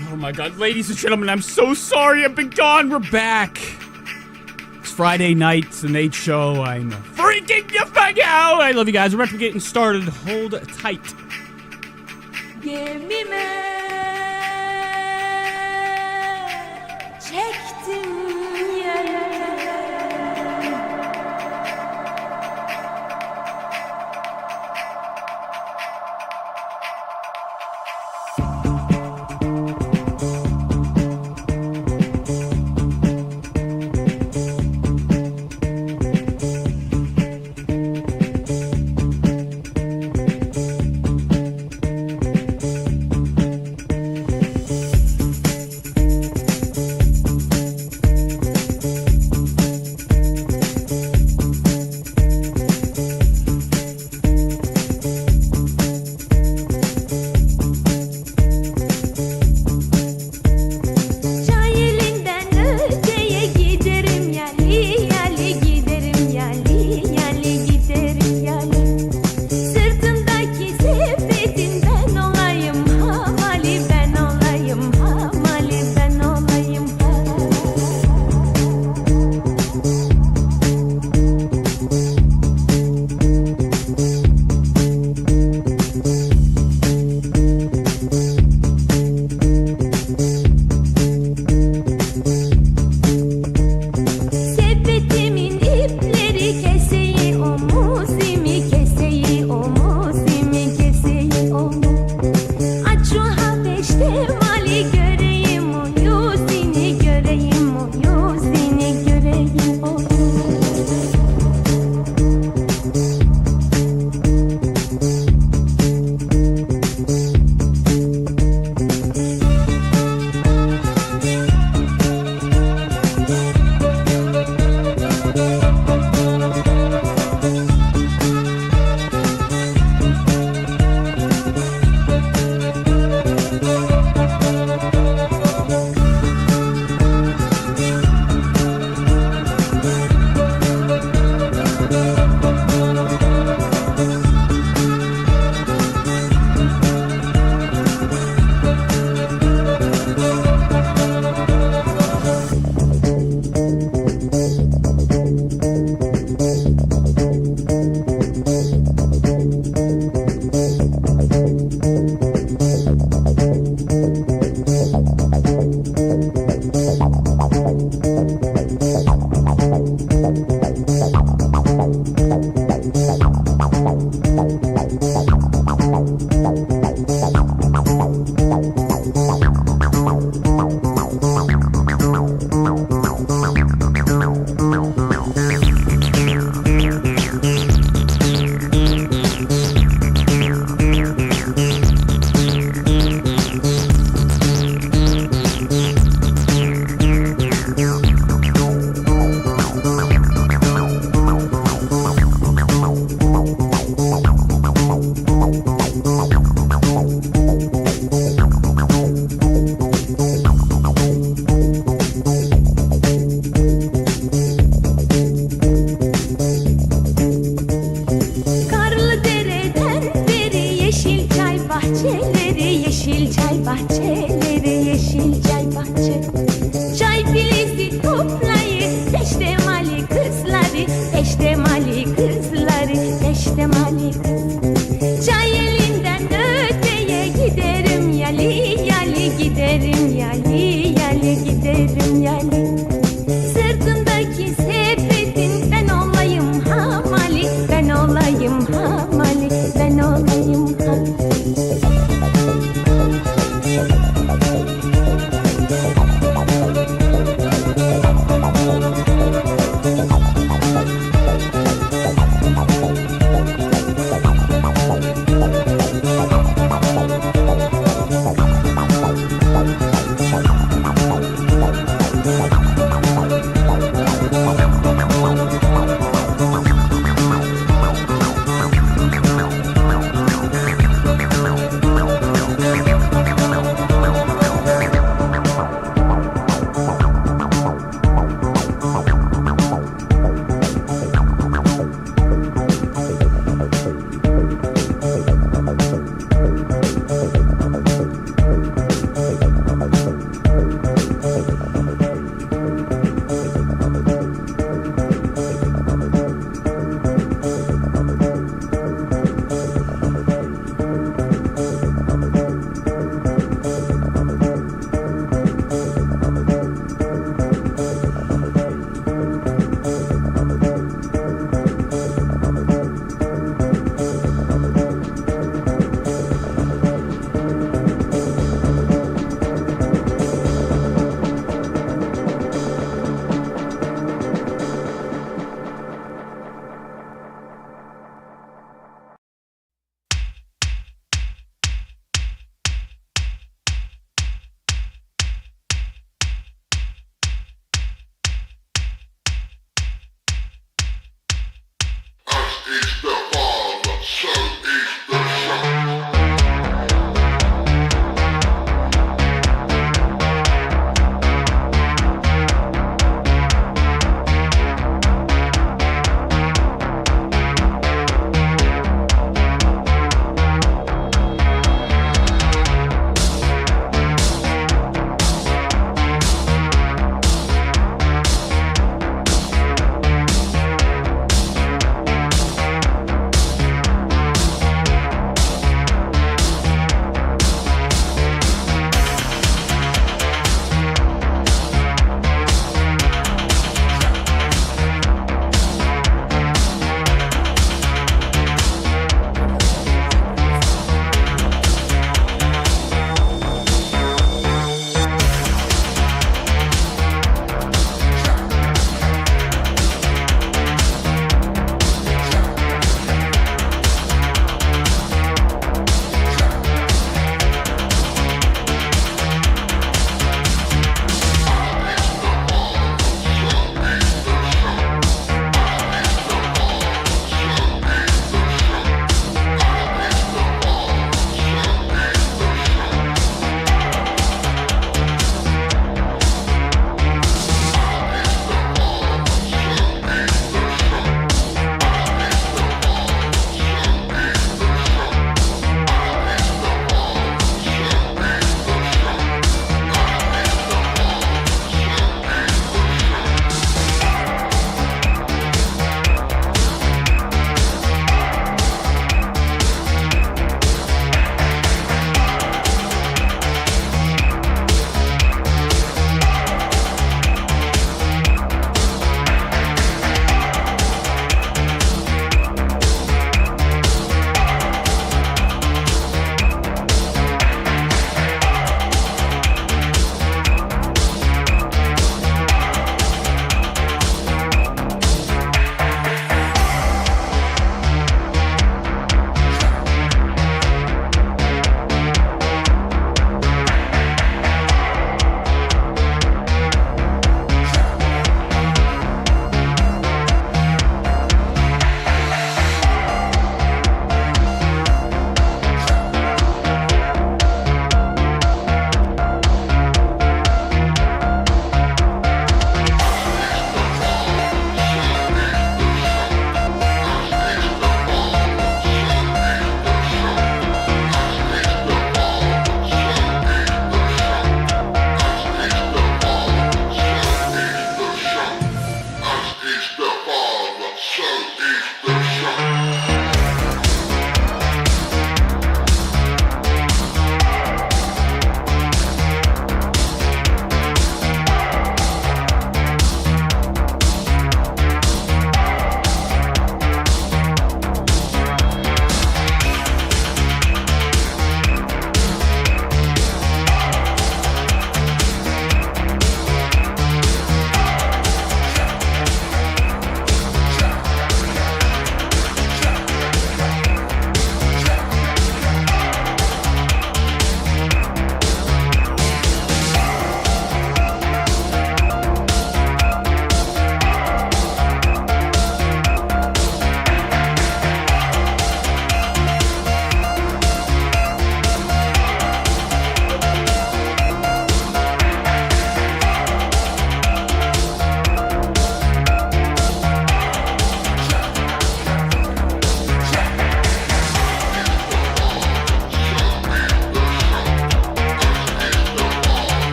Oh my god, ladies and gentlemen, I'm so sorry I've been gone. We're back. It's Friday night, it's the Nate Show. I'm freaking the fuck out. I love you guys. We're about to be getting started. Hold tight. Gemime çektim yere.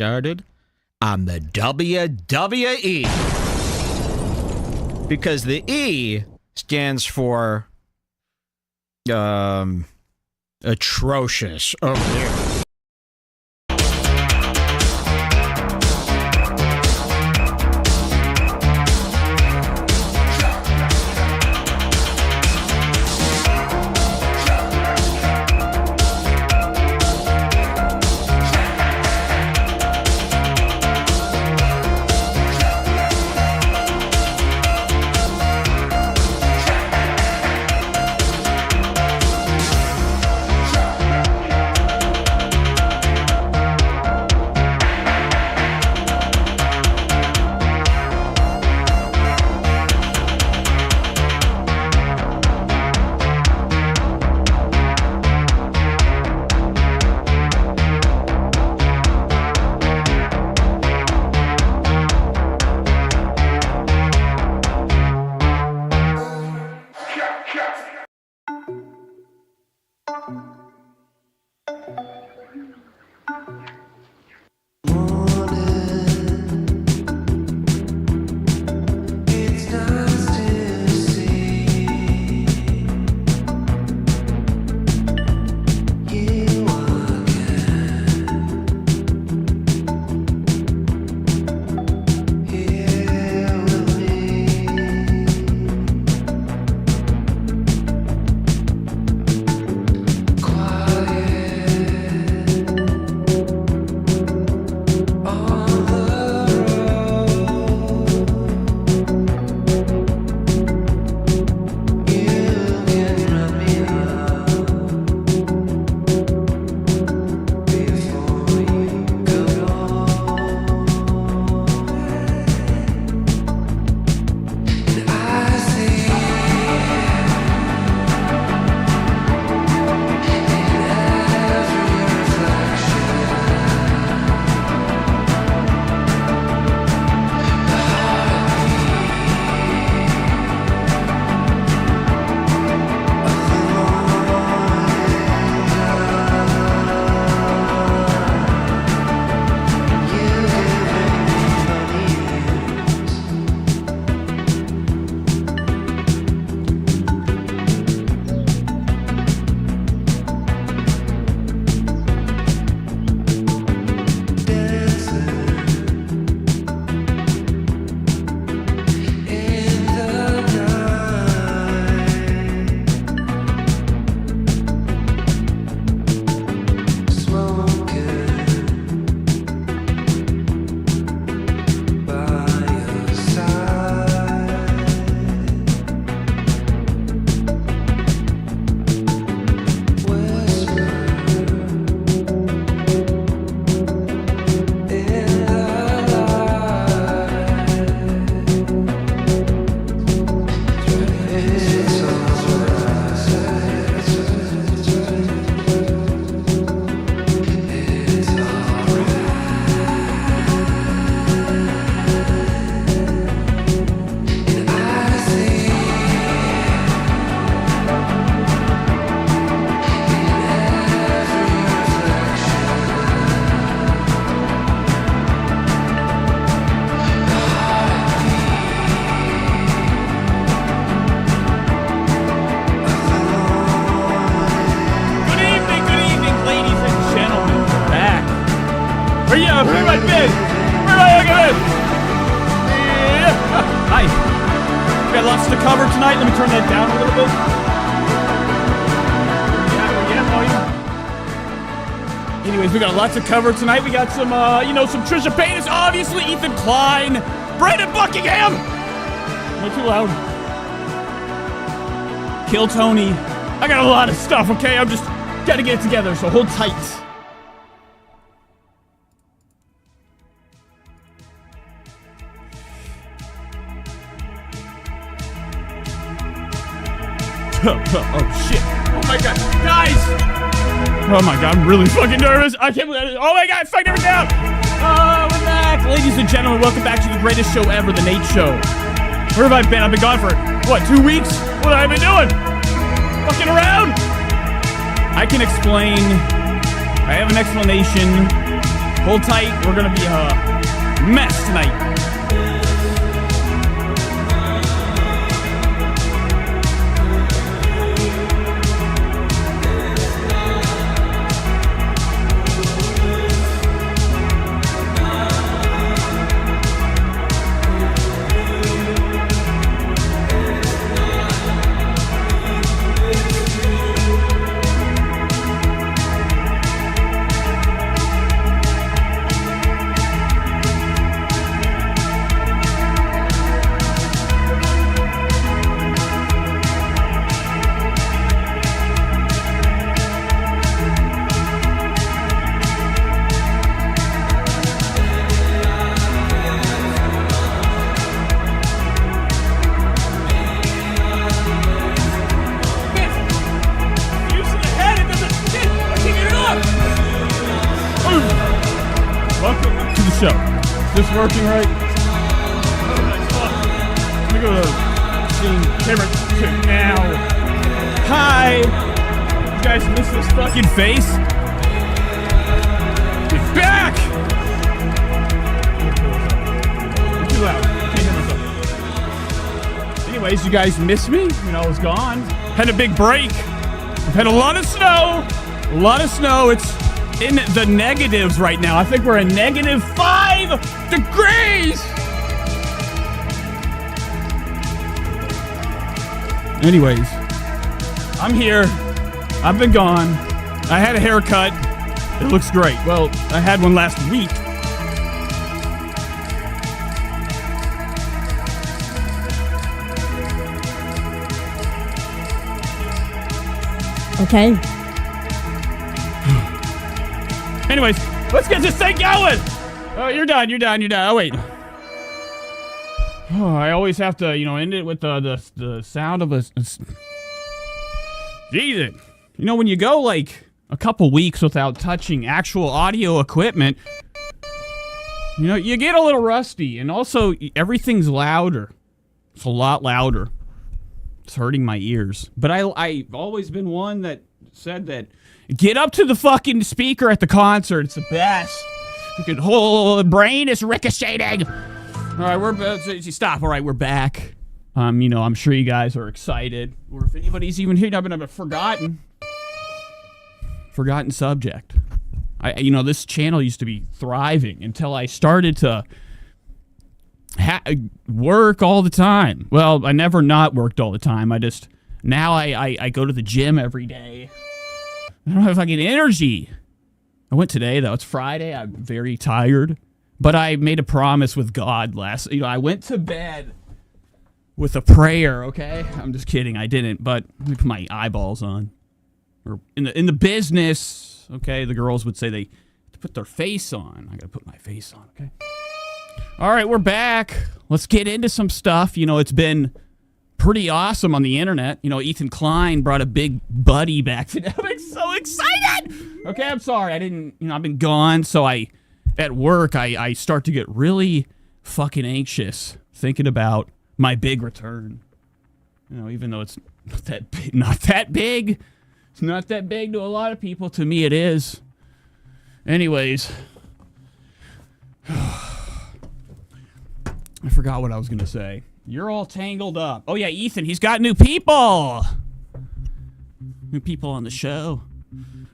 started on the WWE. Because the E stands for atrocious over here. Anyways, we got lots to cover tonight. We got some, some Trisha Paytas, obviously, Ethan Klein, Brandon Buckingham. Am I too loud? Kill Tony. I got a lot of stuff, okay? I'm just gotta get it together, so hold tight. Oh, shit. Oh, my God. Guys! Oh, my God. I'm really fucking nervous. I can't believe it. Oh, my God. Fuck everything down. We're back. Ladies and gentlemen, welcome back to the greatest show ever, The Nate Show. Where have I been? I've been gone for, 2 weeks? What have I been doing? Fucking around? I can explain. I have an explanation. Hold tight. We're gonna be a mess tonight. Welcome to the show. Is this working right? Let me go to scene camera 2 now. Hi! You guys miss this fucking face? Get back! I'm too loud. Can't hear myself. Anyways, you guys miss me? You know, I was gone. Had a big break. I've had a lot of snow. A lot of snow. It's in the negatives right now. I think we're at -5 degrees. Anyways, I'm here. I've been gone. I had a haircut. It looks great. Well, I had one last week. Okay. Anyways, let's get this thing going. Oh, you're done. You're done. You're done. Oh, wait. Oh, I always have to, end it with the sound of a Jesus. You know, when you go like a couple weeks without touching actual audio equipment, you get a little rusty, and also everything's louder. It's a lot louder. It's hurting my ears. But I've always been one that said that get up to the fucking speaker at the concert. It's the best. Your whole brain is ricocheting. All right, stop. All right, we're back. I'm sure you guys are excited, or if anybody's even here, I've been forgotten subject. This channel used to be thriving until I started to work all the time. Well, I never not worked all the time. Now I go to the gym every day. I don't have fucking energy. I went today, though. It's Friday. I'm very tired. But I made a promise with God I went to bed with a prayer, okay? I'm just kidding. I didn't, but let me put my eyeballs on. Or in the business, okay, the girls would say they put their face on. I gotta put my face on, okay? All right, we're back. Let's get into some stuff. It's been pretty awesome on the internet. Ethan Klein brought a big buddy back today. I'm so excited! Okay, I'm sorry. I didn't, I've been gone, so at work, I start to get really fucking anxious thinking about my big return. Even though it's not that big. It's not that big to a lot of people. To me, it is. Anyways. I forgot what I was going to say. You're all tangled up. Oh, yeah, Ethan, he's got new people. New people on the show.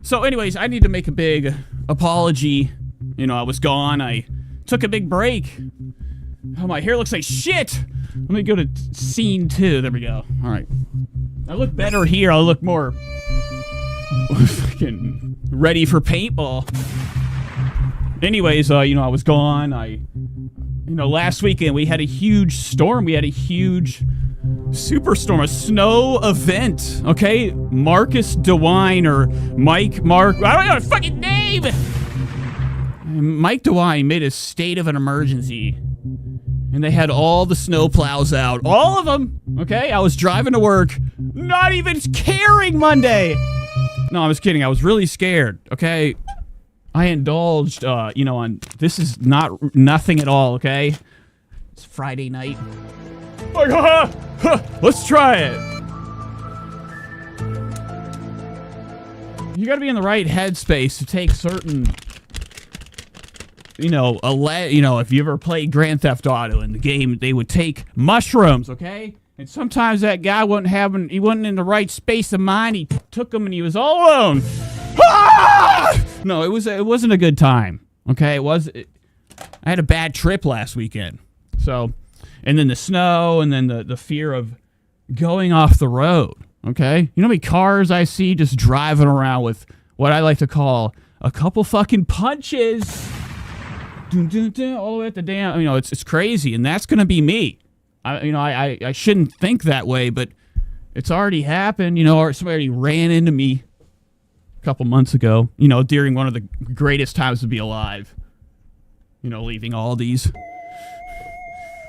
So, anyways, I need to make a big apology. I was gone. I took a big break. Oh, my hair looks like shit. Let me go to scene 2. There we go. All right. I look better here. I look more fucking ready for paintball. Anyways, I was gone. Last weekend we had a huge storm. We had a huge superstorm, a snow event. Okay, Marcus DeWine or Mark. I don't know his fucking name. Mike DeWine made a state of an emergency, and they had all the snow plows out, all of them. Okay, I was driving to work, not even caring Monday. No, I was kidding. I was really scared. Okay. I indulged, on this is nothing at all, okay? It's Friday night. Let's try it. You gotta be in the right headspace to take certain if you ever played Grand Theft Auto in the game, they would take mushrooms, okay? And sometimes that guy he wasn't in the right space of mind. He took them and he was all alone. Ah! No, it wasn't a good time, okay? I had a bad trip last weekend. So, and then the snow and then the fear of going off the road, okay? You know how many cars I see just driving around with what I like to call a couple fucking punches. Dun, dun, dun, all the way at the damn, it's crazy, and that's gonna be me. I shouldn't think that way, but it's already happened, or somebody ran into me a couple months ago, during one of the greatest times to be alive. Leaving Aldi's.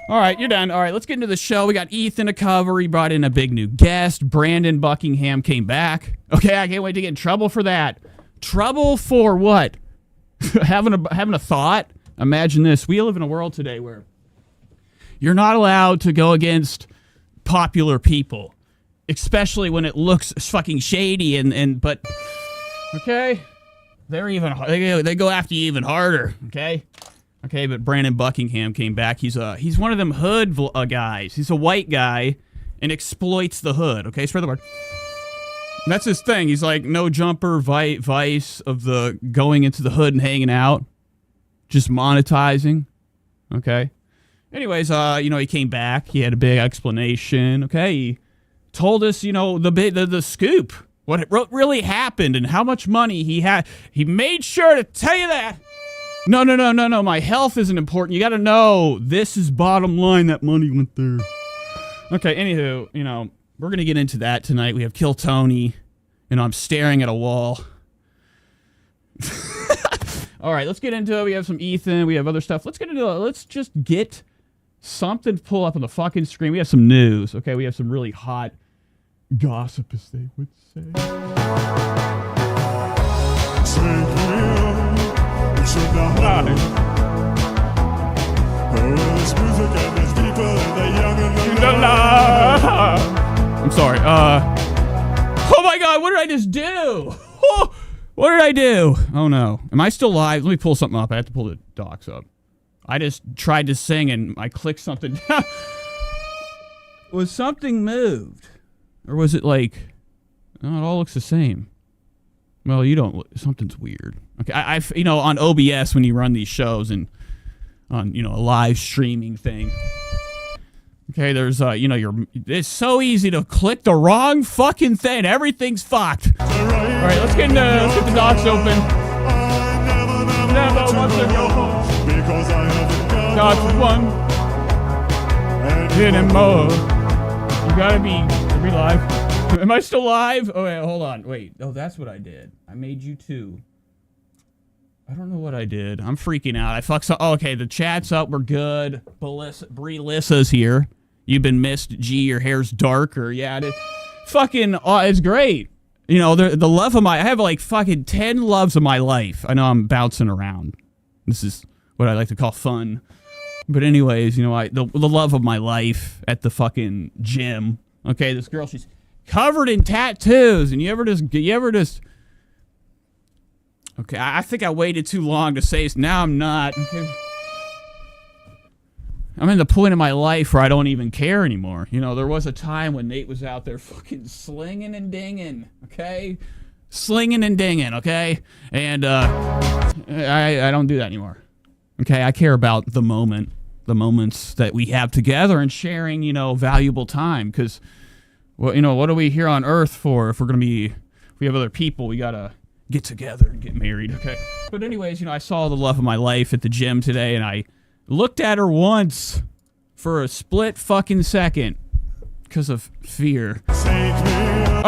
All right, you're done. All right, let's get into the show. We got Ethan to cover. He brought in a big new guest. Brandon Buckingham came back. Okay, I can't wait to get in trouble for that. Trouble for what? having a thought? Imagine this. We live in a world today where you're not allowed to go against popular people, especially when it looks fucking shady but okay, they go after you even harder, okay? Okay, but Brandon Buckingham came back. He's one of them hood guys. He's a white guy and exploits the hood. Okay, spread the word. And that's his thing. He's like no jumper vice of the going into the hood and hanging out, just monetizing. Okay. Anyways, he came back. He had a big explanation. Okay, he told us, the scoop, what really happened, and how much money he had. He made sure to tell you that. No. My health isn't important. You got to know this is bottom line. That money went there. Okay. Anywho, we're gonna get into that tonight. We have Kill Tony. I'm staring at a wall. All right, let's get into it. We have some Ethan. We have other stuff. Let's get into it. Let's just get something to pull up on the fucking screen. We have some news. Okay, we have some really hot gossip, as they would say. I'm sorry. Oh my God, what did I just do? Oh, what did I do? Oh no. Am I still live? Let me pull something up. I have to pull the docs up. I just tried to sing and I clicked something down. Was something moved? Or was it like, oh, it all looks the same. Well, something's weird. Okay, I on OBS when you run these shows and on, a live streaming thing. Okay, there's, it's so easy to click the wrong fucking thing. Everything's fucked. All right, let's get the docs open. Never want to go home because I haven't got one anymore. You gotta be live. Am I still live? Oh, wait, hold on. Wait. Oh, that's what I did. I made you too. I don't know what I did. I'm freaking out. I fucked some. Oh, okay, the chat's up. We're good. Brie Lissa's here. You've been missed. G, your hair's darker. Yeah, it's great. The love of I have like fucking 10 loves of my life. I know I'm bouncing around. This is what I like to call fun. But anyways, the love of my life at the fucking gym. Okay, this girl, she's covered in tattoos, and you ever just okay, I think I waited too long to say this. Now I'm not. Okay. I'm in the point in my life where I don't even care anymore. There was a time when Nate was out there fucking slinging and dinging, okay? Slinging and dinging, okay? And I don't do that anymore. Okay, I care about the moments that we have together and sharing, valuable time. Because, what are we here on Earth for? If we have other people, we gotta get together and get married, okay? But anyways, I saw the love of my life at the gym today, and I looked at her once for a split fucking second because of fear. All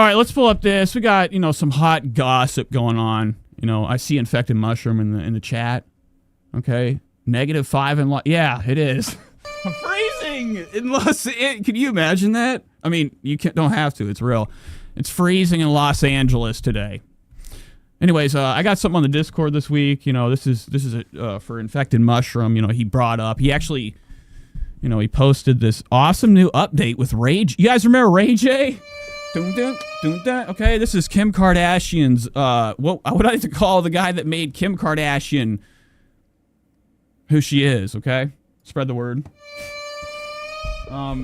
right, let's pull up this. We got, some hot gossip going on. I see Infected Mushroom in the chat. Okay. -5 in yeah, it is. I'm freezing can you imagine that? I mean, you don't have to. It's real. It's freezing in Los Angeles today. Anyways, I got something on the Discord this week. This is for Infected Mushroom. He brought up. He actually, he posted this awesome new update with Ray. You guys remember Ray J? Okay, this is Kim Kardashian's. What I like to call the guy that made Kim Kardashian who she is, okay? Spread the word.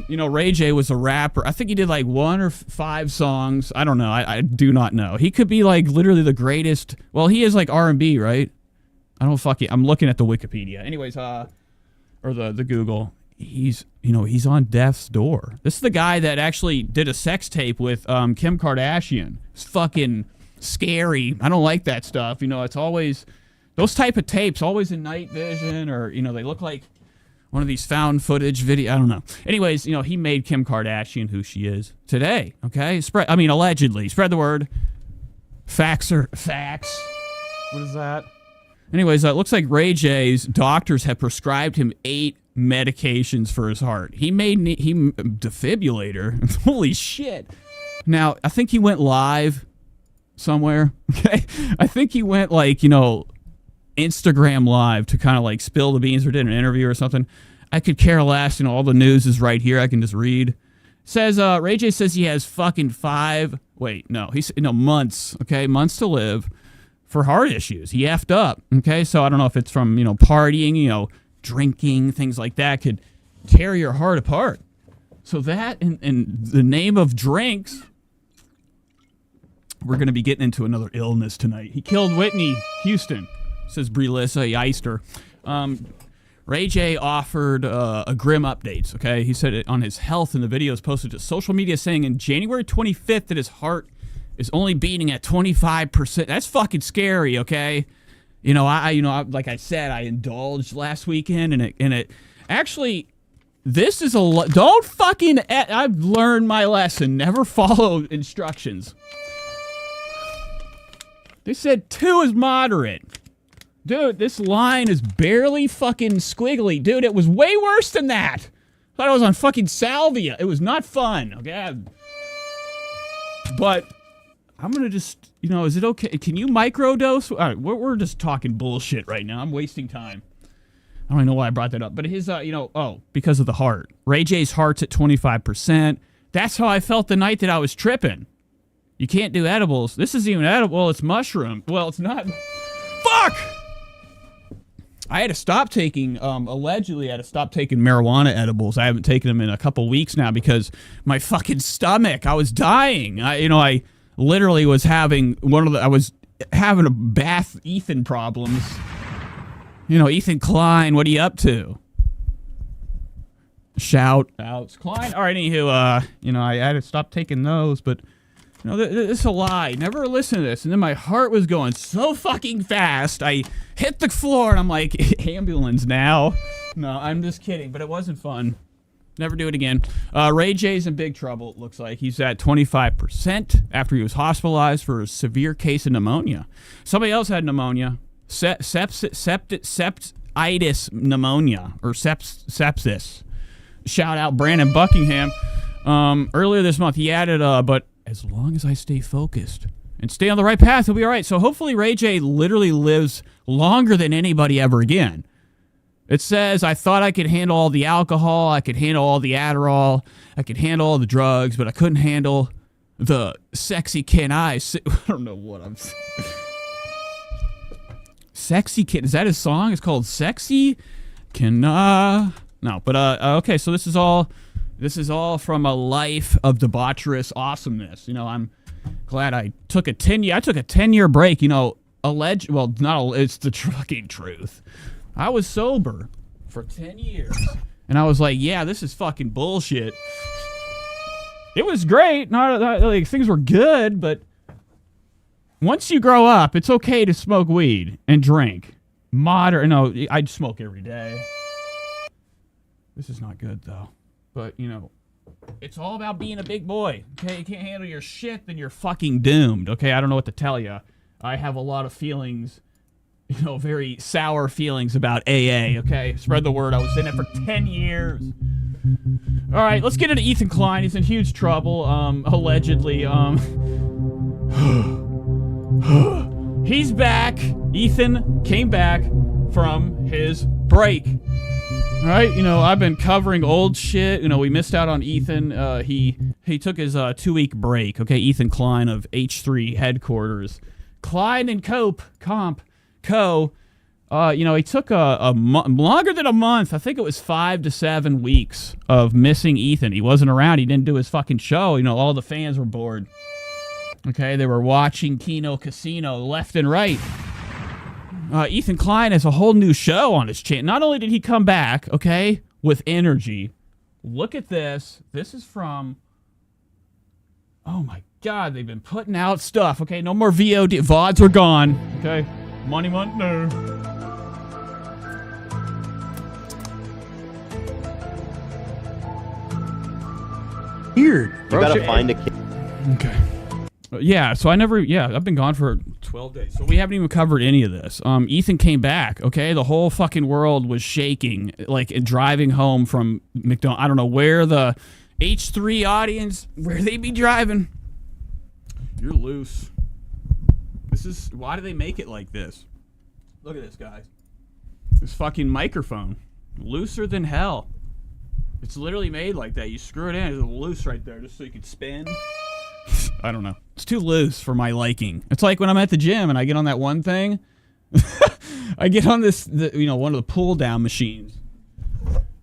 Ray J was a rapper. I think he did like 1 or 5 songs. I don't know. I do not know. He could be like literally the greatest. Well, he is like R&B, right? I don't fucking. I'm looking at the Wikipedia. Anyways, or the Google. He's on death's door. This is the guy that actually did a sex tape with Kim Kardashian. It's fucking scary. I don't like that stuff. It's always those type of tapes, always in night vision, or they look like one of these found footage video. I don't know. Anyways, he made Kim Kardashian who she is today. Okay, allegedly. Spread the word. Facts. What is that? Anyways, it looks like Ray J's doctors have prescribed him 8 medications for his heart. He defibrillator. Holy shit. Now, I think he went live somewhere. Okay, I think he went Instagram live to kind of like spill the beans or did an interview or something. I could care less. All the news is right here. I can just read. Says Ray J says he has fucking months. Okay, months to live for heart issues. He effed up. Okay, so I don't know if it's from partying, drinking, things like that could tear your heart apart. So that in the name of drinks, we're going to be getting into another illness tonight. He killed Whitney Houston, says Brelissa Yeister. Ray J offered a grim updates, okay? He said it on his health in the videos posted to social media saying in January 25th that his heart is only beating at 25%. That's fucking scary, okay? Like I said, I indulged last weekend, and it actually, this is don't fucking, I've learned my lesson. Never follow instructions. They said 2 is moderate. Dude, this line is barely fucking squiggly. Dude, it was way worse than that. I thought I was on fucking salvia. It was not fun, okay? But I'm going to just, is it okay? Can you microdose? All right, we're just talking bullshit right now. I'm wasting time. I don't even know why I brought that up. But his, because of the heart. Ray J's heart's at 25%. That's how I felt the night that I was tripping. You can't do edibles. This isn't even edible. It's mushroom. Well, it's not. Fuck! I had to stop taking, allegedly I had to stop taking marijuana edibles. I haven't taken them in a couple weeks now because my fucking stomach, I was dying. I literally was having I was having a bath Ethan problems. Ethan Klein, what are you up to? Shout outs. Klein. All right, anywho, I had to stop taking those, but this is a lie. Never listen to this. And then my heart was going so fucking fast. I hit the floor and I'm like, ambulance now. No, I'm just kidding, but it wasn't fun. Never do it again. Ray J's in big trouble, it looks like. He's at 25% after he was hospitalized for a severe case of pneumonia. Somebody else had pneumonia. Septitis pneumonia, or sepsis. Shout out Brandon Buckingham. Earlier this month, he added, but as long as I stay focused and stay on the right path, he'll be all right. So hopefully Ray J literally lives longer than anybody ever again. It says, I thought I could handle all the alcohol, I could handle all the Adderall, I could handle all the drugs, but I couldn't handle the sexy can I don't know what I'm saying. Sexy Can, is that his song? It's called Sexy Can No, but okay, so this is all from a life of debaucherous awesomeness. I'm glad I took a 10-year break, it's the fucking truth. I was sober for 10 years. And I was like, yeah, this is fucking bullshit. It was great. Not like things were good, but once you grow up, it's okay to smoke weed and drink. I'd smoke every day. This is not good, though. But, it's all about being a big boy. Okay, you can't handle your shit, then you're fucking doomed. Okay, I don't know what to tell you. I have a lot of feelings, very sour feelings about AA. Okay, spread the word. I was in it for 10 years. All right, let's get into Ethan Klein. He's in huge trouble. Allegedly. He's back. Ethan came back from his break. All right, I've been covering old shit. We missed out on Ethan. He took his 2-week break. Okay, Ethan Klein of H3 headquarters. Klein and Co. He took longer than a month. I think it was 5 to 7 weeks of missing Ethan. He wasn't around. He didn't do his fucking show. All the fans were bored. Okay, they were watching Kino Casino left and right. Ethan Klein has a whole new show on his channel. Not only did he come back, okay, with energy. Look at this. This is from... Oh, my God. They've been putting out stuff. Okay, no more VOD. VODs are gone. Okay. Money, no. Weird. You gotta find a kid. Okay. Yeah, so I've been gone for 12 days. So we haven't even covered any of this. Ethan came back, okay? The whole fucking world was shaking, like driving home from McDonald's. I don't know where the H3 audience, where they be driving. You're loose. Why do they make it like this? Look at this, guys. This fucking microphone. Looser than hell. It's literally made like that. You screw it in, it's loose right there, just so you can spin. I don't know. It's too loose for my liking. It's like when I'm at the gym and I get on that one thing. I get on one of the pull down machines.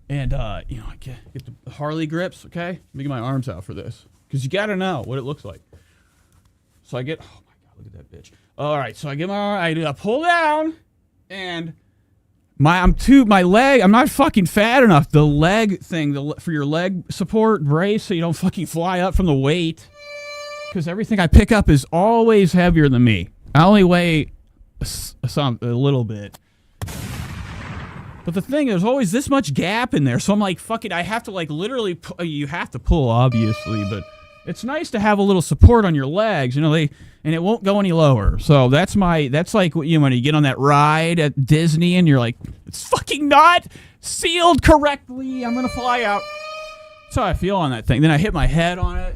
And, I get the Harley grips, okay? Let me get my arms out for this. Because you got to know what it looks like. So I get, oh my God, look at that bitch. All right, so I get I do a pull down. And my leg, I'm not fucking fat enough. The leg thing, for your leg support brace so you don't fucking fly up from the weight. Because everything I pick up is always heavier than me. I only weigh a little bit. But the thing, there's always this much gap in there. So I'm like, fuck it, I have to literally, you have to pull, obviously. But it's nice to have a little support on your legs, and it won't go any lower. So that's like, when you get on that ride at Disney and you're like, it's fucking not sealed correctly. I'm going to fly out. That's how I feel on that thing. Then I hit my head on it.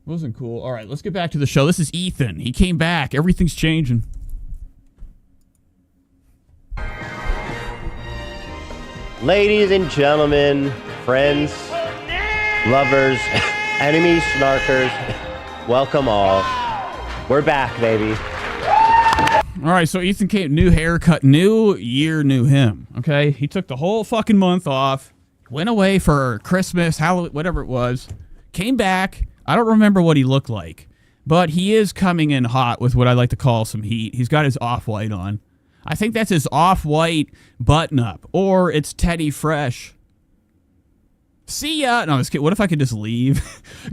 Wasn't cool. All right, let's get back to the show. This is Ethan. He came back. Everything's changing. Ladies and gentlemen, friends, lovers, enemies, snarkers, welcome all. We're back, baby. All right, so Ethan came, new haircut, new year, new him. Okay, he took the whole fucking month off, went away for Christmas, Halloween, whatever it was, came back. I don't remember what he looked like, but he is coming in hot with what I like to call some heat. He's got his off-white on. I think that's his off-white button-up, or it's Teddy Fresh. See ya. No, I'm just kidding. What if I could just leave?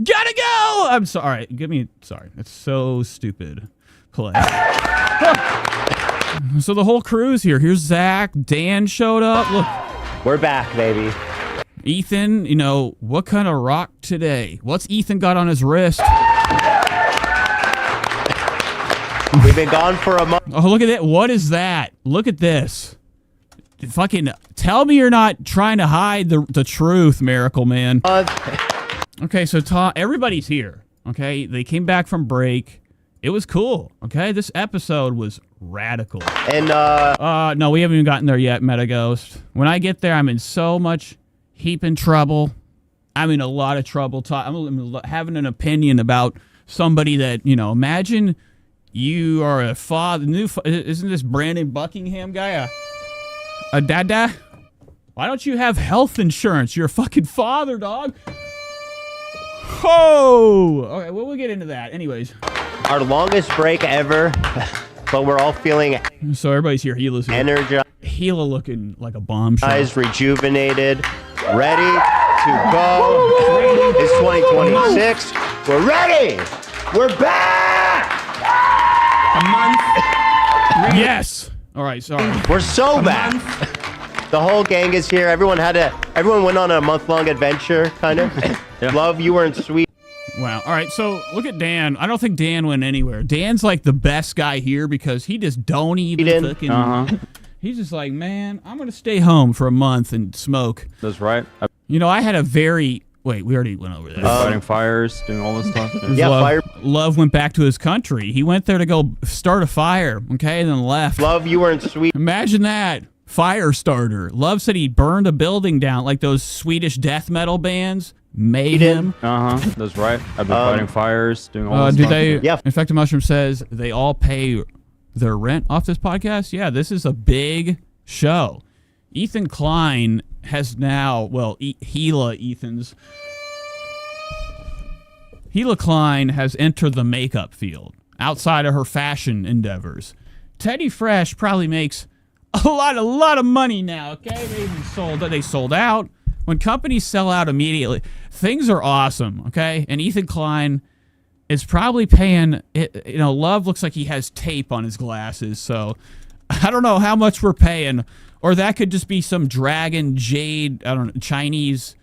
Gotta go! I'm sorry. Sorry. It's so stupid. Play. So the whole crew's here. Here's Zach. Dan showed up. Look. We're back, baby. Ethan, what kind of rock today? What's Ethan got on his wrist? We've been gone for a month. Oh, look at that. What is that? Look at this. Fucking tell me you're not trying to hide the truth, Miracle Man. Okay, so everybody's here. Okay, they came back from break. It was cool. Okay, this episode was radical. And no, we haven't even gotten there yet, Metaghost. When I get there, I'm in so much heaping trouble. I'm in a lot of trouble. I'm having an opinion about somebody that, imagine you are a father. Isn't this Brandon Buckingham guy a dada? Why don't you have health insurance? You're a fucking father, dog. Oh! Okay, well, we'll get into that. Anyways. Our longest break ever, but we're all feeling... So everybody's here. Hila's here. Energized. Hila looking like a bombshell. Rejuvenated. Ready to go. It's 2026. We're ready. We're back. A month. Yes. All right, sorry. We're so back. The whole gang is here. Everyone went on a month-long adventure, kind of. Yeah. Love, you weren't sweet. Wow. All right, so look at Dan. I don't think Dan went anywhere. Dan's like the best guy here because he just don't even fucking... He's just like, man, I'm going to stay home for a month and smoke. That's right. I had a very... Wait, we already went over that. Fighting fires, doing all this stuff. Yeah, fire. Love went back to his country. He went there to go start a fire, okay, and then left. Love, you weren't sweet. Imagine that. Fire starter. Love said he burned a building down like those Swedish death metal bands. Made him. That's right. I've been fighting fires, doing all this stuff. Yeah. Infected Mushroom says they all pay their rent off this podcast. Yeah, this is a big show. Ethan Klein has now, well, Gila Klein has entered the makeup field outside of her fashion endeavors. Teddy Fresh probably makes a lot of money now, okay? They sold out. When companies sell out immediately, things are awesome, okay? And Ethan Klein is probably paying, Love looks like he has tape on his glasses, so I don't know how much we're paying. Or that could just be some dragon jade, I don't know, Chinese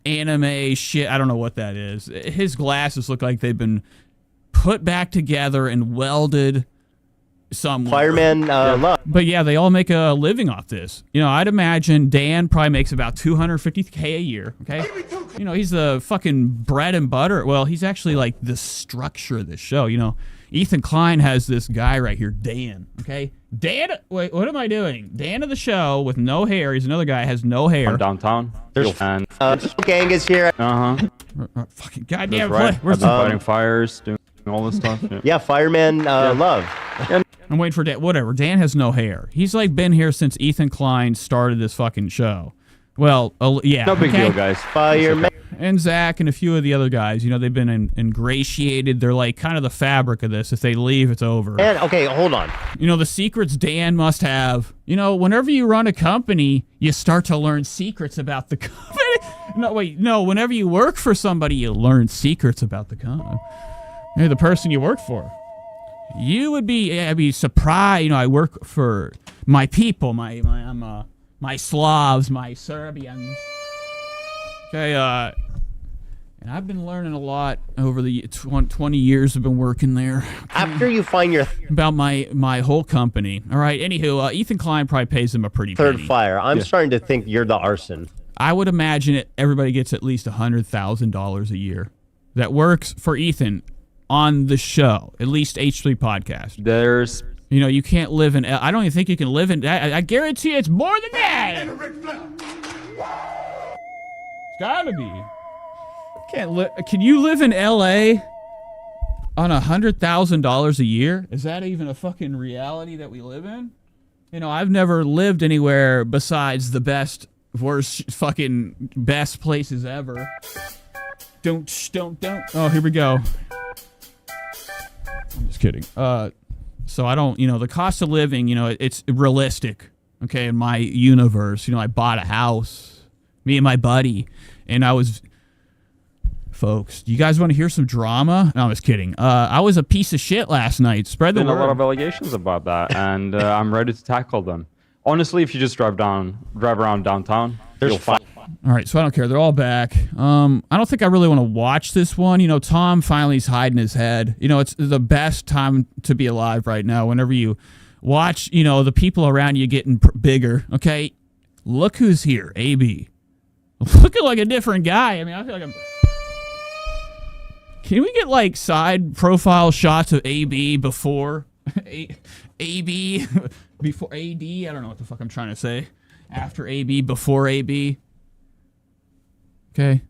anime shit. I don't know what that is. His glasses look like they've been put back together and welded somewhere. Fireman Love. But yeah, they all make a living off this. I'd imagine Dan probably makes about $250K a year, okay? He's the fucking bread and butter. Well, he's actually like the structure of this show. Ethan Klein has this guy right here, Dan, okay? Dan, wait, what am I doing? Dan of the show with no hair. He's another guy, has no hair. Downtown. There's gang is here. Fucking goddamn. Right. Where's I've been fighting fires, doing all this stuff. Yeah, Fireman Love. I'm waiting for Dan. Whatever. Dan has no hair. He's like been here since Ethan Klein started this fucking show. Well, yeah. No big deal, guys. Fireman. And Zach and a few of the other guys, they've been ingratiated. They're like kind of the fabric of this. If they leave, it's over. And okay, hold on. The secrets Dan must have. Whenever you run a company, you start to learn secrets about the company. No. Whenever you work for somebody, you learn secrets about the company. The person you work for. You would be, I'd be surprised. I work for my people, my Slavs, my Serbians. Okay, and I've been learning a lot over the 20 years I've been working there. After you find your about my whole company. All right. Anywho, Ethan Klein probably pays him a pretty third penny. fire. I'm starting to think you're the arson. I would imagine everybody gets at least $100,000 a year that works for Ethan on the show. At least H3 podcast. There's. You can't live in. I don't even think you can live in. I guarantee it's more than that. It's gotta be. Can you live in LA on $100,000 a year? Is that even a fucking reality that we live in? I've never lived anywhere besides the best, worst, fucking best places ever. Don't. Oh, here we go. I'm just kidding. So I don't, the cost of living, it's realistic. Okay, in my universe, I bought a house, me and my buddy, and folks, do you guys want to hear some drama? No, I'm just kidding. I was a piece of shit last night. Spread the Been word. a lot of allegations about that, and I'm ready to tackle them. Honestly, if you just drive around downtown, you'll find. All right, so I don't care. They're all back. I don't think I really want to watch this one. Tom finally's hiding his head. It's the best time to be alive right now. Whenever you watch, the people around you getting bigger. Okay, look who's here. AB, looking like a different guy. I mean, I feel like I'm. Can we get side profile shots of AB before AB before AD? I don't know what the fuck I'm trying to say. After AB, before AB. Okay.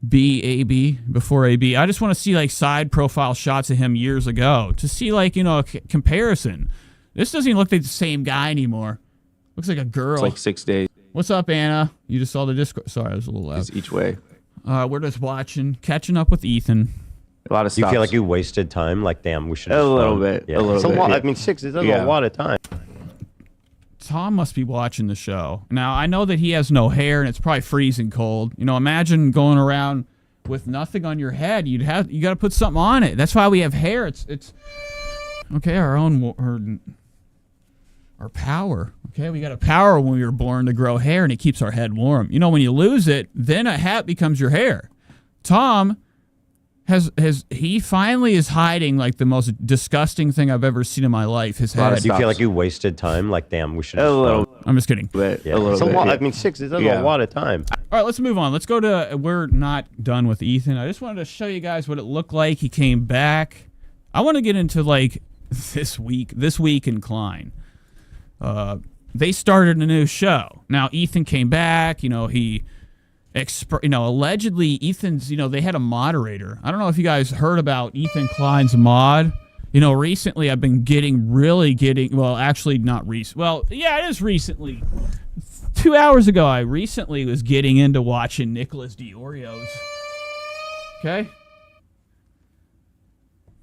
BAB, before AB. I just want to see side profile shots of him years ago to see a comparison. This doesn't even look like the same guy anymore. Looks like a girl. It's 6 days. What's up, Anna? You just saw the Discord. Sorry, I was a little loud. Each way. We're just catching up with Ethan. A lot of You stops. feel like you wasted time? Damn, we should. A little bit. Yeah. A little It's a bit. lot. Yeah. I mean, 6 is a lot of time. Tom must be watching the show. Now, I know that he has no hair and it's probably freezing cold. Imagine going around with nothing on your head. You got to put something on it. That's why we have hair. It's okay, our power. Okay, we got a power when we were born to grow hair and it keeps our head warm. When you lose it, then a hat becomes your hair. Tom he finally is hiding the most disgusting thing I've ever seen in my life. His head. Do you feel like you wasted time? Damn, we should. A little I'm just kidding. bit. Yeah. A little It's a bit. lot. Yeah. I mean, 6 is a Yeah. lot of time. All right, let's move on. Let's go to. We're not done with Ethan. I just wanted to show you guys what it looked like. He came back. I want to get into this week in Klein. They started a new show. Now Ethan came back. Allegedly Ethan's. They had a moderator. I don't know if you guys heard about Ethan Klein's mod. recently I've been well, actually not recent. Well, yeah, it is recently. 2 hours ago, I recently was getting into watching Nicholas Diorio's. Okay?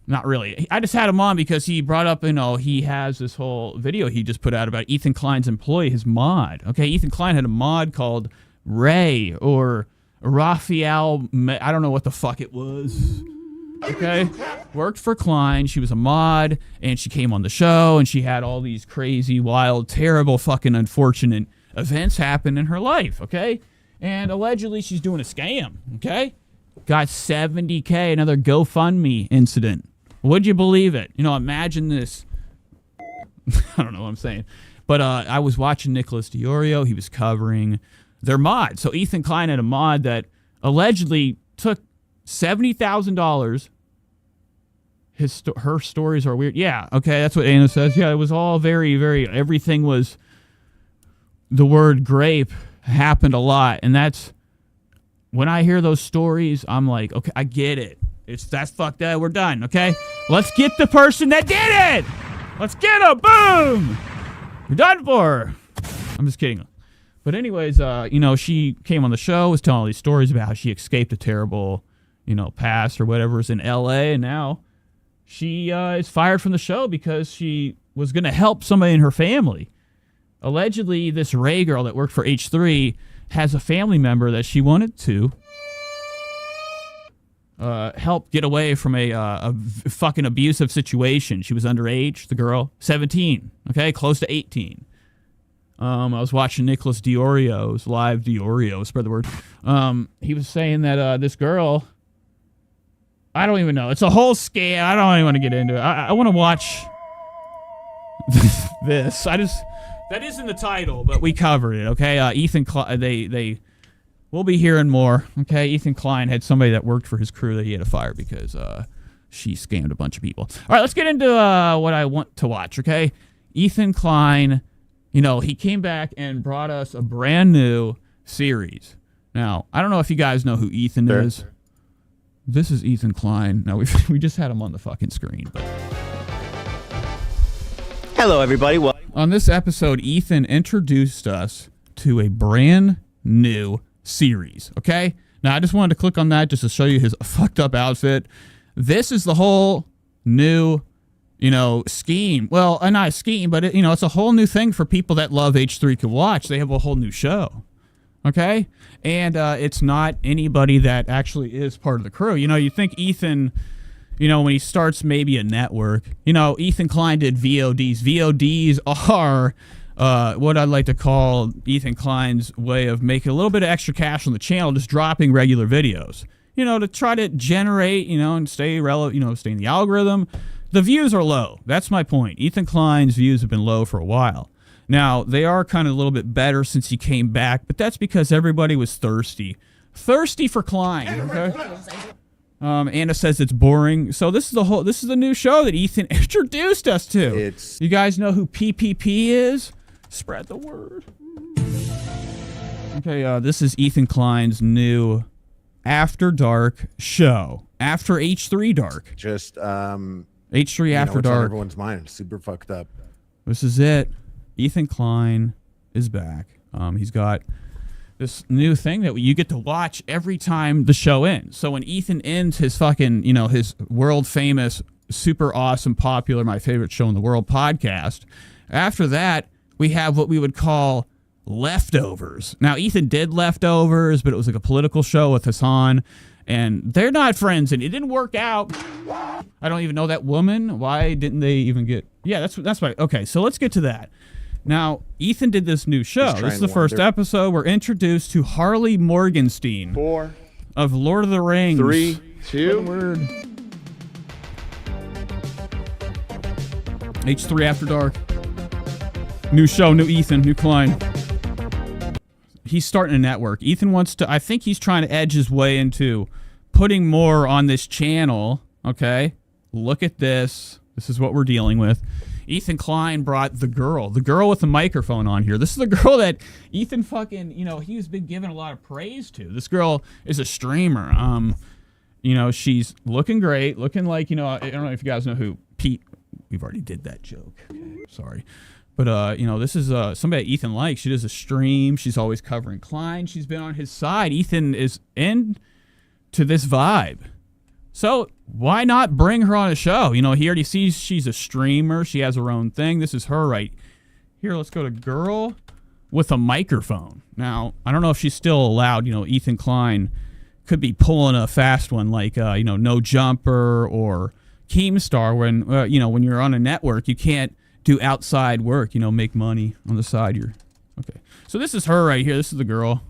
Not really. I just had him on because he brought up, he has this whole video he just put out about Ethan Klein's employee, his mod. Okay, Ethan Klein had a mod called Ray or Raphael. I don't know what the fuck it was. Okay, worked for Klein. She was a mod, and she came on the show, and she had all these crazy, wild, terrible, fucking unfortunate events happen in her life. Okay, and allegedly she's doing a scam. Okay, got $70K, another GoFundMe incident. Would you believe it? Imagine this. I don't know what I'm saying, but I was watching Nicholas Diorio. He was covering their mod. So Ethan Klein had a mod that allegedly took $70,000. Her stories are weird. Yeah, okay, that's what Anna says. Yeah, it was all very, very. Everything was. The word grape happened a lot, and that's when I hear those stories. I'm like, okay, I get it. That's fucked up. We're done. Okay, let's get the person that did it. Let's get him. Boom. You're done for. I'm just kidding. But anyways, she came on the show, was telling all these stories about how she escaped a terrible, past or whatever was in L.A. and now she is fired from the show because she was going to help somebody in her family. Allegedly, this Ray girl that worked for H3 has a family member that she wanted to help get away from a fucking abusive situation. She was underage, the girl, 17, okay, close to 18. I was watching Nicholas Diorio's live Diorio, spread the word. He was saying that this girl, I don't even know. It's a whole scam. I don't even want to get into it. I want to watch this. That is in the title, but we covered it, okay? Ethan Klein, we'll be hearing more, okay? Ethan Klein had somebody that worked for his crew that he had to fire because she scammed a bunch of people. All right, let's get into what I want to watch, okay? Ethan Klein, he came back and brought us a brand new series. Now, I don't know if you guys know who Ethan is. This is Ethan Klein. Now, we just had him on the fucking screen, but... Hello, everybody. On this episode, Ethan introduced us to a brand new series, okay? Now, I just wanted to click on that just to show you his fucked up outfit. This is the whole new, scheme. Well, not a scheme, but, it's a whole new thing for people that love H3 to watch. They have a whole new show, okay? And it's not anybody that actually is part of the crew. You think Ethan... when he starts maybe a network, Ethan Klein did VODs. VODs are what I'd like to call Ethan Klein's way of making a little bit of extra cash on the channel, just dropping regular videos, to try to generate, and stay relevant, stay in the algorithm. The views are low. That's my point. Ethan Klein's views have been low for a while. Now, they are kind of a little bit better since he came back, but that's because everybody was thirsty for Klein, okay? Anna says it's boring. So this is the new show that Ethan introduced us to. You guys know who PPP is? Spread the word. Okay, this is Ethan Klein's new After Dark show. After H3 Dark. Just H3 After it's on Dark. everyone's mind. Super fucked up. This is it. Ethan Klein is back. He's got this new thing that you get to watch every time the show ends. So when Ethan ends his fucking, his world famous, super awesome, popular, my favorite show in the world podcast, after that, we have what we would call leftovers. Now, Ethan did leftovers, but it was like a political show with Hassan, and they're not friends, and it didn't work out. I don't even know that woman. Why didn't they even get... Yeah, that's right. Okay, so let's get to that. Now, Ethan did this new show. This is the first episode. We're introduced to Harley Morgenstein 4 of Lord of the Rings. 3, 2. H3 After Dark. New show, new Ethan, new Klein. He's starting a network. Ethan wants to... I think he's trying to edge his way into putting more on this channel. Okay? Look at this. This is what we're dealing with. Ethan Klein brought the girl with the microphone on here. This is the girl that Ethan fucking, he's been given a lot of praise to. This girl is a streamer. You know, she's looking great, looking like, you know, I don't know if you guys know who Pete. We've already did that joke. Okay, sorry. But, you know, this is somebody that Ethan likes. She does a stream. She's always covering Klein. She's been on his side. Ethan is into this vibe. So why not bring her on a show? You know, he already sees she's a streamer. She has her own thing. This is her right here. Let's go to girl with a microphone. Now, I don't know if she's still allowed. You know, Ethan Klein could be pulling a fast one like, you know, No Jumper or Keemstar when, you know, when you're on a network, you can't do outside work, you know, make money on the side. You're okay. So this is her right here. This is the girl.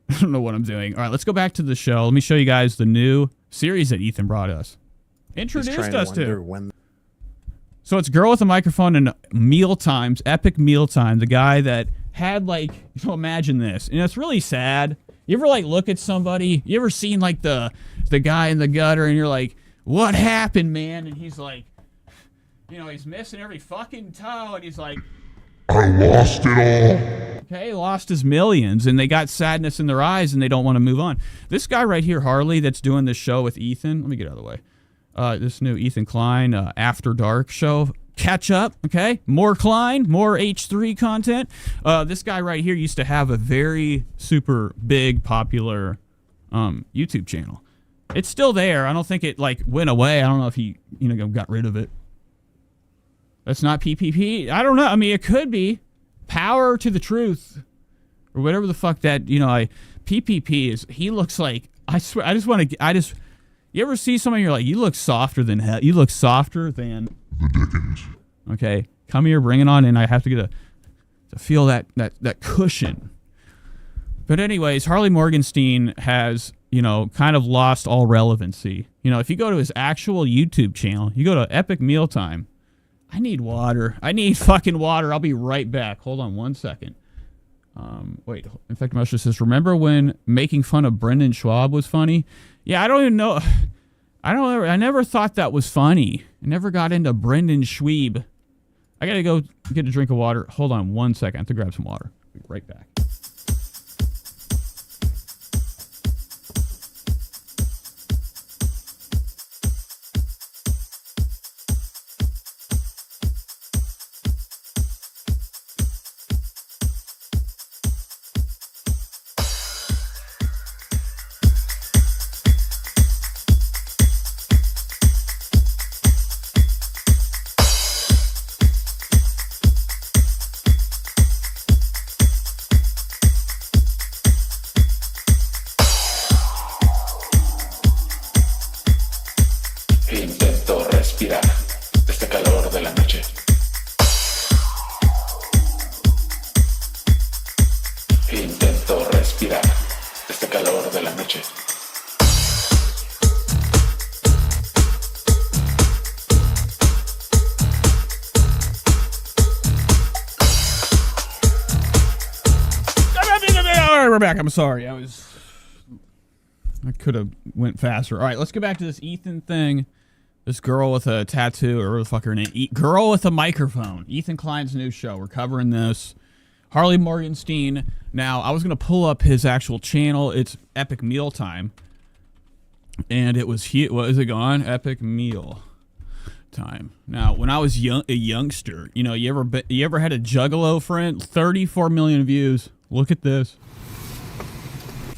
I don't know what I'm doing. All right, let's go back to the show. Let me show you guys the new series that Ethan brought us. Introduced us to. When... So it's girl with a microphone and meal times, epic meal time. The guy that had like, so imagine this, and it's really sad. You ever like look at somebody? You ever seen like the guy in the gutter, and you're like, "What happened, man?" And he's like, you know, he's missing every fucking toe, and he's like, I lost it all. okay, lost his millions, and they got sadness in their eyes, and they don't want to move on. This guy right here, Harley, that's doing this show with Ethan. Let me get out of the way. This new Ethan Klein After Dark show. Catch up, okay? More Klein, more H3 content. This guy right here used to have a very super big, popular YouTube channel. It's still there. I don't think it like went away. I don't know if he, you know, got rid of it. That's not PPP. I don't know. I mean, it could be. Power to the truth, or whatever the fuck that, you know. PPP is. He looks like. I swear. I just want to. You ever see somebody? You're like, you look softer than hell. You look softer than The Dickens. Okay, come here, bring it on, and I have to get to feel that cushion. But anyways, Harley Morgenstein has, you know, kind of lost all relevancy. You know, if you go to his actual YouTube channel, you go to Epic Mealtime. I need water. I need fucking water. I'll be right back. Hold on one second. Wait, Infected Mushroom says, remember when making fun of Brendan Schwab was funny? Yeah, I don't even know. I never thought that was funny. I never got into Brendan Schwab. I gotta go get a drink of water. Hold on one second. I have to grab some water. Be right back. Intento respirar este calor de la noche. Intento respirar este calor de la noche. All right, we're back. I'm sorry. I could have went faster. All right, let's get back to this Ethan thing. This girl with a tattoo, or what the fuck her name? Girl with a microphone. Ethan Klein's new show. We're covering this. Harley Morgenstein. Now, I was going to pull up his actual channel. It's Epic Meal Time. And it was, what is it gone? Epic Meal Time. Now, when I was a youngster, you know, you ever had a Juggalo friend? 34 million views. Look at this.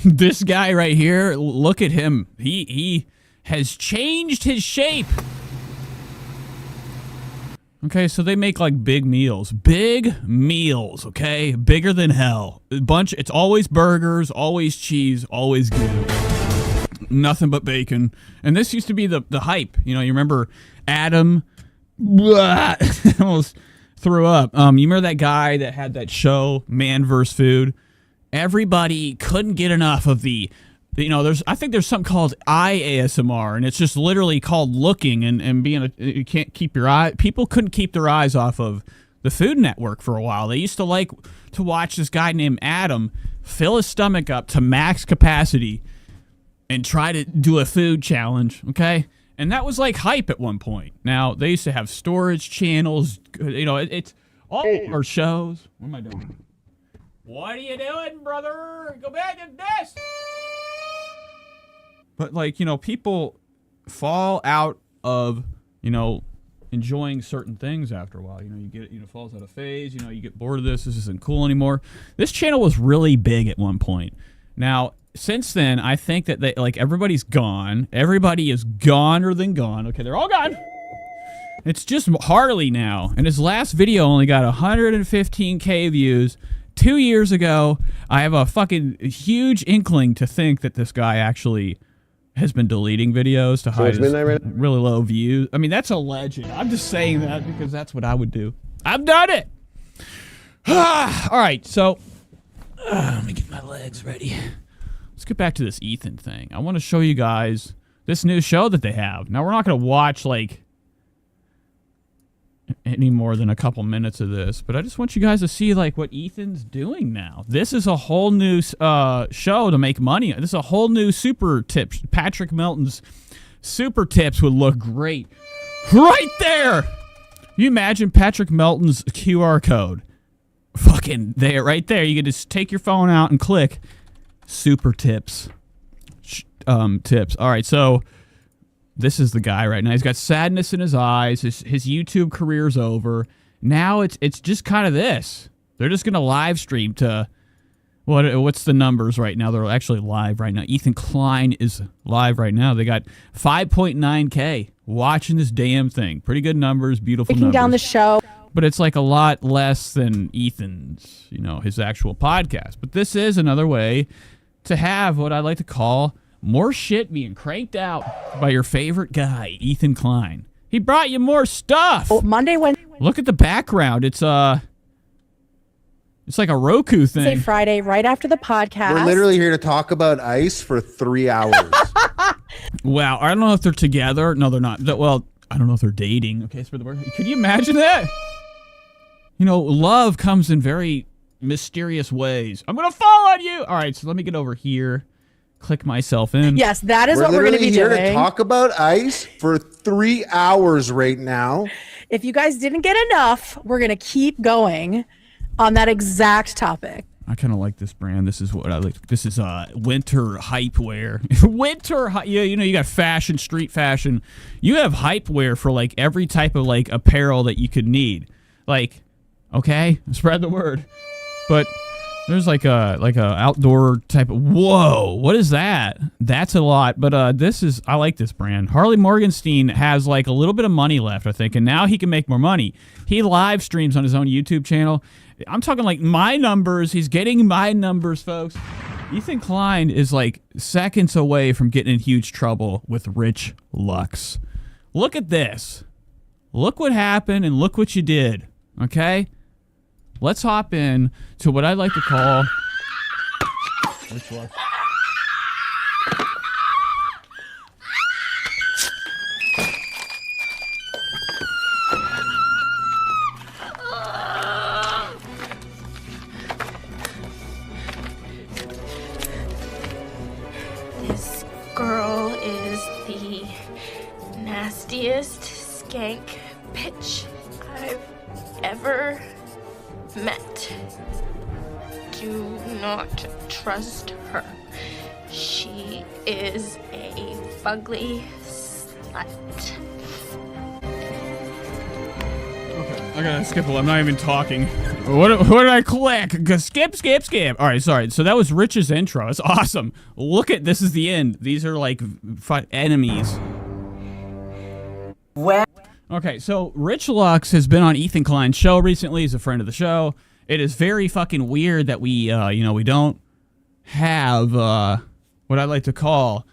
This guy right here, look at him. He has changed his shape. Okay, so they make like big meals. Big meals, okay? Bigger than hell. It's always burgers, always cheese, always goo. Nothing but bacon. And this used to be the hype. You know, you remember Adam? Almost threw up. You remember that guy that had that show, Man vs. Food? Everybody couldn't get enough of the, you know, I think there's something called eye ASMR, and it's just literally called looking and being you can't keep your eye. People couldn't keep their eyes off of the Food Network for a while. They used to like to watch this guy named Adam fill his stomach up to max capacity and try to do a food challenge, okay? And that was like hype at one point. Now, they used to have storage channels, you know, it's all our shows. What am I doing? What are you doing, brother? Go back to this. But like, you know, people fall out of, you know, enjoying certain things after a while. You know, you get, you know, falls out of phase. You know, you get bored of this. This isn't cool anymore. This channel was really big at one point. Now, since then, I think that they, like, everybody's gone. Everybody is goner than gone. Okay, they're all gone. It's just Harley now. And his last video only got 115K views. 2 years ago, I have a fucking huge inkling to think that this guy actually has been deleting videos to hide his really low views. I mean, that's a legend. I'm just saying that because that's what I would do. I've done it. All right, so let me get my legs ready. Let's get back to this Ethan thing. I want to show you guys this new show that they have. Now, we're not going to watch, like, any more than a couple minutes of this, but I just want you guys to see, like, what Ethan's doing now. This is a whole new show to make money. This is a whole new super tips. Patrick Melton's super tips would look great right there. You imagine Patrick Melton's QR code fucking there, right there. You can just take your phone out and click super tips. Tips. All right, so this is the guy right now. He's got sadness in his eyes. His YouTube career's over. Now it's just kind of this. They're just going to live stream to, what's the numbers right now? They're actually live right now. Ethan Klein is live right now. They got 5.9K watching this damn thing. Pretty good numbers, beautiful numbers. Down the show. But it's like a lot less than Ethan's, you know, his actual podcast. But this is another way to have what I like to call more shit being cranked out by your favorite guy, Ethan Klein. He brought you more stuff. Oh, Monday, Wednesday. Look at the background. It's like a Roku thing. Friday, right after the podcast. We're literally here to talk about ice for 3 hours. Wow, I don't know if they're together. No, they're not. Well, I don't know if they're dating. Okay, so could you imagine that? You know, love comes in very mysterious ways. I'm gonna fall on you. All right, so let me get over here. Click myself in. Yes, that is what we're going to be here doing. To talk about ice for 3 hours right now. If you guys didn't get enough, we're going to keep going on that exact topic. I kind of like this brand. This is what I like. This is winter hype wear. Yeah, you know, you got fashion, street fashion. You have hype wear for like every type of like apparel that you could need. Like, okay, spread the word. But there's like a outdoor type of, whoa, what is that? That's a lot, but I like this brand. Harley Morgenstein has like a little bit of money left, I think, and now he can make more money. He live streams on his own YouTube channel. I'm talking like my numbers. He's getting my numbers, folks. Ethan Klein is like seconds away from getting in huge trouble with Rich Lux. Look at this. Look what happened and look what you did, okay? Let's hop in to what I like to call Rich Lux. This girl is the nastiest skank bitch I've ever met. Do not trust her. She is a fugly slut. Okay, I gotta skip. I'm not even talking. What did I click? Skip. All right, sorry. So that was Rich's intro. It's awesome. Look at this is the end. These are like enemies. Okay, so Rich Lux has been on Ethan Klein's show recently. He's a friend of the show. It is very fucking weird that we, we don't have what I like to call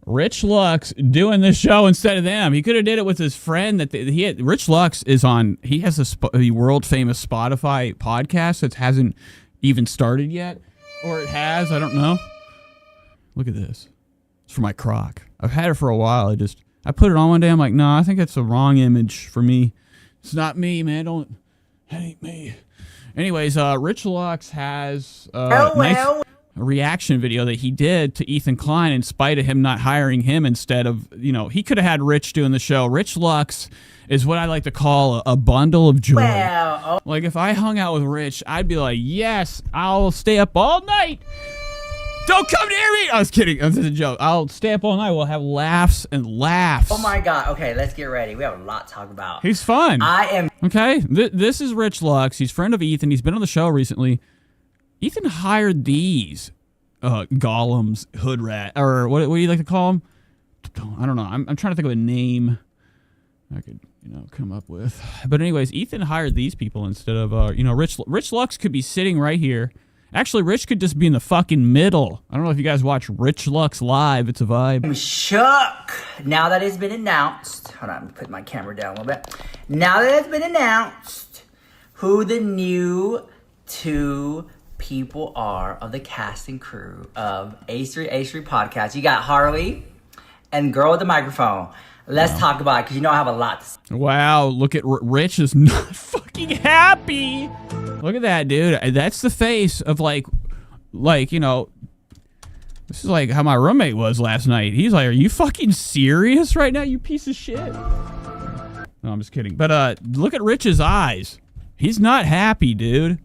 Rich Lux doing this show instead of them. He could have did it with his friend. Rich Lux is on. He has a world famous Spotify podcast that hasn't even started yet, or it has. I don't know. Look at this. It's for my croc. I've had it for a while. I put it on one day. I'm like, no, I think that's the wrong image for me. It's not me, man. That ain't me. Anyways, Rich Lux has reaction video that he did to Ethan Klein in spite of him not hiring him instead of, he could have had Rich doing the show. Rich Lux is what I like to call a bundle of joy. Like, if I hung out with Rich, I'd be like, yes, I'll stay up all night. Don't come near me. I was kidding. This is a joke. I'll stay up all night. We'll have laughs and laughs. Oh my God. Okay, let's get ready. We have a lot to talk about. He's fun. I am. Okay, this is Rich Lux. He's a friend of Ethan. He's been on the show recently. Ethan hired these golems, hood rat, or what do you like to call them? I don't know. I'm trying to think of a name I could come up with. But anyways, Ethan hired these people instead of Rich Lux could be sitting right here. Actually, Rich could just be in the fucking middle. I don't know if you guys watch Rich Lux live. It's a vibe. I'm shook. Now that it's been announced. Hold on, put my camera down a little bit. Now that it's been announced who the new 2 people are of the cast and crew of H3 podcast. You got Harley and Girl with the Microphone. Let's talk about it, because I have a lot to say. Wow, look at Rich is not fucking happy. Look at that, dude. That's the face of this is like how my roommate was last night. He's like, are you fucking serious right now, you piece of shit? No, I'm just kidding. But look at Rich's eyes. He's not happy, dude.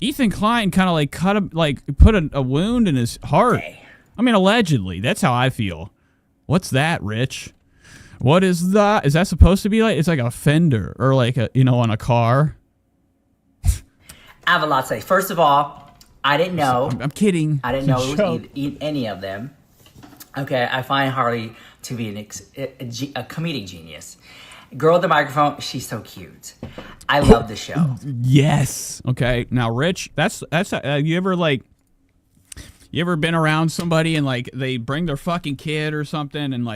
Ethan Klein kind of cut him, put a wound in his heart. Okay. I mean, allegedly. That's how I feel. What's that, Rich? What is that? Is that supposed to be like? It's like a fender or like on a car. I have a lot to say. First of all, I didn't know. I'm kidding. I didn't know it was any of them. Okay, I find Harley to be a comedic genius. Girl with the Microphone, she's so cute. I love the show. Yes. Okay. Now, Rich, that's you ever been around somebody and they bring their fucking kid or something and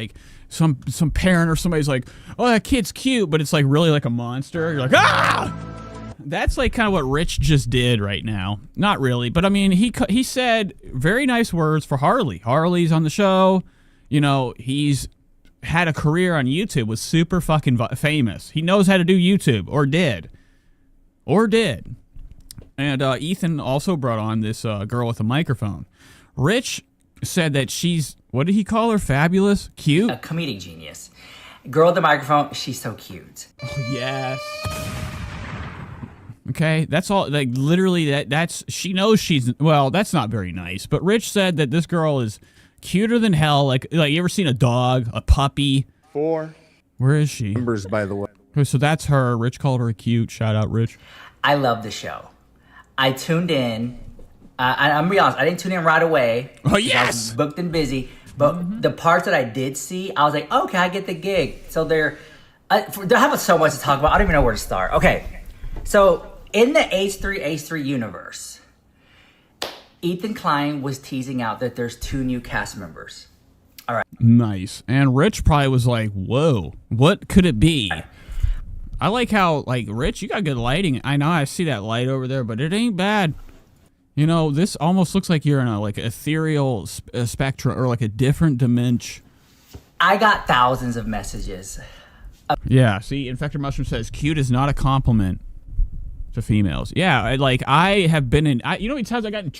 some parent or somebody's like, oh, that kid's cute, but it's really like a monster. You're like, ah! That's kind of what Rich just did right now. Not really, but I mean, he said very nice words for Harley. Harley's on the show. He's had a career on YouTube, was super fucking famous. He knows how to do YouTube, or did. And Ethan also brought on this girl with a microphone. Rich said that she's, what did he call her? Fabulous? Cute? A comedic genius. Girl with the Microphone, she's so cute. Oh, yes. Okay, that's all, literally, that's, she knows that's not very nice, but Rich said that this girl is cuter than hell, like you ever seen a dog, a puppy? 4 Where is she? members, by the way. So that's her. Rich called her cute. Shout out, Rich. I love the show. I tuned in. I'm gonna be honest, I didn't tune in right away. Oh, I yes! was booked and busy. But the parts that I did see, I was like, okay, I get the gig. So they're having so much to talk about. I don't even know where to start. Okay, so in the H3 universe, Ethan Klein was teasing out that there's 2 new cast members. All right. Nice. And Rich probably was like, whoa, what could it be? I like how, Rich, you got good lighting. I know I see that light over there, but it ain't bad. This almost looks like you're in a, ethereal spectrum or, a different dimension. I got thousands of messages. Yeah, see, Infected Mushroom says, cute is not a compliment to females. Yeah, I have been in, you know how many times I got in,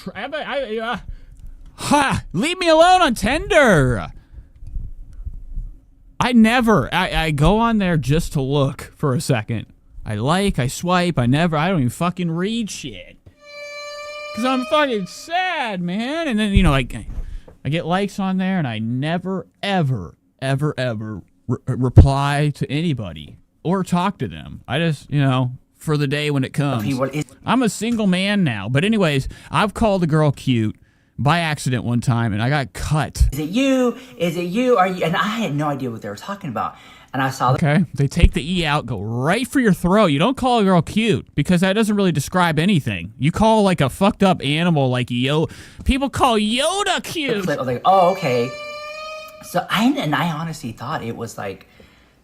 leave me alone on Tinder. I go on there just to look for a second. I swipe, I don't even fucking read shit. Because I'm fucking sad, man. And then, I get likes on there and I never, ever, ever, ever reply to anybody or talk to them. I just, for the day when it comes. I'm a single man now. But anyways, I've called a girl cute by accident one time and I got cut. Is it you? Is it you? Are you? And I had no idea what they were talking about. And I saw okay, they take the E out, go right for your throat. You don't call a girl cute because that doesn't really describe anything. You call a fucked up animal people call Yoda cute. I was like, oh, okay. So I honestly thought it was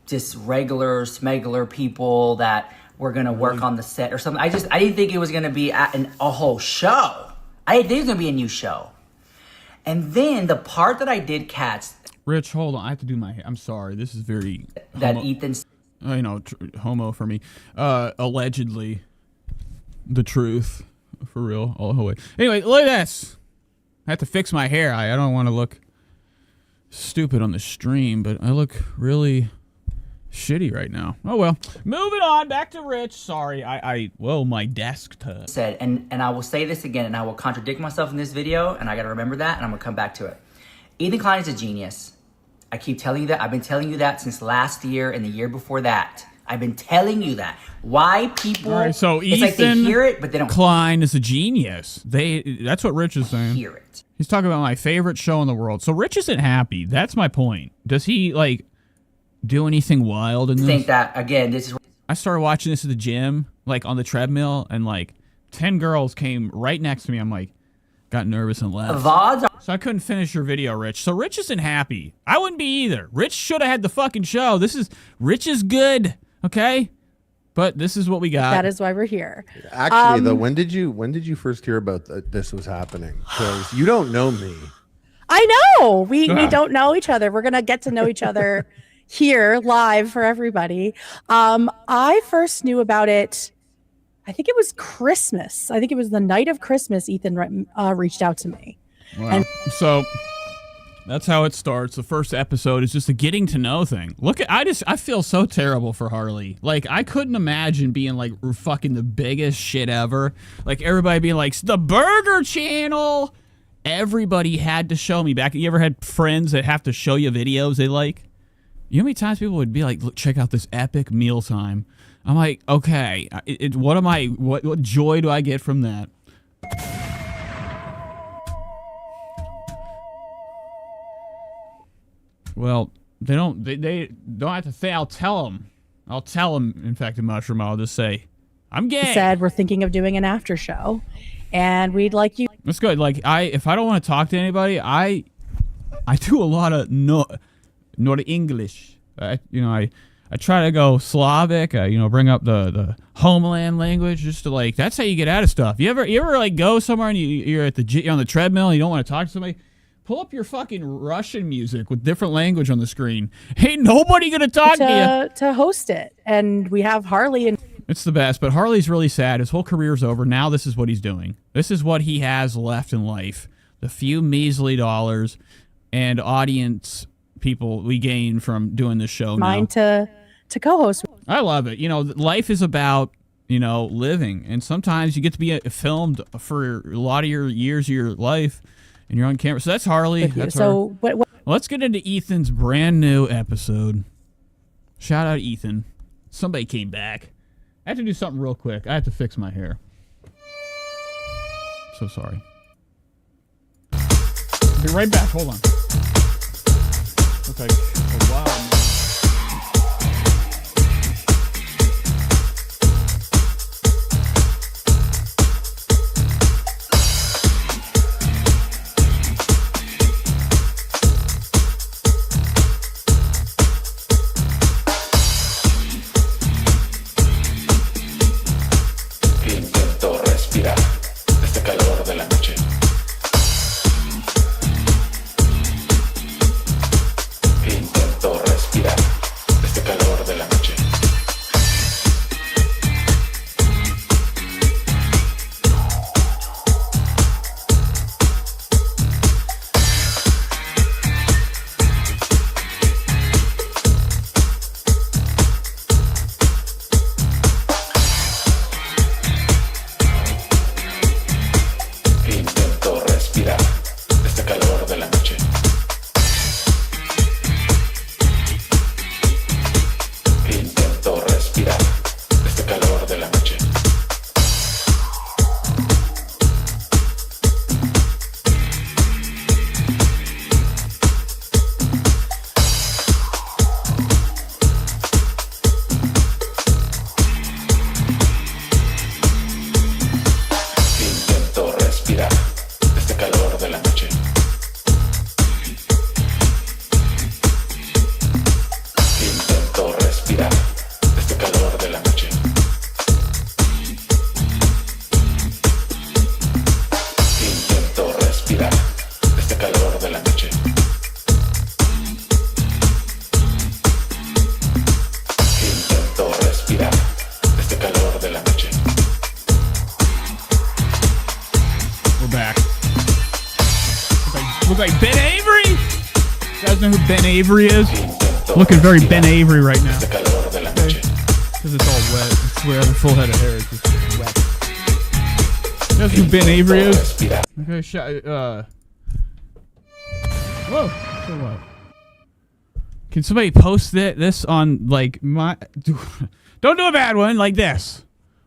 just regular smuggler people that were gonna work on the set or something. I didn't think it was gonna be a whole show. I didn't think it was gonna be a new show. And then the part that I did catch. Rich, hold on. I have to do my hair. I'm sorry. This is very... Ethan's... homo for me. Allegedly. The truth. For real. All the way. Anyway, look at this. I have to fix my hair. I don't want to look stupid on the stream, but I look really shitty right now. Oh well. Moving on, back to Rich. Sorry, whoa, my desk said, and I will say this again, and I will contradict myself in this video, and I gotta remember that, and I'm gonna come back to it. Ethan Klein is a genius. I keep telling you that. I've been telling you that since last year and the year before that. I've been telling you that. Why people? All right, so it's Ethan like they hear it, but they don't. Klein is a genius. That's what Rich is saying. Hear it. He's talking about my favorite show in the world. So Rich isn't happy. That's my point. Does he like do anything wild in this? I think that again. This is. I started watching this at the gym, like on the treadmill, and like 10 girls came right next to me. I'm like, got nervous and left. VODs are So I couldn't finish your video, Rich. So Rich isn't happy. I wouldn't be either. Rich should have had the fucking show. Rich is good, okay? But this is what we got. That is why we're here. Actually, though, when did you first hear about this was happening? Because you don't know me. I know. We don't know each other. We're gonna get to know each other here live for everybody. I first knew about it. I think it was Christmas. I think it was the night of Christmas. Ethan reached out to me. Wow. And so that's how it starts. The first episode is just a getting to know thing. I feel so terrible for Harley. Like, I couldn't imagine being like fucking the biggest shit ever. Like, everybody being like, the Burger Channel. Everybody had to show me back. You ever had friends that have to show you videos they like? You know how many times people would be like, look, check out this epic mealtime. I'm like, okay, what joy do I get from that? Well, they don't have to say, I'll tell them, in fact, in Mushroom, I'll just say, I'm gay. said we're thinking of doing an after show, and we'd like you. That's good. Like, if I don't want to talk to anybody, I do a lot of not English. I try to go Slavic. Bring up the homeland language just to like. That's how you get out of stuff. You ever like go somewhere and you're on the treadmill and you don't want to talk to somebody. Pull up your fucking Russian music with different language on the screen. Ain't nobody gonna talk to you. To host it, and we have Harley and. It's the best, but Harley's really sad. His whole career's over. Now this is what he's doing. This is what he has left in life. The few measly dollars and audience people we gain from doing this show mine now. To co-host. I love it. Life is about, living. And sometimes you get to be filmed for a lot of your years of your life and you're on camera. So that's Harley. That's so her. Let's get into Ethan's brand new episode. Shout out Ethan. Somebody came back. I have to do something real quick. I have to fix my hair. So sorry. I'll be right back. Hold on. Okay. Oh, wow. Intento respirar este calor de la noche. Intento respirar. Ben Avery is? Looking very Ben Avery right now. Because it's all wet. I swear, I have a full head of hair. It's just wet. That's who Ben Avery is? Okay, whoa. So what? Can somebody post this on, like, my... Don't do a bad one like this.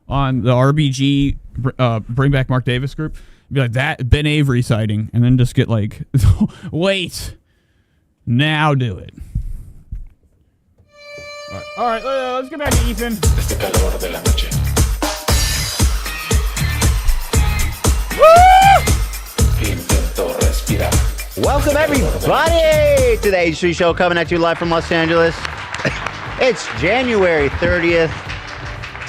On the RBG Bring Back Mark Davis group. Be like, that Ben Avery sighting. And then just get, like... Wait. Now do it. All right, let's get back to Ethan. Welcome everybody to the H3 Show, coming at you live from Los Angeles. It's January 30th.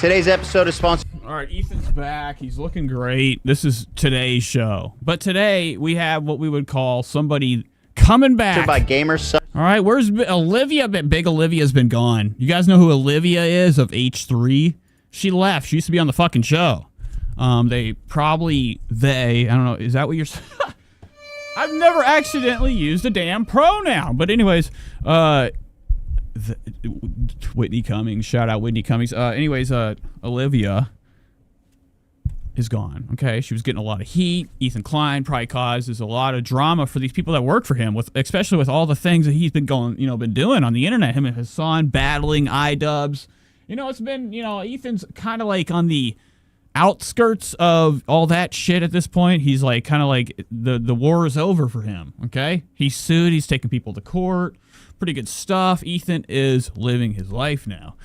Today's episode is sponsored. All right, Ethan's back. He's looking great. This is today's show. But today we have what we would call somebody coming back. By Gamers. All right, where's Olivia? Big Olivia's been gone. You guys know who Olivia is of H3? She left. She used to be on the fucking show. I don't know. Is that what you're saying? I've never accidentally used a damn pronoun. But anyways, Whitney Cummings. Shout out Whitney Cummings. Olivia is gone. Okay, she was getting a lot of heat. Ethan Klein probably causes a lot of drama for these people that work for him, especially with all the things that he's been been doing on the internet. Him and his son battling iDubbbz. It's been, Ethan's kind of like on the outskirts of all that shit at this point. He's like kind of like the war is over for him. Okay, he's sued. He's taking people to court. Pretty good stuff. Ethan is living his life now.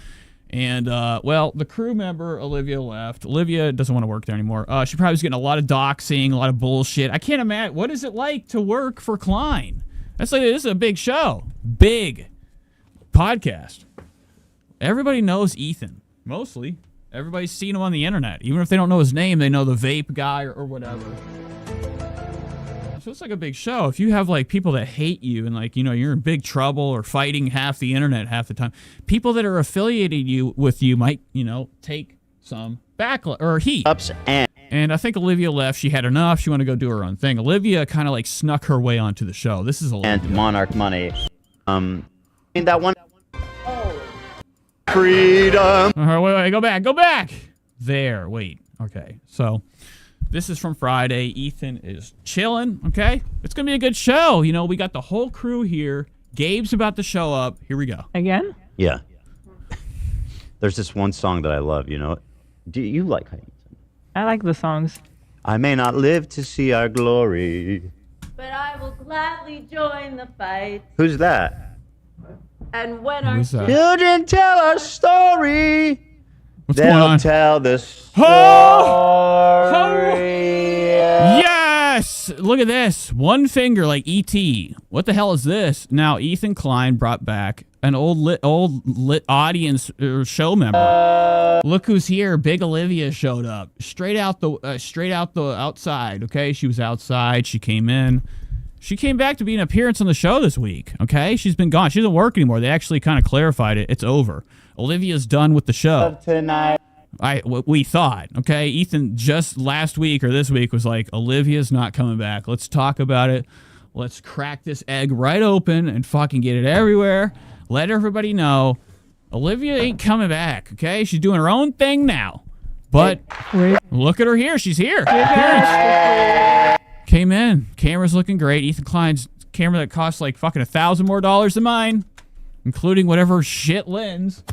And, the crew member, Olivia, left. Olivia doesn't want to work there anymore. She probably was getting a lot of doxing, a lot of bullshit. I can't imagine. What is it like to work for Klein? This is a big show. Big podcast. Everybody knows Ethan. Mostly. Everybody's seen him on the internet. Even if they don't know his name, they know the vape guy or whatever. So it's like a big show. If you have like people that hate you and like, you're in big trouble or fighting half the internet half the time, people that are affiliated with you might, take some backlash or heat. Ups and I think Olivia left. She had enough. She wanted to go do her own thing. Olivia kind of like snuck her way onto the show. This is Olivia. And Monarch Money. That one. Freedom. Wait, go back. There, wait. Okay, so this is from Friday. Ethan is chilling, okay? It's going to be a good show. We got the whole crew here. Gabe's about to show up. Here we go. Again? Yeah. There's this one song that I love, Do you like it? I like the songs. I may not live to see our glory, but I will gladly join the fight. Who's that? And when our children tell our story, what's going on? Tell the story. Yes! Look at this. One finger like E.T. What the hell is this? Now, Ethan Klein brought back an old lit audience show member. Look who's here. Big Olivia showed up. Straight out the outside, okay? She was outside. She came in. She came back to be an appearance on the show this week, okay? She's been gone. She doesn't work anymore. They actually kind of clarified it. It's over. Olivia's done with the show. Tonight. We thought, okay? Ethan just last week or this week was like, Olivia's not coming back. Let's talk about it. Let's crack this egg right open and fucking get it everywhere. Let everybody know Olivia ain't coming back, okay? She's doing her own thing now. But look at her here. She's here. Came in. Camera's looking great. Ethan Klein's camera that costs like fucking $1,000 more than mine, including whatever shit lens.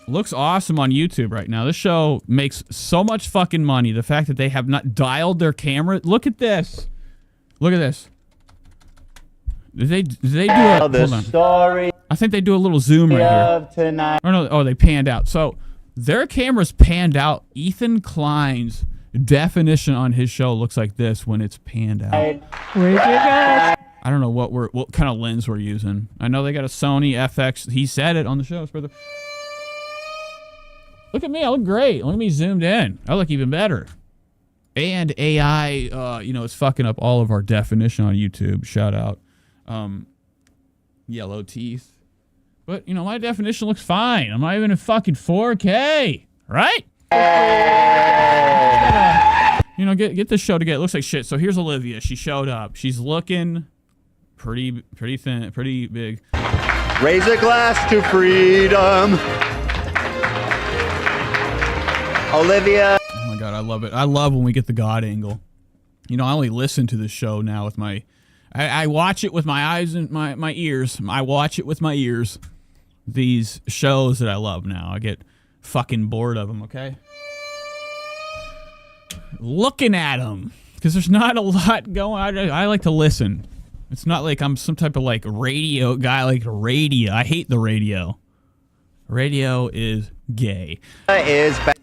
Looks awesome on YouTube right now. This show makes so much fucking money. The fact that they have not dialed their camera. Look at this. Look at this. Did they do a hold on. Story I think they do a little zoom right here. Tonight. Or no, they panned out. So their camera's panned out. Ethan Klein's definition on his show looks like this when it's panned out. Where'd you go? I don't know what kind of lens we're using. I know they got a Sony FX. He said it on the show. Look at me. I look great. Look at me zoomed in. I look even better. And AI, it's fucking up all of our definition on YouTube. Shout out. Yellow teeth. But, my definition looks fine. I'm not even in fucking 4K. Right? Get this show together. It looks like shit. So here's Olivia. She showed up. She's looking pretty thin, pretty big. Raise a glass to freedom. Olivia. Oh my God, I love it. I love when we get the God angle. You know, I only listen to this show now with my... I watch it with my eyes and my ears. I watch it with my ears. These shows that I love now. I get fucking bored of them, okay? Looking at them. Because there's not a lot going on. I like to listen. It's not like I'm some type of like radio guy, like radio. I hate the radio. Radio is gay.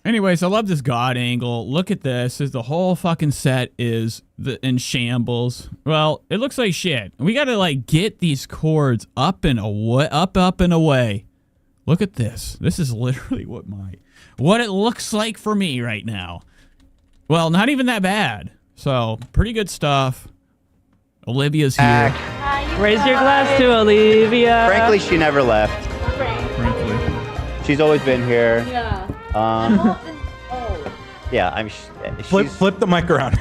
Anyways, I love this God angle. Look at this. The whole fucking set is in shambles. Well, it looks like shit. We gotta like get these chords up and away, up and away. Look at this. This is literally what it looks like for me right now. Well, not even that bad. So, pretty good stuff. Olivia's here. Raise your glass to Olivia. Frankly, she never left. Frankly. She's always been here. Yeah. Yeah, I'm. Flip the mic around.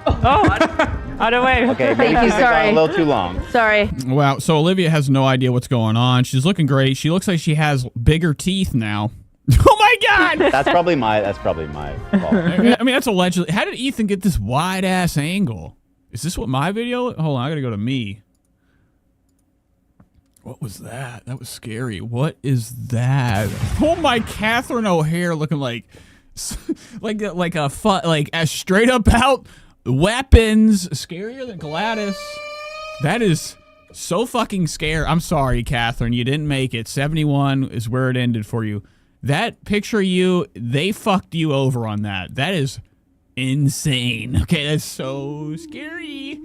Out of way. Okay, maybe Thank you, she's gone sorry. a little too long. Sorry. Wow, so Olivia has no idea what's going on. She's looking great. She looks like she has bigger teeth now. Oh my God! That's probably my fault. I mean, that's allegedly. How did Ethan get this wide ass angle? Is this what my video? Hold on, I gotta go to me. What was that? That was scary. What is that? Oh my, Catherine O'Hare looking like a straight up out weapons. Scarier than Gladys. That is so fucking scary. I'm sorry, Catherine. You didn't make it. 71 is where it ended for you. That picture of you, they fucked you over on that. That is insane. Okay, that's so scary.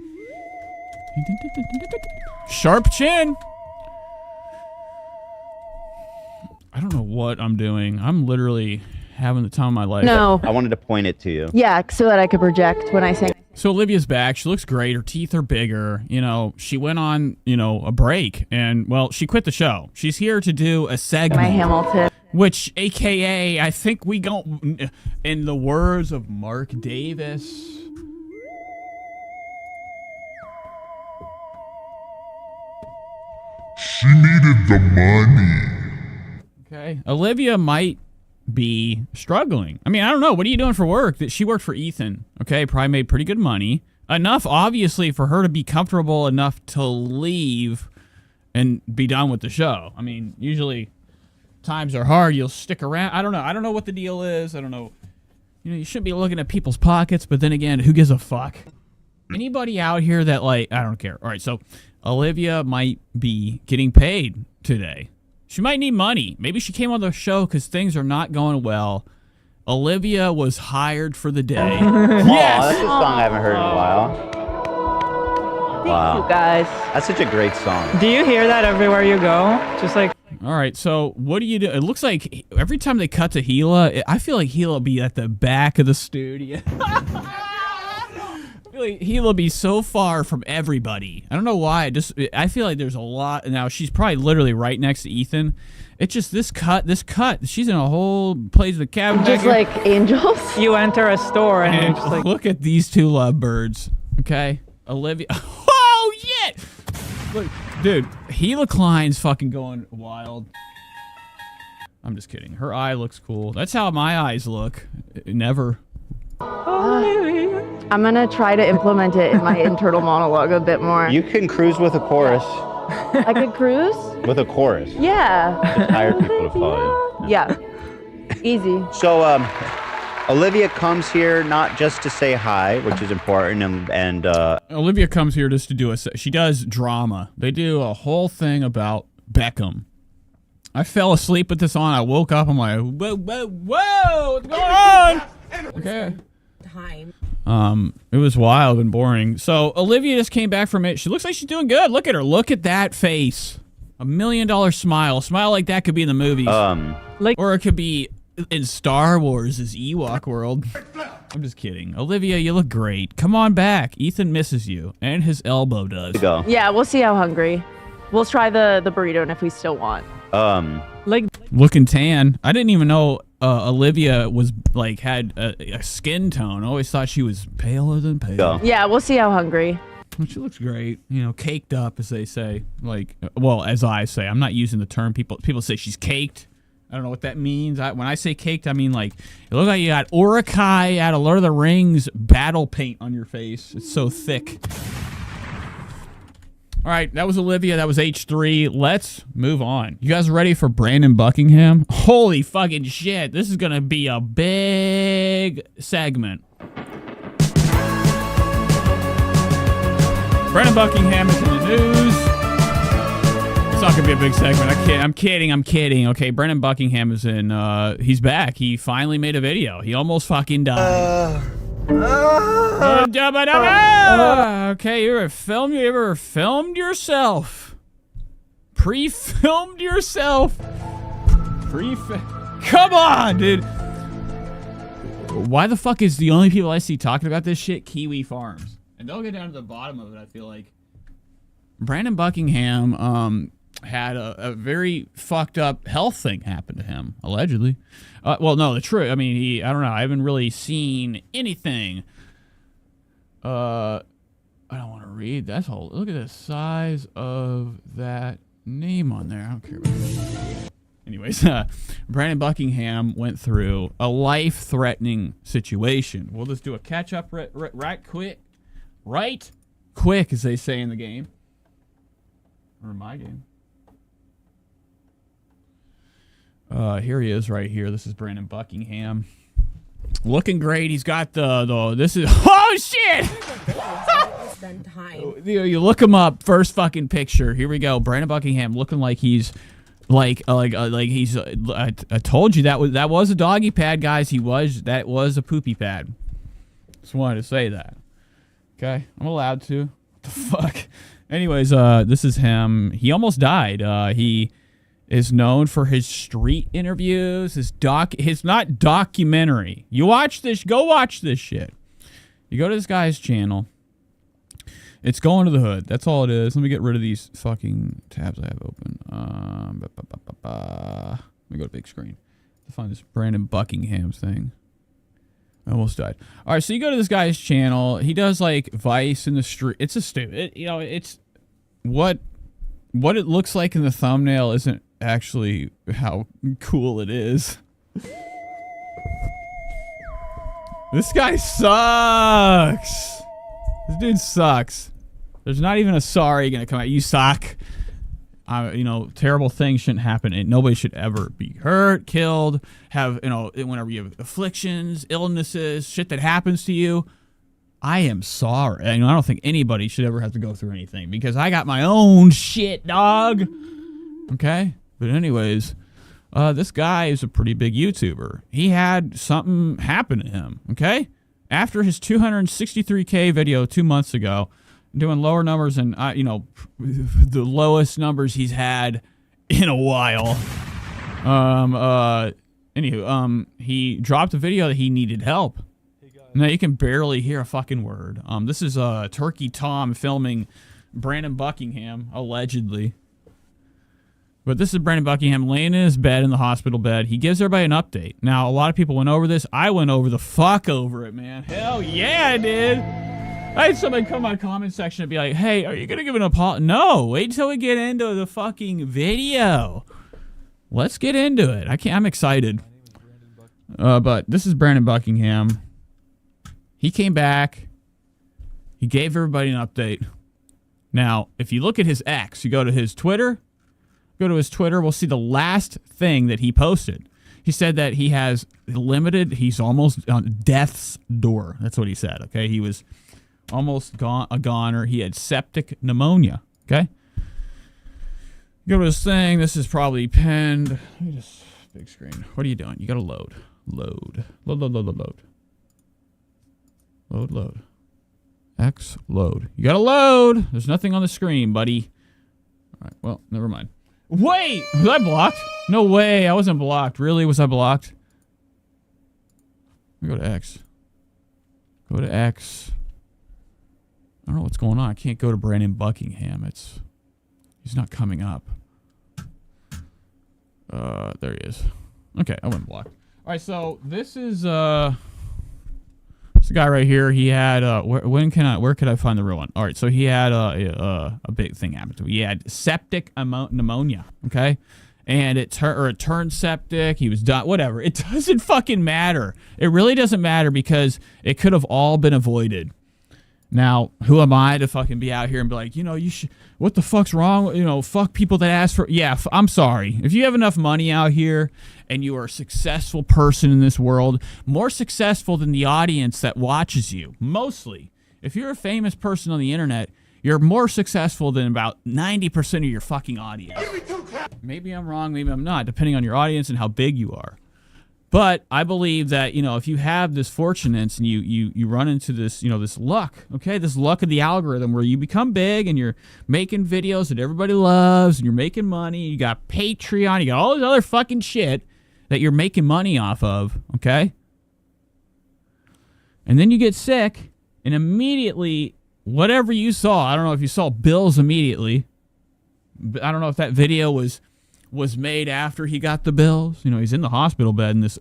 Sharp chin. I don't know what I'm doing. I'm literally having the time of my life. No. I wanted to point it to you. Yeah, so that I could project when I sing. So Olivia's back. She looks great. Her teeth are bigger. You know, she went on, a break. And, well, she quit the show. She's here to do a segment. My Hamilton. Which, a.k.a., I think we go, in the words of Mark Davis. She needed the money. Okay. Olivia might be struggling. I mean, I don't know. What are you doing for work? That she worked for Ethan. Okay, probably made pretty good money. Enough, obviously, for her to be comfortable enough to leave and be done with the show. I mean, usually times are hard. You'll stick around. I don't know. I don't know what the deal is. I don't know. You shouldn't be looking at people's pockets, but then again, who gives a fuck? Anybody out here that, I don't care. All right, so Olivia might be getting paid today. She might need money. Maybe she came on the show because things are not going well. Olivia was hired for the day. Yes! That's a song I haven't heard in a while. Thank you, guys. That's such a great song. Do you hear that everywhere you go? Just like... All right, so what do you do? It looks like every time they cut to Gila, I feel like Gila will be at the back of the studio. I feel like Gila will be so far from everybody. I don't know why. I feel like there's a lot. Now, she's probably literally right next to Ethan. It's just this cut. She's in a whole place of the cabin. Just like angels. You enter a store and you're just like... Look at these two lovebirds, okay? Olivia. Oh, shit! Look, dude, Gila Klein's fucking going wild. I'm just kidding. Her eye looks cool. That's how my eyes look. Never. I'm gonna try to implement it in my internal monologue a bit more. You can cruise with a chorus. I could cruise? With a chorus. Yeah. Just hire people to follow you. Yeah. Easy. So, Olivia comes here not just to say hi, which is important, and Olivia comes here just to do she does drama. They do a whole thing about Beckham. I fell asleep with this on. I woke up. I'm like, whoa, what's going on? Okay. It was wild and boring. So Olivia just came back from it. She looks like she's doing good. Look at her. Look at that face. $1 million smile. A smile like that could be in the movies. Or it could be in Star Wars' Ewok world. I'm just kidding. Olivia, you look great. Come on back. Ethan misses you. And his elbow does. Yeah, we'll see how hungry. We'll try the burrito and if we still want. Looking tan. I didn't even know Olivia was had a skin tone. I always thought she was paler than pale. Yeah, we'll see how hungry. She looks great. You know, caked up, as they say. Like, well, as I say. I'm not using the term. People say she's caked. I don't know what that means. When I say caked, I mean like it looks like you got Urukai out of Lord of the Rings battle paint on your face. It's so thick. All right, that was Olivia. That was H3. Let's move on. You guys ready for Brandon Buckingham? Holy fucking shit. This is going to be a big segment. Brandon Buckingham is in the news. It's not going to be a big segment. I'm kidding. Okay, Brandon Buckingham is in, he's back. He finally made a video. He almost fucking died. Okay, you ever filmed yourself? Pre-filmed yourself? Come on, dude. Why the fuck is the only people I see talking about this shit Kiwi Farms? And they'll get down to the bottom of it, I feel like. Brandon Buckingham had a very fucked up health thing happen to him, allegedly. Well, no, the truth. I mean, I don't know. I haven't really seen anything. I don't want to read. That's all. Look at the size of that name on there. I don't care about that. Anyways, Brandon Buckingham went through a life-threatening situation. We'll just do a catch-up right quick, as they say in the game. Or in my game. Here he is right here. This is Brandon Buckingham. Looking great. He's got this is, oh shit! You look him up, first fucking picture. Here we go. Brandon Buckingham looking like he's I told you that was a doggy pad, guys. That was a poopy pad. Just wanted to say that. Okay, I'm allowed to. What the fuck? Anyways, this is him. He almost died. He is known for his street interviews, his not documentary. You watch this, go watch this shit. You go to this guy's channel. It's Going to the Hood. That's all it is. Let me get rid of these fucking tabs I have open. Let me go to big screen to find this Brandon Buckingham thing. I almost died. All right, so you go to this guy's channel. He does like Vice in the street. It's a stupid. It's what it looks like in the thumbnail isn't actually how cool it is. This guy sucks. This dude sucks. There's not even a sorry gonna come out. You suck. Terrible things shouldn't happen. Nobody should ever be hurt, killed, have, whenever you have afflictions, illnesses, shit that happens to you. I am sorry. I don't think anybody should ever have to go through anything because I got my own shit, dog. Okay? But anyways, this guy is a pretty big YouTuber. He had something happen to him, okay? After his 263K video 2 months ago, doing lower numbers and, the lowest numbers he's had in a while. He dropped a video that he needed help. Now you can barely hear a fucking word. This is Turkey Tom filming Brandon Buckingham, allegedly. But this is Brandon Buckingham laying in his bed in the hospital bed. He gives everybody an update. Now, a lot of people went over this. I went over the fuck over it, man. Hell yeah, I did. I had somebody come in my comment section and be like, hey, are you going to give an apology? No, wait until we get into the fucking video. Let's get into it. I'm excited. But this is Brandon Buckingham. He came back. He gave everybody an update. Now, if you look at his X, you go to his Twitter. We'll see the last thing that he posted. He said that he has he's almost on death's door. That's what he said, okay? He was almost a goner. He had septic pneumonia, okay? Go to his thing. This is probably pinned. Let me just, big screen. What are you doing? You got to load. Load. X, load. You got to load. There's nothing on the screen, buddy. All right, well, never mind. Wait! Was I blocked? No way, I wasn't blocked. Really? Was I blocked? Let me go to X. Go to X. I don't know what's going on. I can't go to Brandon Buckingham. He's not coming up. There he is. Okay, I went blocked. Alright, so this is This guy right here, he had where could I find the real one? All right, so he had a big thing happen to him. He had septic pneumonia, okay? And it turned septic. He was done. Whatever. It doesn't fucking matter. It really doesn't matter because it could have all been avoided. Now, who am I to fucking be out here and be like, you should, what the fuck's wrong? Fuck people that ask for, yeah, I'm sorry. If you have enough money out here and you are a successful person in this world, more successful than the audience that watches you, mostly. If you're a famous person on the internet, you're more successful than about 90% of your fucking audience. Maybe I'm wrong, maybe I'm not, depending on your audience and how big you are. But I believe that, if you have this fortunate and you run into this, this luck, okay, this luck of the algorithm where you become big and you're making videos that everybody loves and you're making money, you got Patreon, you got all this other fucking shit that you're making money off of, okay? And then you get sick and immediately, whatever you saw, I don't know if you saw bills immediately, I don't know if that video was made after he got the bills. He's in the hospital bed in this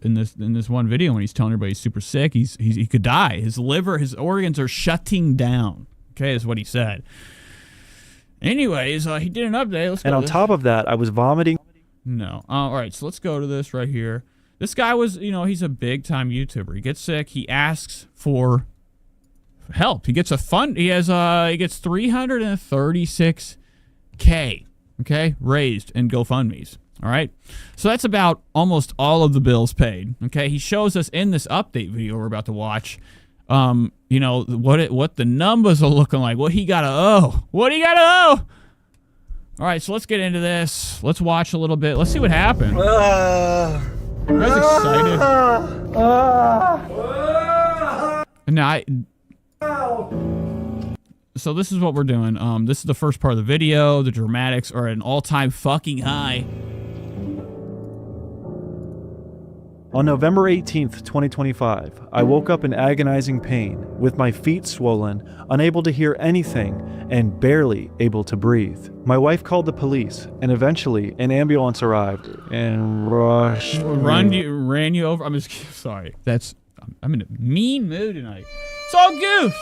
one video when he's telling everybody he's super sick. He could die. His liver, his organs are shutting down. Okay, is what he said. Anyways, he did an update. And on top of that, I was vomiting. No. All right, so let's go to this right here. This guy was, he's a big time YouTuber. He gets sick. He asks for help. He gets a fund. He gets 336K. Okay, raised in GoFundMes. All right, so that's about almost all of the bills paid. Okay, he shows us in this update video we're about to watch, what the numbers are looking like, what he gotta owe. All right, so let's get into this. Let's watch a little bit. Let's see what happened. You guys excited? Now So this is what we're doing. This is the first part of the video. The dramatics are at an all-time fucking high. On November 18th, 2025, I woke up in agonizing pain, with my feet swollen, unable to hear anything, and barely able to breathe. My wife called the police, and eventually an ambulance arrived and rushed ran you over. I'm just sorry. I'm in a mean mood tonight. It's all goofs.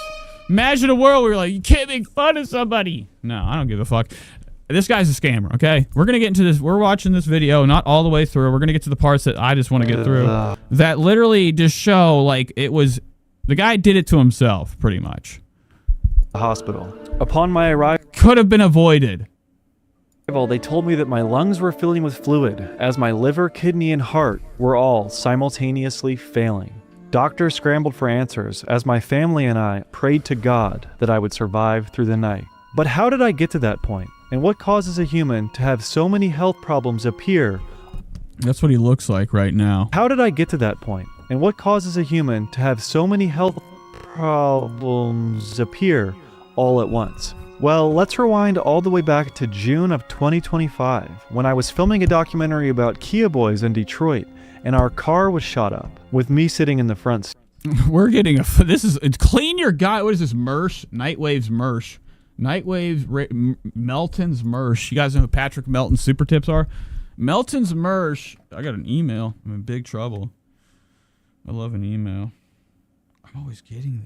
Imagine a world where you're like, you can't make fun of somebody. No, I don't give a fuck. This guy's a scammer, okay? We're going to get into this. We're watching this video, not all the way through. We're going to get to the parts that I just want to get through. That literally just show, like, it was... The guy did it to himself, pretty much. The hospital. Upon my arrival... Could have been avoided. They told me that my lungs were filling with fluid, as my liver, kidney, and heart were all simultaneously failing. Doctors scrambled for answers as my family and I prayed to God that I would survive through the night. But how did I get to that point? And what causes a human to have so many health problems appear? That's what he looks like right now. How did I get to that point? And what causes a human to have so many health problems appear all at once? Well, let's rewind all the way back to June of 2025, when I was filming a documentary about Kia Boys in Detroit, and our car was shot up, with me sitting in the front. We're getting it's clean your guy. What is this? Mersh? Nightwave's Mersh. Melton's Mersh. You guys know who Patrick Melton's super tips are? Melton's Mersh. I got an email. I'm in big trouble. I love an email. I'm always getting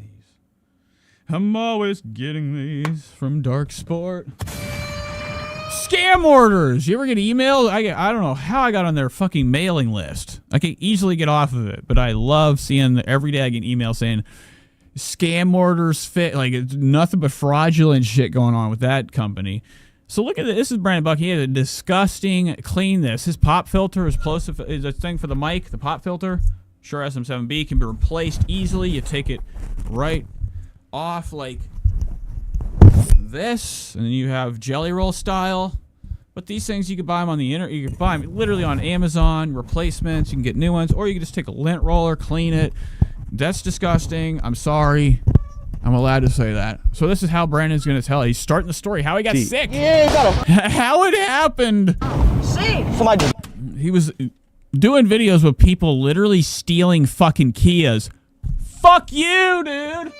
these from Dark Sport. Scam orders. You ever get emails? I don't know how I got on their fucking mailing list. I can easily get off of it, but I love seeing every day I get emails saying scam orders fit. Like, it's nothing but fraudulent shit going on with that company. So look at this. This is Brandon Buck. He had a disgusting clean this. His pop filter is close. Is a thing for the mic. The pop filter, Shure SM7B, can be replaced easily. You take it right off like this, and then you have jelly roll style. But these things, you can buy them on the internet. You can buy them literally on Amazon, replacements. You can get new ones, or you can just take a lint roller, clean it. That's disgusting. I'm sorry. I'm allowed to say that. So this is how Brandon's going to tell it. He's starting the story. How he got sick. Yeah, how it happened. See? Somebody. He was doing videos with people literally stealing fucking Kias. Fuck you, dude.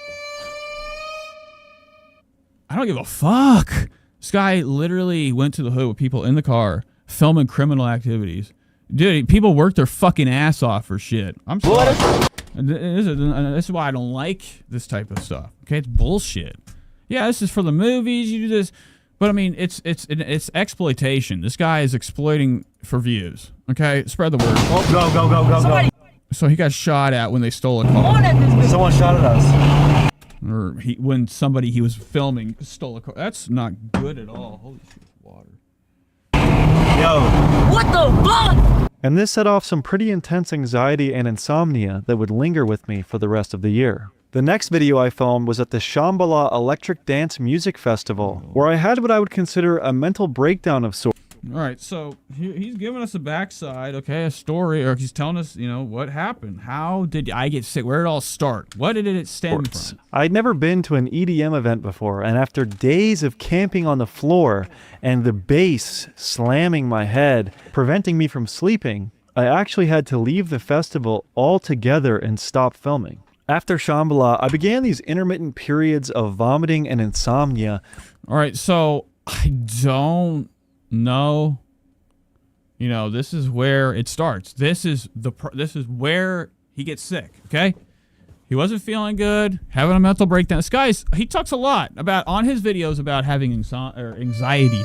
I don't give a fuck. This guy literally went to the hood with people in the car filming criminal activities. Dude, people work their fucking ass off for shit. I'm sorry. This is why I don't like this type of stuff. Okay, it's bullshit. Yeah, this is for the movies. You do this, but I mean, it's exploitation. This guy is exploiting for views. Okay, spread the word. Oh, go. So he got shot at when they stole a car. Someone shot at us. Or when somebody he was filming stole a car. That's not good at all. Holy shit, water. Yo. What the fuck? And this set off some pretty intense anxiety and insomnia that would linger with me for the rest of the year. The next video I filmed was at the Shambhala Electric Dance Music Festival, where I had what I would consider a mental breakdown of sorts. All right, so he's giving us a backside, okay, a story, or he's telling us, you know, what happened. How did I get sick? Where did it all start? What did it stem from? I'd never been to an EDM event before, and after days of camping on the floor and the bass slamming my head, preventing me from sleeping, I actually had to leave the festival altogether and stop filming. After Shambhala, I began these intermittent periods of vomiting and insomnia. All right, so I don't know. You know, this is where it starts. This is where he gets sick, okay? He wasn't feeling good, having a mental breakdown. This guy's, he talks a lot about, on his videos, about having anxiety.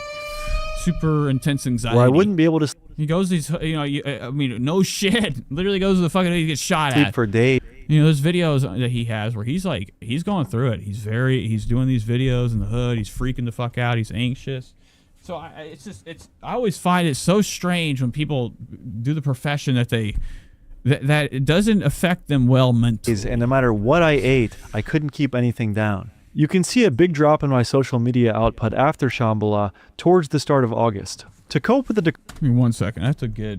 Super intense anxiety. Where I wouldn't be able to He goes these, you know, I mean, no shit. Literally goes to the fucking, he gets shot sleep at. for days. You know, there's videos that he has where he's like, he's going through it. He's doing these videos in the hood. He's freaking the fuck out. He's anxious. So I always find it so strange when people do the profession that that it doesn't affect them well mentally. And no matter what I ate, I couldn't keep anything down. You can see a big drop in my social media output after Shambhala towards the start of August. To cope with the Give me 1 second. I have to get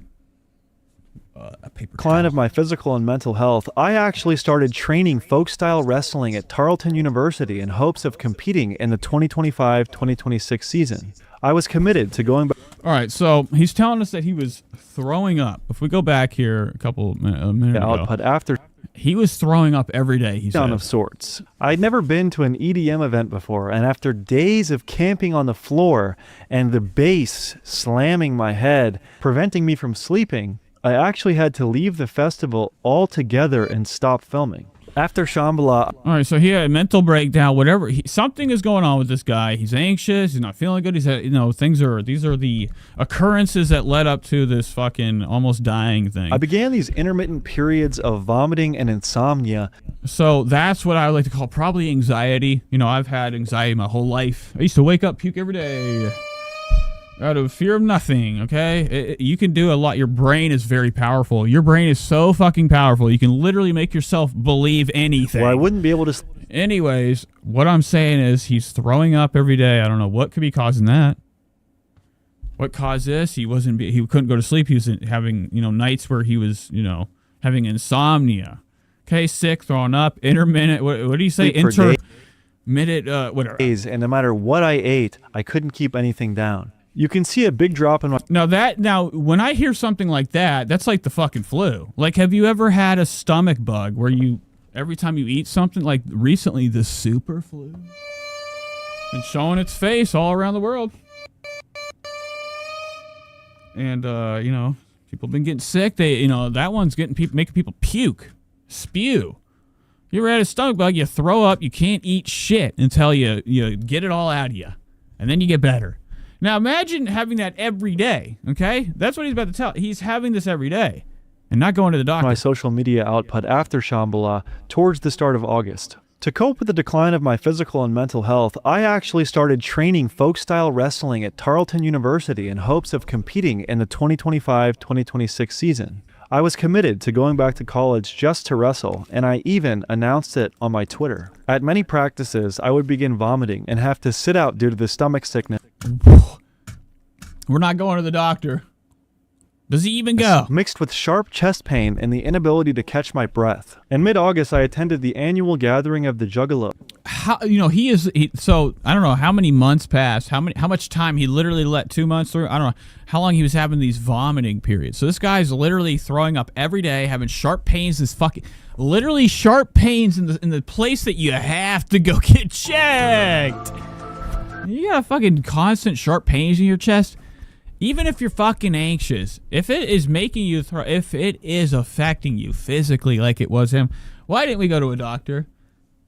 a paper decline of my physical and mental health, I actually started training folk-style wrestling at Tarleton University in hopes of competing in the 2025-2026 season. I was committed to going back. All right, so he's telling us that he was throwing up. If we go back here a minute ago, output after he was throwing up every day. He said. Of sorts. I'd never been to an EDM event before, and after days of camping on the floor and the bass slamming my head, preventing me from sleeping, I actually had to leave the festival altogether and stop filming. After Shambhala... All right, so he had a mental breakdown, whatever. Something is going on with this guy. He's anxious. He's not feeling good. He's had, you know, these are the occurrences that led up to this fucking almost dying thing. I began these intermittent periods of vomiting and insomnia. So that's what I like to call probably anxiety. You know, I've had anxiety my whole life. I used to wake up, puke every day. Out of fear of nothing, okay? You can do a lot. Your brain is very powerful. Your brain is so fucking powerful. You can literally make yourself believe anything. Well, I wouldn't be able to... Anyways, what I'm saying is he's throwing up every day. I don't know what could be causing that. What caused this? He couldn't go to sleep. He was having, you know, nights where he was, you know, having insomnia. Okay, sick, throwing up, intermittent. What do you say? Intermittent, whatever. And no matter what I ate, I couldn't keep anything down. You can see a big drop in my... Now, when I hear something like that, that's like the fucking flu. Like, have you ever had a stomach bug where every time you eat something, like recently the super flu, been showing its face all around the world. And, you know, people have been getting sick. That one's making people puke, spew. You ever had a stomach bug, you throw up, you can't eat shit until you get it all out of you. And then you get better. Now imagine having that every day, okay? That's what he's about to tell. He's having this every day and not going to the doctor. My social media output after Shambhala towards the start of August. To cope with the decline of my physical and mental health, I actually started training folk-style wrestling at Tarleton University in hopes of competing in the 2025-2026 season. I was committed to going back to college just to wrestle, and I even announced it on my Twitter. At many practices, I would begin vomiting and have to sit out due to the stomach sickness. We're not going to the doctor. Does he even go? Mixed with sharp chest pain and the inability to catch my breath. In mid-August, I attended the annual gathering of the Juggalo. So I don't know how many months passed, how much time he literally let 2 months through. I don't know how long he was having these vomiting periods. So this guy's literally throwing up every day, having sharp pains. Literally sharp pains in the place that you have to go get checked. You got fucking constant sharp pains in your chest. even if you're fucking anxious, if it is making you if it is affecting you physically like it was him, why didn't we go to a doctor?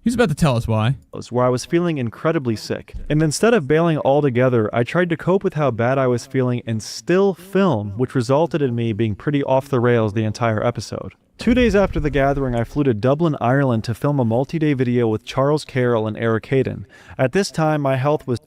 He's about to tell us why. Where I was feeling incredibly sick. And instead of bailing altogether, I tried to cope with how bad I was feeling and still film, which resulted in me being pretty off the rails the entire episode. 2 days after the gathering, I flew to Dublin, Ireland to film a multi-day video with Charles Carroll and Eric Hayden. At this time, my health was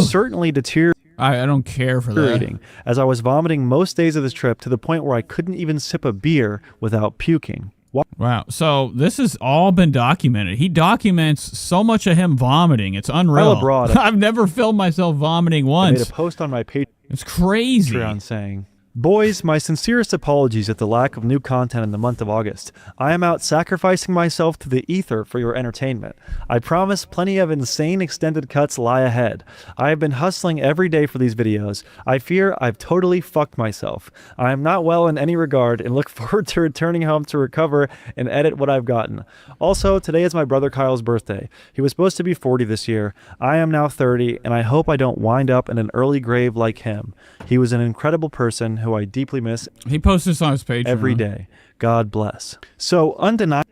certainly deteriorating. I don't care for that. As I was vomiting most days of this trip to the point where I couldn't even sip a beer without puking. Wow. So this has all been documented. He documents so much of him vomiting. It's unreal. Abroad, I've never filmed myself vomiting once. I made a post on my Patreon. It's crazy. Saying, boys, my sincerest apologies at the lack of new content in the month of August. I am out sacrificing myself to the ether for your entertainment. I promise plenty of insane extended cuts lie ahead. I have been hustling every day for these videos. I fear I've totally fucked myself. I am not well in any regard and look forward to returning home to recover and edit what I've gotten. Also, today is my brother Kyle's birthday. He was supposed to be 40 this year. I am now 30, and I hope I don't wind up in an early grave like him. He was an incredible person who I deeply miss. He posts this on his page every day. God bless. So undeniably,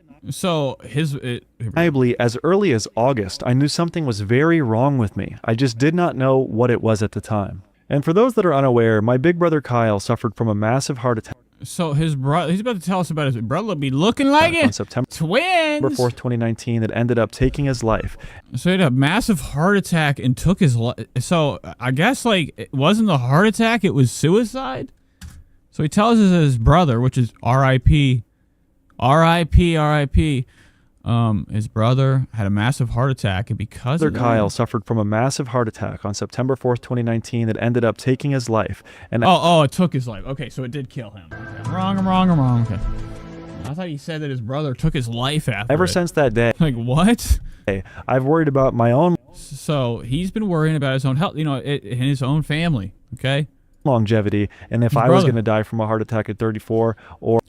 as early as August, I knew something was very wrong with me. I just did not know what it was at the time. And for those that are unaware, my big brother Kyle suffered from a massive heart attack. So his brother, he's about to tell us about his brother be looking like it. On September 4th, 2019, that ended up taking his life. So he had a massive heart attack and took his life. So I guess like it wasn't the heart attack, it was suicide. So he tells us his brother, which is R.I.P. R.I.P. R.I.P. His brother had a massive heart attack, and because of that, Kyle suffered from a massive heart attack on September 4th, 2019, that ended up taking his life. And it took his life. Okay, so it did kill him. Okay. I'm wrong. Okay. I thought you said that his brother took his life after. Ever since that day. Like what? I've worried about my own. So he's been worrying about his own health, in his own family. Okay. Longevity, and if I was going to die from a heart attack at 34,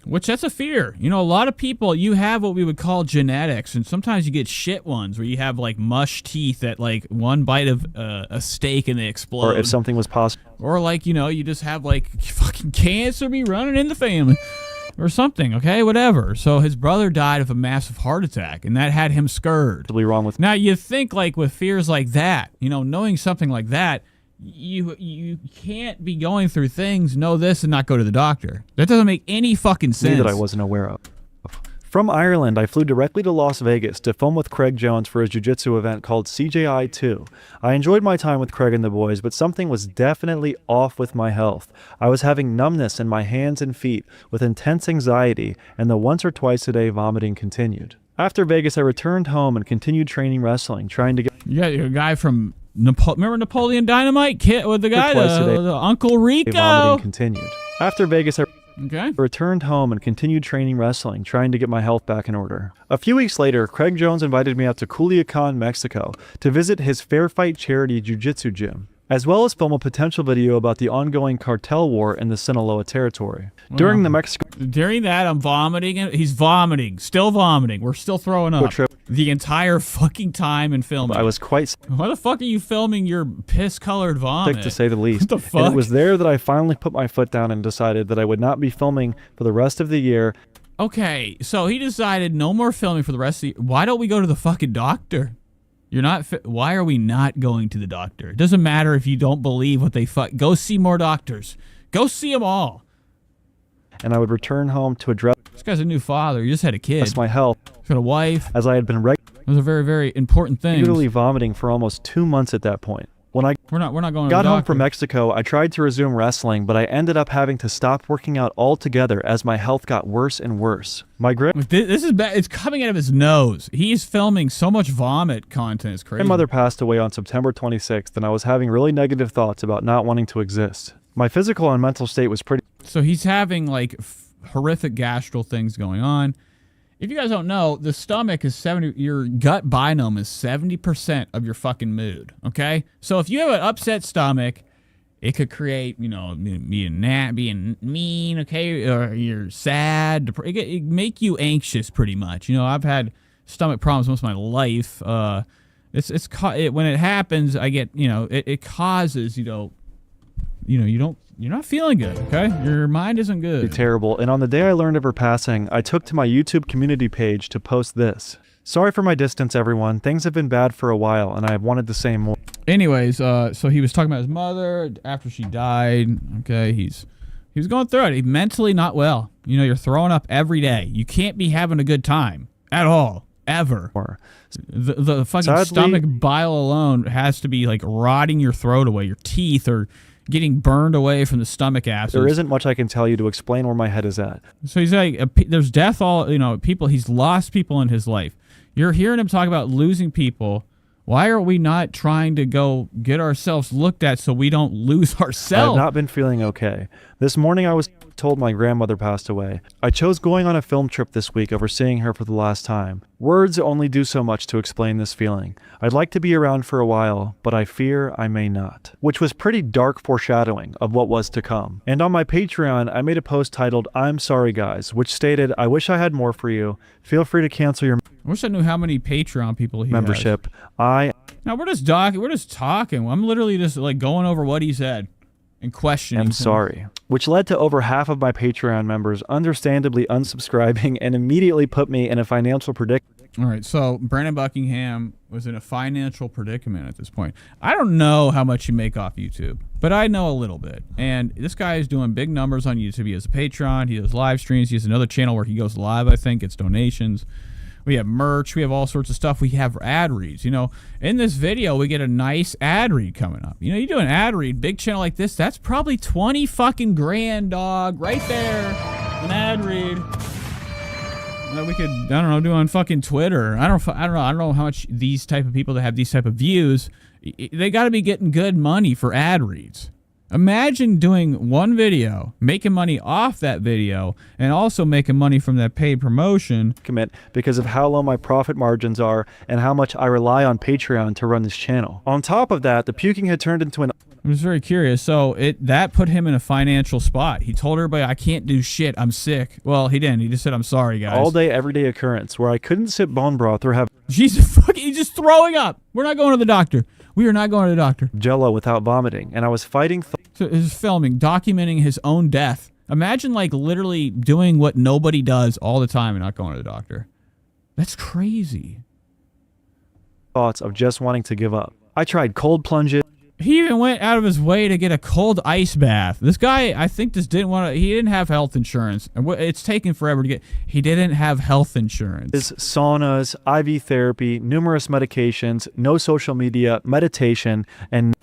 which that's a fear. A lot of people, you have what we would call genetics, and sometimes you get shit ones where you have like mush teeth at like one bite of a steak and they explode. Or if something was possible. Or like, you just have like fucking cancer be running in the family. Or something, okay, whatever. So his brother died of a massive heart attack, and that had him scared. Wrong with now you think like with fears like that, knowing something like that, you can't be going through things, know this, and not go to the doctor. That doesn't make any fucking sense. That I wasn't aware of. From Ireland, I flew directly to Las Vegas to film with Craig Jones for his jiu-jitsu event called CJI 2. I enjoyed my time with Craig and the boys, but something was definitely off with my health. I was having numbness in my hands and feet with intense anxiety, and the once or twice a day vomiting continued. After Vegas, I returned home and continued training wrestling, trying to get... Yeah, you're a guy from... remember Napoleon Dynamite? Kid with the guy, the Uncle Rico? Vomiting continued. After Vegas, I Okay. returned home and continued training wrestling, trying to get my health back in order. A few weeks later, Craig Jones invited me out to Culiacan, Mexico, to visit his Fair Fight charity jiu-jitsu gym, as well as film a potential video about the ongoing cartel war in the Sinaloa territory. During that, I'm vomiting, and he's vomiting, still vomiting. We're still throwing up the entire fucking time and filming. I was quite... Why the fuck are you filming your piss-colored vomit? Sick, to say the least. What the fuck? And it was there that I finally put my foot down and decided that I would not be filming for the rest of the year. Okay, so he decided no more filming for the rest of the year. Why don't we go to the fucking doctor? You're not. Why are we not going to the doctor? It doesn't matter if you don't believe what they go see more doctors. Go see them all. And I would return home to address... This guy's a new father. He just had a kid. That's my health. He's got a wife. As I had been Those are very, very important things. Regularly vomiting for almost 2 months at that point. When I we're not going. Got home from Mexico, I tried to resume wrestling, but I ended up having to stop working out altogether as my health got worse and worse. My grip. This is bad. It's coming out of his nose. He's filming so much vomit content. It's crazy. My mother passed away on September 26th, and I was having really negative thoughts about not wanting to exist. My physical and mental state was pretty... So he's having like horrific gastral things going on. If you guys don't know, the stomach is 70, your gut biome is 70% of your fucking mood, okay? So if you have an upset stomach, it could create, being mean, okay? Or you're sad. It could make you anxious pretty much. I've had stomach problems most of my life. When it happens, I get, it causes, you're not feeling good, okay? Your mind isn't good. Terrible. And on the day I learned of her passing, I took to my YouTube community page to post this. Sorry for my distance, everyone. Things have been bad for a while, and I have wanted to say more. Anyways, so he was talking about his mother after she died. Okay, he was going through it. He's mentally not well. You're throwing up every day. You can't be having a good time at all, ever. The fucking Sadly, stomach bile alone has to be like rotting your throat away. Your teeth are getting burned away from the stomach acids. There isn't much I can tell you to explain where my head is at. So he's like, there's death all, people, he's lost people in his life. You're hearing him talk about losing people. Why are we not trying to go get ourselves looked at so we don't lose ourselves? I have not been feeling okay. This morning I was told my grandmother passed away. I chose going on a film trip this week over seeing her for the last time. Words only do so much to explain this feeling. I'd like to be around for a while, but I fear I may not. Which was pretty dark foreshadowing of what was to come. And on my Patreon, I made a post titled, "I'm sorry guys," which stated, "I wish I had more for you. Feel free to cancel your I wish I knew how many Patreon people he membership. has. Now we're just talking. I'm literally just like going over what he said and questioning. I'm sorry. Which led to over half of my Patreon members understandably unsubscribing and immediately put me in a financial predicament. All right, so Brandon Buckingham was in a financial predicament at this point. I don't know how much you make off YouTube, but I know a little bit. And this guy is doing big numbers on YouTube. He has a Patreon, he does live streams, he has another channel where he goes live, I think, gets donations. We have merch, we have all sorts of stuff. We have ad reads. In this video, we get a nice ad read coming up. You do an ad read, big channel like this, that's probably 20 fucking grand, dog, right there. An ad read. We could, I don't know, do on fucking Twitter. I don't know how much these type of people that have these type of views, they got to be getting good money for ad reads. Imagine doing one video, making money off that video, and also making money from that paid promotion. Commit because of how low my profit margins are and how much I rely on Patreon to run this channel. On top of that, the puking had turned into an... I was very curious. So that put him in a financial spot. He told everybody, I can't do shit. I'm sick. Well, he didn't. He just said, I'm sorry, guys. all day, everyday occurrence where I couldn't sip bone broth or have... Jesus fucking, he's just throwing up. We're not going to the doctor. We are not going to the doctor. Jello without vomiting, and I was fighting... So he's filming, documenting his own death. Imagine like literally doing what nobody does all the time and not going to the doctor. That's crazy. Thoughts of just wanting to give up. I tried cold plunges. He even went out of his way to get a cold ice bath. This guy, I think, just didn't want to. He didn't have health insurance. It's taken forever to get. He didn't have health insurance. Saunas, IV therapy, numerous medications, no social media, meditation, and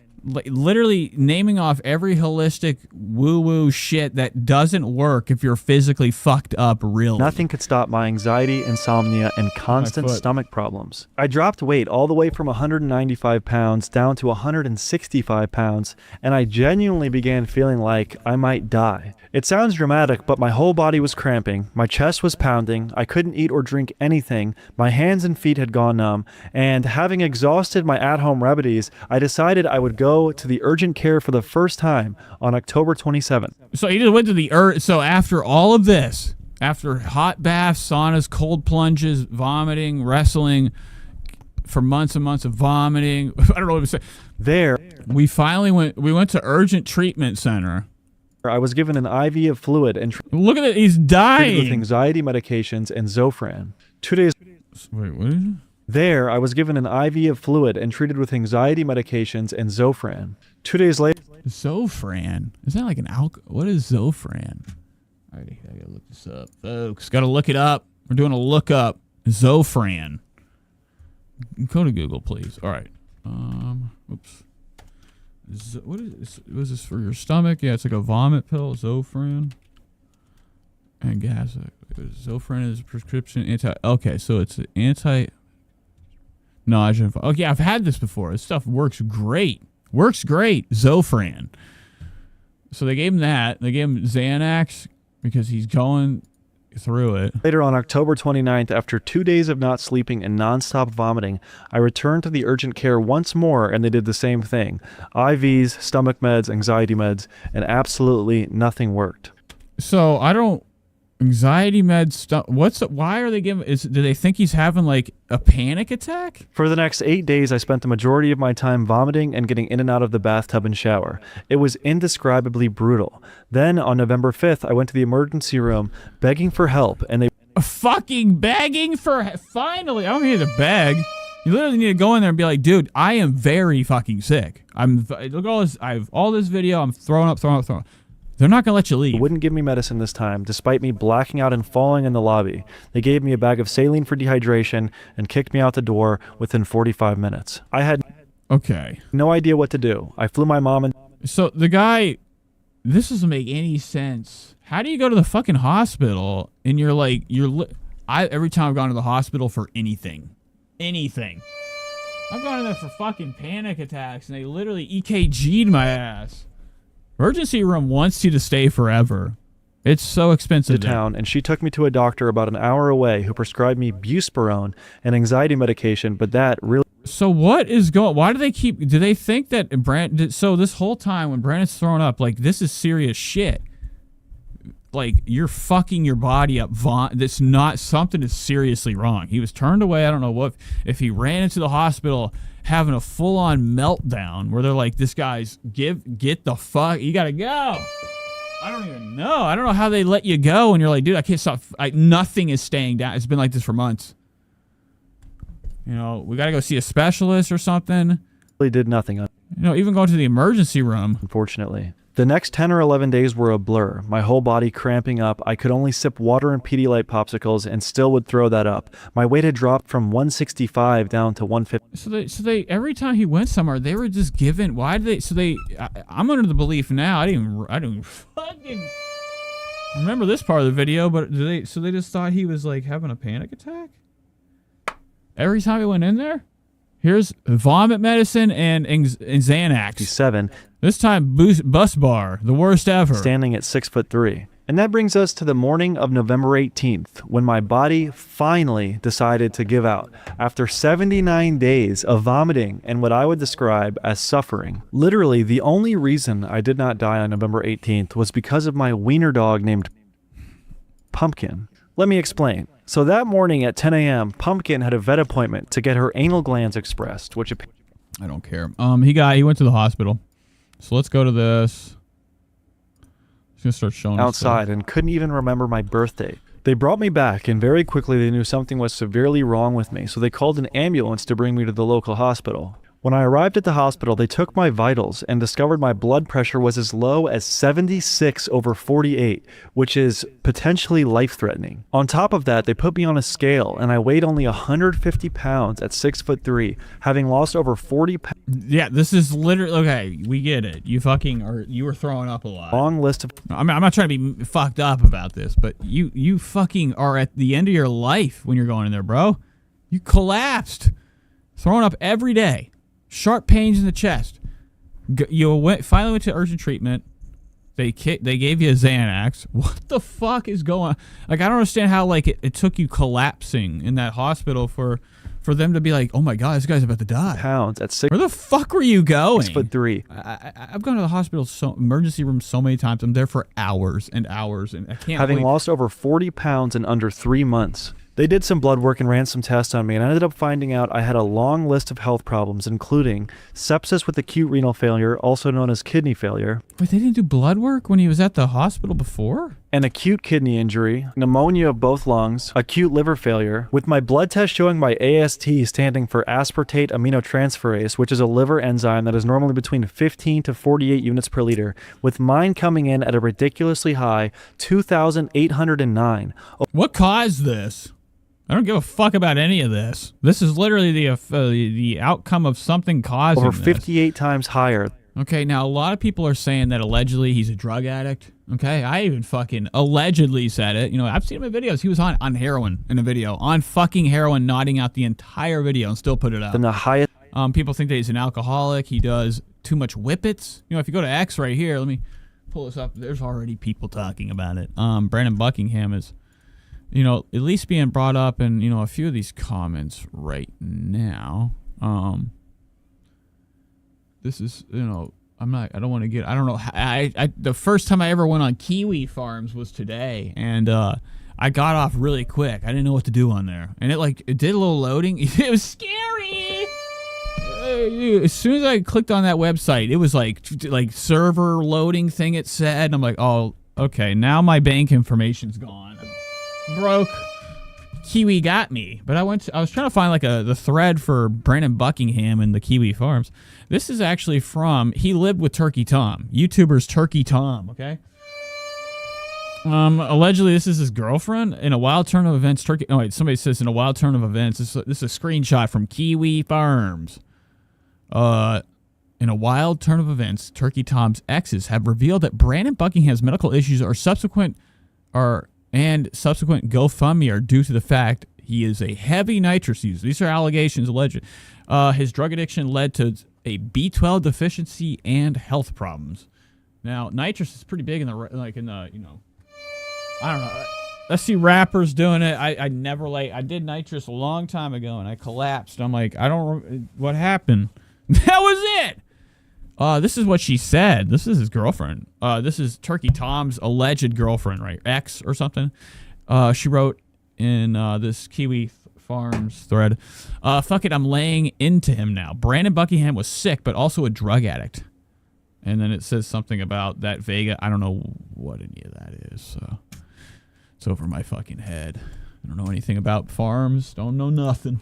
literally naming off every holistic woo-woo shit that doesn't work if you're physically fucked up, really. Nothing could stop my anxiety, insomnia, and constant stomach problems. I dropped weight all the way from 195 pounds down to 165 pounds, and I genuinely began feeling like I might die. It sounds dramatic, but my whole body was cramping, my chest was pounding, I couldn't eat or drink anything, my hands and feet had gone numb, and having exhausted my at-home remedies, I decided I would go to the urgent care for the first time on October 27th. So he just went to the so after all of this, after hot baths, saunas, cold plunges, vomiting, wrestling, for months and months of vomiting, I don't know what to say. There, we went to urgent treatment center. I was given an IV of fluid and look at it, he's dying with anxiety medications and Zofran. 2 days. Wait, what is it? There, I was given an IV of fluid and treated with anxiety medications and Zofran. 2 days later... Zofran? Is that like an alcohol? What is Zofran? All right, I gotta look this up. Folks, gotta look it up. We're doing a lookup. Zofran. Go to Google, please. All right. Oops. What is this? Was this for your stomach? Yeah, it's like a vomit pill. Zofran. And gas. Zofran is a prescription anti... Okay, so it's an anti... nausea. Oh yeah, I've had this before. This stuff works great. Works great. Zofran. So they gave him that. They gave him Xanax because he's going through it. Later on October 29th, after 2 days of not sleeping and nonstop vomiting, I returned to the urgent care once more and they did the same thing. IVs, stomach meds, anxiety meds, and absolutely nothing worked. So I don't Anxiety meds stuff. Why are they giving? Do they think he's having like a panic attack? For the next 8 days, I spent the majority of my time vomiting and getting in and out of the bathtub and shower. It was indescribably brutal. Then, on November 5th, I went to the emergency room begging for help, and they fucking begging for finally. I don't need to beg. You literally need to go in there and be like, dude, I am very fucking sick. Look at all this. I have all this video. I'm throwing up. They're not going to let you leave. They wouldn't give me medicine this time, despite me blacking out and falling in the lobby. They gave me a bag of saline for dehydration and kicked me out the door within 45 minutes. I had no idea what to do. I flew my mom and... So the guy... This doesn't make any sense. How do you go to the fucking hospital and you're like... every time I've gone to the hospital for anything. I've gone in there for fucking panic attacks and they literally EKG'd my ass. Emergency room wants you to stay forever. It's so expensive. Town, and she took me to a doctor about an hour away who prescribed me buspirone, an anxiety medication, but that really... So what is going... Why do they keep... Do they think that... So this whole time when Brandon's throwing up, like, this is serious shit. Like, you're fucking your body up. That's not... Something is seriously wrong. He was turned away. I don't know what... If he ran into the hospital... having a full-on meltdown where they're like, this guy's get the fuck, you gotta go. I don't even know. I don't know how they let you go and you're like, dude, I can't stop. Nothing is staying down. It's been like this for months. You know, we gotta go see a specialist or something. Really did nothing. Even going to the emergency room. Unfortunately. The next 10 or 11 days were a blur, my whole body cramping up. I could only sip water and Pedialyte popsicles and still would throw that up. My weight had dropped from 165 down to 150. So they every time he went somewhere, they were just given, why did they, I'm under the belief now, I didn't fucking remember this part of the video, but they just thought he was like having a panic attack? Every time he went in there? Here's vomit medicine and Xanax. 7. This time, bus bar, the worst ever. Standing at 6'3". And that brings us to the morning of November 18th, when my body finally decided to give out. After 79 days of vomiting and what I would describe as suffering. Literally, the only reason I did not die on November 18th was because of my wiener dog named Pumpkin. Let me explain. So that morning at 10 a.m., Pumpkin had a vet appointment to get her anal glands expressed, which... I don't care. He went to the hospital. So let's go to this. He's going to start showing outside and couldn't even remember my birthday. They brought me back, and very quickly they knew something was severely wrong with me, so they called an ambulance to bring me to the local hospital. When I arrived at the hospital, they took my vitals and discovered my blood pressure was as low as 76/48, which is potentially life-threatening. On top of that, they put me on a scale, and I weighed only 150 pounds at 6'3", having lost over 40 pounds. Yeah, this is literally... Okay, we get it. You were throwing up a lot. Long list of... I'm not trying to be fucked up about this, but you fucking are at the end of your life when you're going in there, bro. You collapsed. Throwing up every day. Sharp pains in the chest. You finally went to urgent treatment. They gave you a Xanax. What the fuck is going on? Like, I don't understand how it took you collapsing in that hospital for them to be like, oh my god, this guy's about to die. Pounds at 6. Where the fuck were you going? 6'3". I've gone to the hospital, emergency room, so many times. I'm there for hours and hours, and I can't. Having lost over 40 pounds in under 3 months. They did some blood work and ran some tests on me, and I ended up finding out I had a long list of health problems, including sepsis with acute renal failure, also known as kidney failure. Wait, they didn't do blood work when he was at the hospital before? An acute kidney injury, pneumonia of both lungs, acute liver failure, with my blood test showing my AST standing for aspartate aminotransferase, which is a liver enzyme that is normally between 15 to 48 units per liter, with mine coming in at a ridiculously high 2,809. What caused this? I don't give a fuck about any of this. This is literally the outcome of something causing over 58 times higher. Okay, now a lot of people are saying that allegedly he's a drug addict. Okay, I even fucking allegedly said it. I've seen him in videos. He was on heroin in a video. On fucking heroin, nodding out the entire video and still put it out. And the highest... People think that he's an alcoholic. He does too much whippets. If you go to X right here, let me pull this up. There's already people talking about it. Brandon Buckingham is... at least being brought up in, a few of these comments right now. This is, I don't want to get. I don't know. The first time I ever went on Kiwi Farms was today, and I got off really quick. I didn't know what to do on there, and it did a little loading. It was scary. As soon as I clicked on that website, it was like server loading thing. It said, and I'm like, oh, okay. Now my bank information's gone. I'm broke. Kiwi got me, but I was trying to find the thread for Brandon Buckingham and the Kiwi Farms. This is actually from he lived with Turkey Tom, YouTuber's Turkey Tom. Okay. Allegedly, this is his girlfriend. In a wild turn of events, Turkey. Oh wait, somebody says in a wild turn of events. This is a screenshot from Kiwi Farms. In a wild turn of events, Turkey Tom's exes have revealed that Brandon Buckingham's medical issues and subsequent GoFundMe are due to the fact he is a heavy nitrous user. These are allegations alleged. His drug addiction led to a B12 deficiency and health problems. Now, nitrous is pretty big in the I don't know. I see rappers doing it. I did nitrous a long time ago and I collapsed. I'm like, what happened? That was it. This is what she said. This is his girlfriend. This is Turkey Tom's alleged girlfriend, right? Ex or something. She wrote in this Kiwi Farms thread, fuck it, I'm laying into him now. Brandon Buckingham was sick, but also a drug addict. And then it says something about that Vega. I don't know what any of that is. So it's over my fucking head. I don't know anything about farms. Don't know nothing.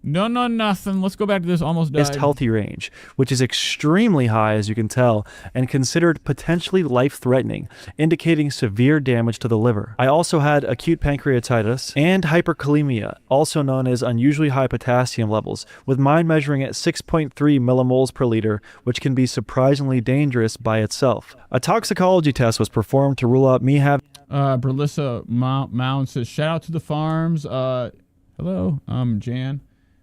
No, nothing. Let's go back to this almost died. Healthy range, which is extremely high, as you can tell, and considered potentially life-threatening, indicating severe damage to the liver. I also had acute pancreatitis and hyperkalemia, also known as unusually high potassium levels, with mine measuring at 6.3 millimoles per liter, which can be surprisingly dangerous by itself. A toxicology test was performed to rule out me having... Berlissa Mound says, shout out to the farms. Hello, Jan.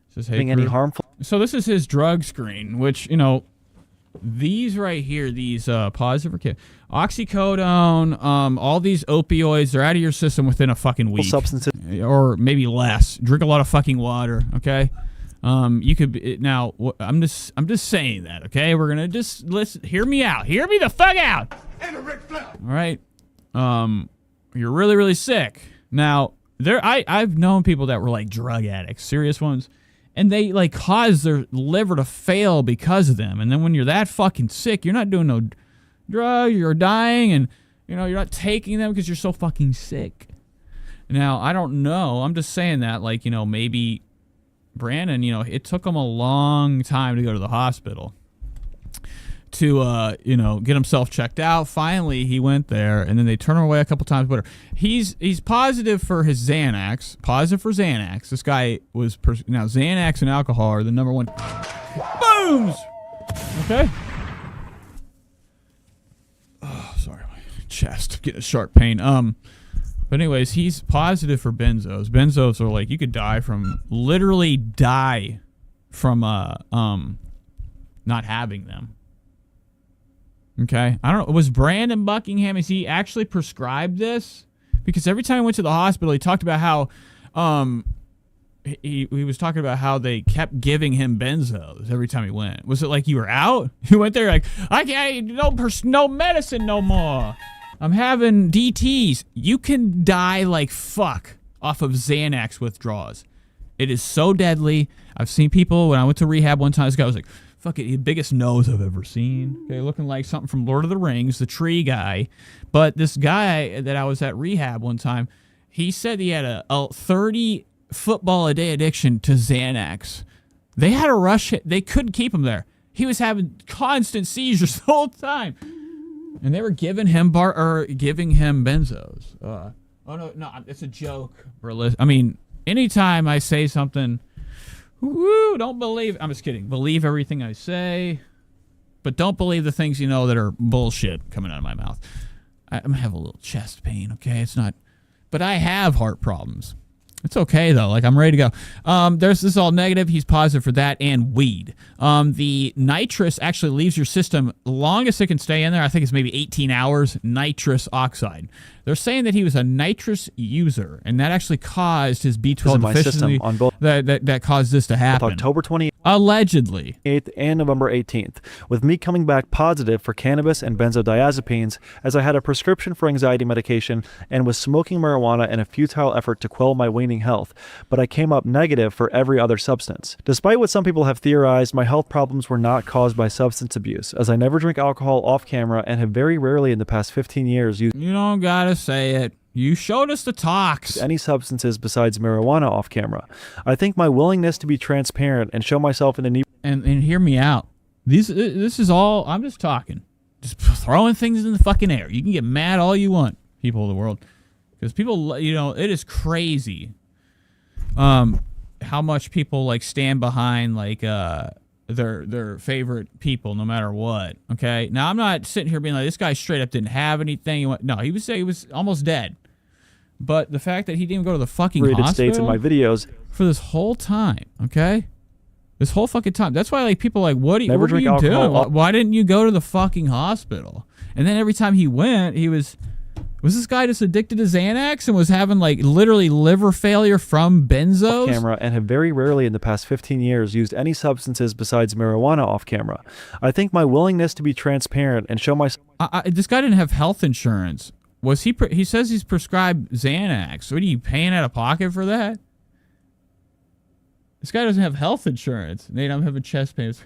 Says, hey, any harmful. So this is his drug screen, which, these right here, these positive for kid, oxycodone, all these opioids, they're out of your system within a fucking week. Substances. Or maybe less. Drink a lot of fucking water, okay? You could be, now, I'm just saying that, okay? We're gonna just listen. Hear me out. Hear me the fuck out. All right. You're really, really sick. Now, I've known people that were like drug addicts, serious ones. And they cause their liver to fail because of them. And then when you're that fucking sick, you're not doing no drugs, you're dying, and you're not taking them because you're so fucking sick. Now, I don't know. I'm just saying that, maybe Brandon, it took him a long time to go to the hospital to get himself checked out. Finally, he went there, and then they turned him away a couple times. But he's positive for his Xanax. Positive for Xanax. This guy was now Xanax and alcohol are the number one. Booms. Okay. Oh, sorry, my chest getting a sharp pain. But anyways, he's positive for benzos. Benzos are you could literally die from not having them. Okay, I don't know. Was Brandon Buckingham, is he actually prescribed this? Because every time I went to the hospital, he talked about how he was talking about how they kept giving him benzos every time he went. Was it like you were out? You went there I can't, no medicine no more. I'm having DTs. You can die like fuck off of Xanax withdrawals. It is so deadly. I've seen people, when I went to rehab one time, this guy was like, fuck it, the biggest nose I've ever seen. Okay, looking like something from Lord of the Rings, the tree guy. But this guy that I was at rehab one time, he said he had a 30 football a day addiction to Xanax. They had to rush it. They couldn't keep him there. He was having constant seizures the whole time. And they were giving him benzos. Oh no, it's a joke. I mean, anytime I say something, don't believe. I'm just kidding. Believe everything I say, but don't believe the things that are bullshit coming out of my mouth. I'm gonna have a little chest pain. Okay, it's not, but I have heart problems. It's okay though. I'm ready to go. This is all negative. He's positive for that and weed. The nitrous actually leaves your system. Longest it can stay in there, I think, is maybe 18 hours. Nitrous oxide. They're saying that he was a nitrous user, and that actually caused his B12 deficiency. On both that caused this to happen. October 20. Allegedly. 8th and November 18th, with me coming back positive for cannabis and benzodiazepines as I had a prescription for anxiety medication and was smoking marijuana in a futile effort to quell my waning health, but I came up negative for every other substance. Despite what some people have theorized, my health problems were not caused by substance abuse, as I never drink alcohol off camera and have very rarely in the past 15 years used You don't gotta say it. You showed us the talks. any substances besides marijuana off camera. I think my willingness to be transparent and show myself in the And hear me out. This is all, I'm just talking. Just throwing things in the fucking air. You can get mad all you want, people of the world. Because people, you know, it is crazy how much people, like, stand behind, like, their favorite people no matter what, okay? Now, I'm not sitting here being like, this guy straight up didn't have anything. No, he was almost dead. But the fact that he didn't even go to the fucking hospital states in my videos for this whole time, okay? This whole fucking time. That's why, like, people are like, what are you doing? Why didn't you go to the fucking hospital? And then every time he went, he was this guy just addicted to Xanax and was having, like, literally liver failure from benzos? Off camera and have very rarely in the past 15 years used any substances besides marijuana off camera. I think my willingness to be transparent and show myself... This guy didn't have health insurance. Was he? He says he's prescribed Xanax. What are you paying out of pocket for that? This guy doesn't have health insurance. Nate, I'm having chest pains.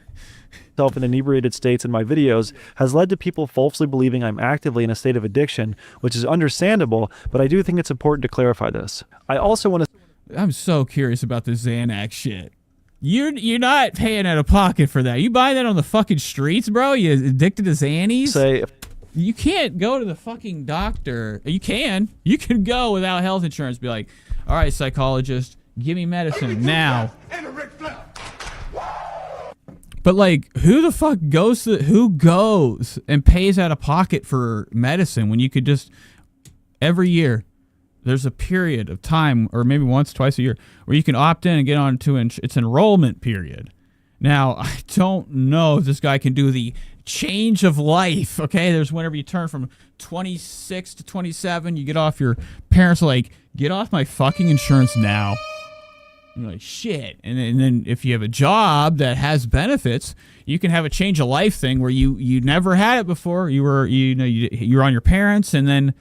...self in inebriated states in my videos has led to people falsely believing I'm actively in a state of addiction, which is understandable, but I do think it's important to clarify this. I also want to... I'm so curious about the Xanax shit. You're not paying out of pocket for that. You buying that on the fucking streets, bro? You addicted to Xannies? Say... You can't go to the fucking doctor. You can go without health insurance. Be like, all right, psychologist, give me medicine now. But, like, who the fuck goes and pays out of pocket for medicine when you could just, every year, there's a period of time, or maybe once, twice a year, where you can opt in and get on to its enrollment period. Now, I don't know if this guy can do the change of life, okay? There's whenever you turn from 26 to 27, you get off, your parents are like, get off my fucking insurance now. And you're like, shit. And then if you have a job that has benefits, you can have a change of life thing where you never had it before. You were on your parents, and then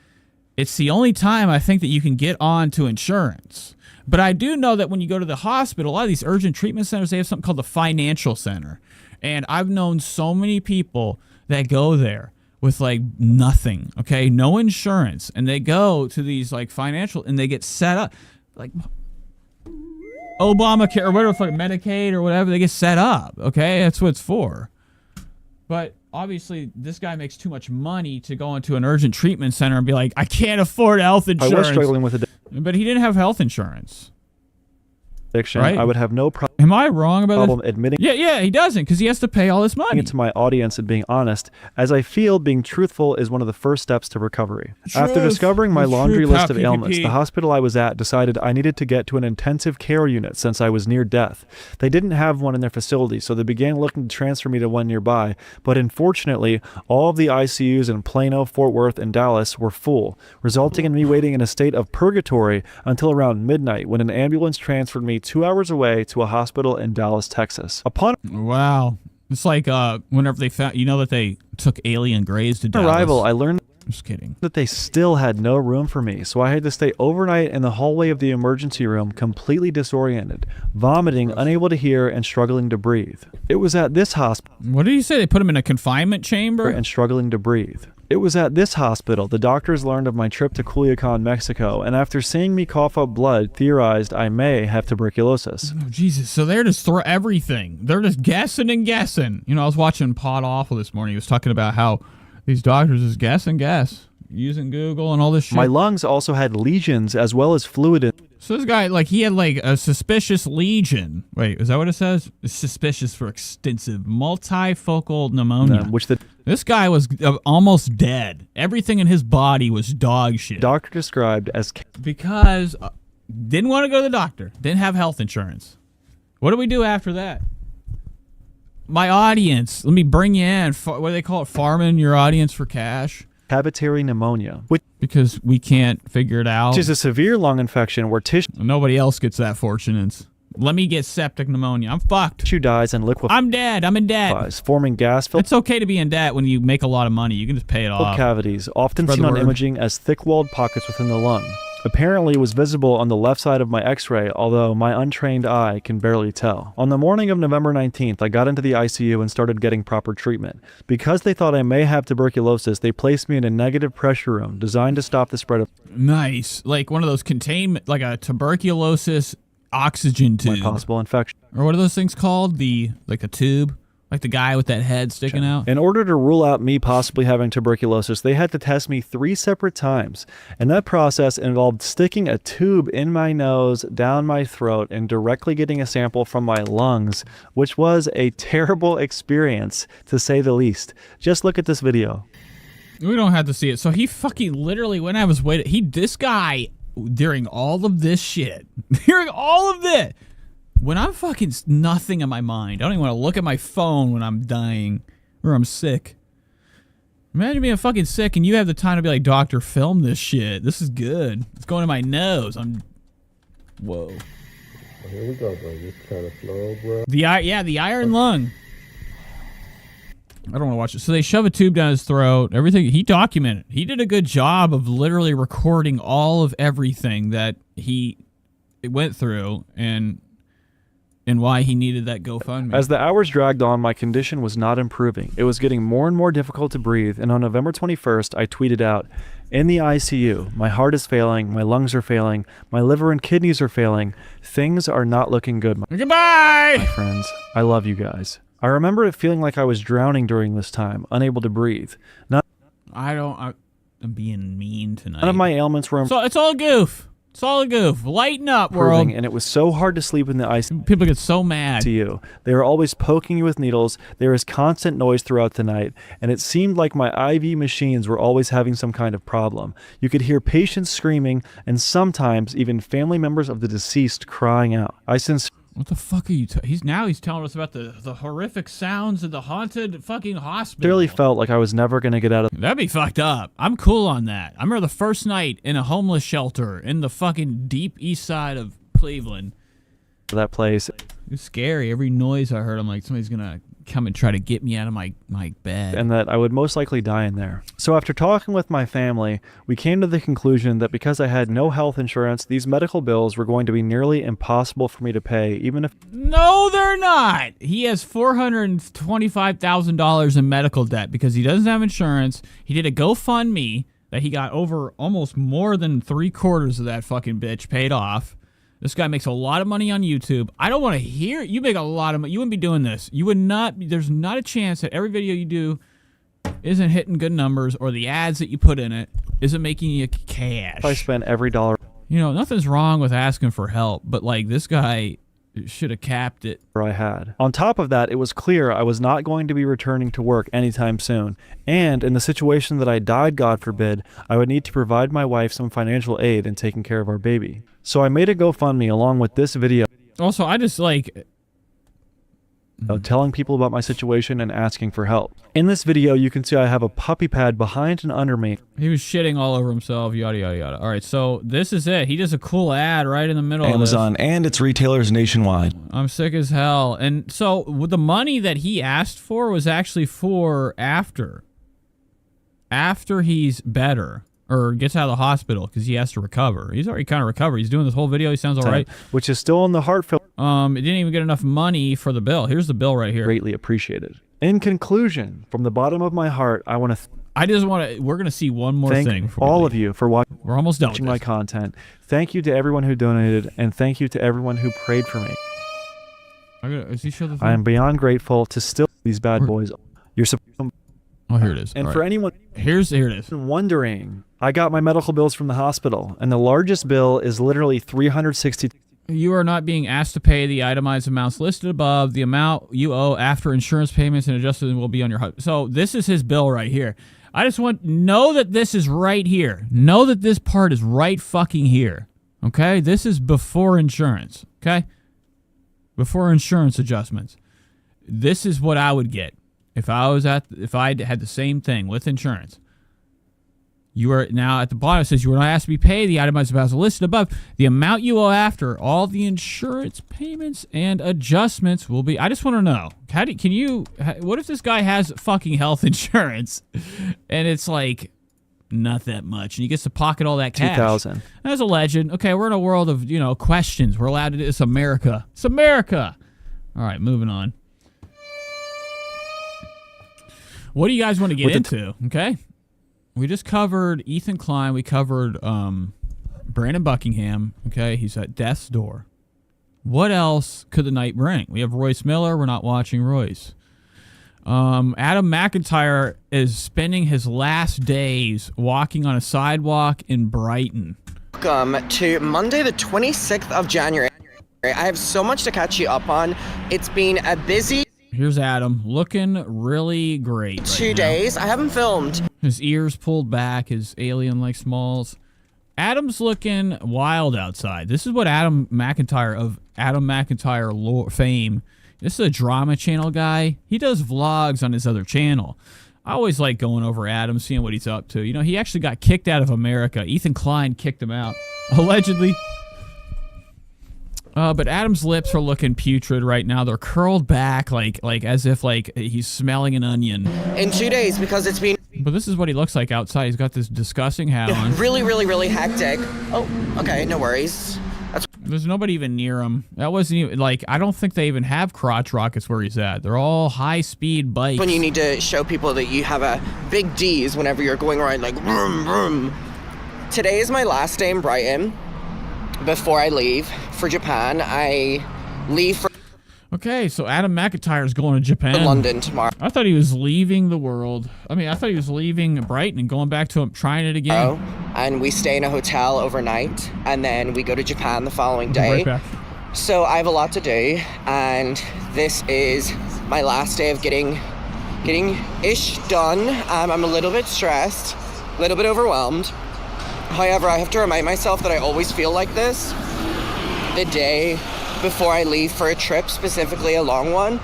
it's the only time I think that you can get on to insurance. But I do know that when you go to the hospital, a lot of these urgent treatment centers, they have something called the financial center. And I've known so many people that go there with, like, nothing, okay? No insurance. And they go to these, like, financial, and they get set up, like, Obamacare or whatever, like Medicaid or whatever, they get set up, okay? That's what it's for. But obviously, this guy makes too much money to go into an urgent treatment center and be like, I can't afford health insurance. I was struggling with addiction. But he didn't have health insurance. Right? I would have no problem. Am I wrong about this? Admitting. Yeah, he doesn't, because he has to pay all this money. To my audience and being honest, as I feel being truthful is one of the first steps to recovery. After discovering my laundry list of ailments, the hospital I was at decided I needed to get to an intensive care unit since I was near death. They didn't have one in their facility, so they began looking to transfer me to one nearby, but unfortunately, all of the ICUs in Plano, Fort Worth, and Dallas were full, resulting in me waiting in a state of purgatory until around midnight when an ambulance transferred me 2 hours away to a hospital in Dallas, Texas. Wow. It's like whenever they found, that they took alien grays to Dallas. Arrival, I learned Just kidding. that they still had no room for me, so I had to stay overnight in the hallway of the emergency room, completely disoriented, vomiting, unable to hear, and struggling to breathe. It was at this hospital. What did you say? They put him in a confinement chamber? And struggling to breathe. It was at this hospital the doctors learned of my trip to Culiacan, Mexico, and after seeing me cough up blood, theorized I may have tuberculosis. Oh, Jesus. So they're just everything. They're just guessing and guessing. I was watching Pod Awful this morning. He was talking about how these doctors just guess and guess, using Google and all this shit. My lungs also had lesions as well as fluid. So this guy, he had, a suspicious lesion. Wait, is that what it says? It's suspicious for extensive multifocal pneumonia. This guy was almost dead. Everything in his body was dog shit. Doctor described as... Because didn't want to go to the doctor. Didn't have health insurance. What do we do after that? My audience. Let me bring you in. What do they call it? Farming your audience for cash? Cavitary pneumonia. Because we can't figure it out. Which is a severe lung infection where tissue... Nobody else gets that fortune. Let me get septic pneumonia. I'm fucked. Tissue dies and liquefies. I'm dead. I'm in debt. Forming gas-filled. It's okay to be in debt when you make a lot of money. You can just pay it off. Cavities, often Spread seen the on word. imaging as thick-walled pockets within the lung. Apparently, it was visible on the left side of my x-ray, although my untrained eye can barely tell. On the morning of November 19th, I got into the ICU and started getting proper treatment. Because they thought I may have tuberculosis, they placed me in a negative pressure room designed to stop the spread of Nice. Like one of those containment, like a tuberculosis oxygen tube. my possible infection. Or what are those things called? Like a tube? Like the guy with that head sticking out? In order to rule out me possibly having tuberculosis, they had to test me 3 separate times. And that process involved sticking a tube in my nose, down my throat, and directly getting a sample from my lungs, which was a terrible experience, to say the least. Just look at this video. We don't have to see it. So he fucking literally, when I was waiting, this guy, during all of this shit, during all of this, when I'm fucking nothing in my mind, I don't even want to look at my phone when I'm dying or I'm sick. Imagine being fucking sick and you have the time to be like, doctor, film this shit. This is good. It's going in my nose. Whoa. Here we go, bro. Just kind of slow, bro. The iron lung. I don't want to watch it. So they shove a tube down his throat. Everything he documented. He did a good job of literally recording all of everything that he went through and why he needed that GoFundMe. As the hours dragged on, my condition was not improving. It was getting more and more difficult to breathe, and on November 21st, I tweeted out, "In the ICU, my heart is failing, my lungs are failing, my liver and kidneys are failing. Things are not looking good." Goodbye! My friends, I love you guys. I remember it feeling like I was drowning during this time, unable to breathe. I'm being mean tonight. None of my ailments were So it's all goof. It's all a goof. Lighten up, world. improving, and it was so hard to sleep in the ICU. People get so mad. They were always poking you with needles. There was constant noise throughout the night, and it seemed like my IV machines were always having some kind of problem. You could hear patients screaming, and sometimes even family members of the deceased crying out. What the fuck are you? He's telling us about the horrific sounds of the haunted fucking hospital. Sincerely felt like I was never going to get out of. That'd be fucked up. I'm cool on that. I remember the first night in a homeless shelter in the fucking deep east side of Cleveland. That place. It was scary. Every noise I heard, I'm like, somebody's gonna come and try to get me out of my bed. And that I would most likely die in there. So after talking with my family, we came to the conclusion that because I had no health insurance, these medical bills were going to be nearly impossible for me to pay, even if... No, they're not. He has $425,000 in medical debt because he doesn't have insurance. He did a GoFundMe that he got over almost more than 3/4 of that fucking bitch paid off. This guy makes a lot of money on YouTube. I don't want to hear you make a lot of money. You wouldn't be doing this. You would not. There's not a chance that every video you do isn't hitting good numbers or the ads that you put in it isn't making you cash. If I spent every dollar... You know, nothing's wrong with asking for help, but like this guy should have capped it. I had. On top of that, it was clear I was not going to be returning to work anytime soon. And in the situation that I died, God forbid, I would need to provide my wife some financial aid in taking care of our baby. So I made a GoFundMe along with this video. Also, I just like... telling people about my situation and asking for help. In this video, you can see I have a puppy pad behind and under me. He was shitting all over himself, yada, yada, yada. All right, so this is it. He does a cool ad right in the middle Amazon of this. and its retailers nationwide. I'm sick as hell. And so with the money that he asked for was actually for after he's better or gets out of the hospital because he has to recover. He's already kind of recovered. He's doing this whole video. He sounds all right. Which is still in the heart film. It didn't even get enough money for the bill. Here's the bill right here. Greatly appreciated. In conclusion, from the bottom of my heart, I want to... we're going to see one more thing. Thank all of you for watching. We're almost done with my content. Thank you to everyone who donated, and thank you to everyone who prayed for me. Is he show the thing? I am beyond grateful to still these bad boys. You're supposed. Oh, here it is. And all for right. anyone here it is. Wondering, I got my medical bills from the hospital, and the largest bill is literally $360. You are not being asked to pay the itemized amounts listed above. The amount you owe after insurance payments and adjustment will be on your... So this is his bill right here. I just know that this is right here. Know that this part is right fucking here. Okay? This is before insurance. Okay? Before insurance adjustments. This is what I would get if I had the same thing with insurance. You are now at the bottom. It says you are not asked to be paid. The itemized amounts listed above. The amount you owe after all the insurance payments and adjustments will be. I just want to know. What if this guy has fucking health insurance, and it's like not that much, and he gets to pocket all that cash? 2,000. That's a legend. Okay, we're in a world of questions. We're allowed to do this. America. It's America. All right, moving on. What do you guys want to get into? Okay. We just covered Ethan Klein. We covered Brandon Buckingham. Okay, he's at death's door. What else could the night bring? We have Royce Miller. We're not watching Royce. Adam McIntyre is spending his last days walking on a sidewalk in Brighton. Welcome to Monday the 26th of January. I have so much to catch you up on. It's been a busy... Here's Adam, looking really great. 2 days. I haven't filmed. His ears pulled back, his alien-like smalls. Adam's looking wild outside. This is what Adam McIntyre of Adam McIntyre fame. This is a drama channel guy. He does vlogs on his other channel. I always like going over Adam, seeing what he's up to. He actually got kicked out of America. Ethan Klein kicked him out, allegedly. But Adam's lips are looking putrid right now. They're curled back like as if he's smelling an onion. In 2 days, because it's been... But this is what he looks like outside. He's got this disgusting hat on. Really, really, really hectic. Oh, okay, no worries. There's nobody even near him. That wasn't even, I don't think they even have crotch rockets where he's at. They're all high-speed bikes. When you need to show people that you have a big D's whenever you're going around vroom, vroom. Today is my last day in Brighton. Before I leave for Japan, I leave for... Okay, so Adam McIntyre's going to Japan. London tomorrow. I thought he was leaving the world. I thought he was leaving Brighton and going back to trying it again. And we stay in a hotel overnight, and then we go to Japan the following day. Right back. So I have a lot to do, and this is my last day of getting ish done. I'm a little bit stressed, a little bit overwhelmed. However, I have to remind myself that I always feel like this the day before I leave for a trip, specifically a long one.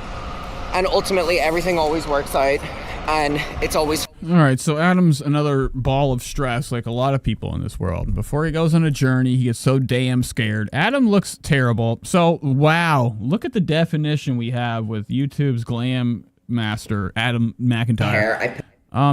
And ultimately, everything always works out, and it's always... All right, so Adam's another ball of stress, like a lot of people in this world. Before he goes on a journey, he gets so damn scared. Adam looks terrible. So, wow, look at the definition we have with YouTube's glam master, Adam McIntyre.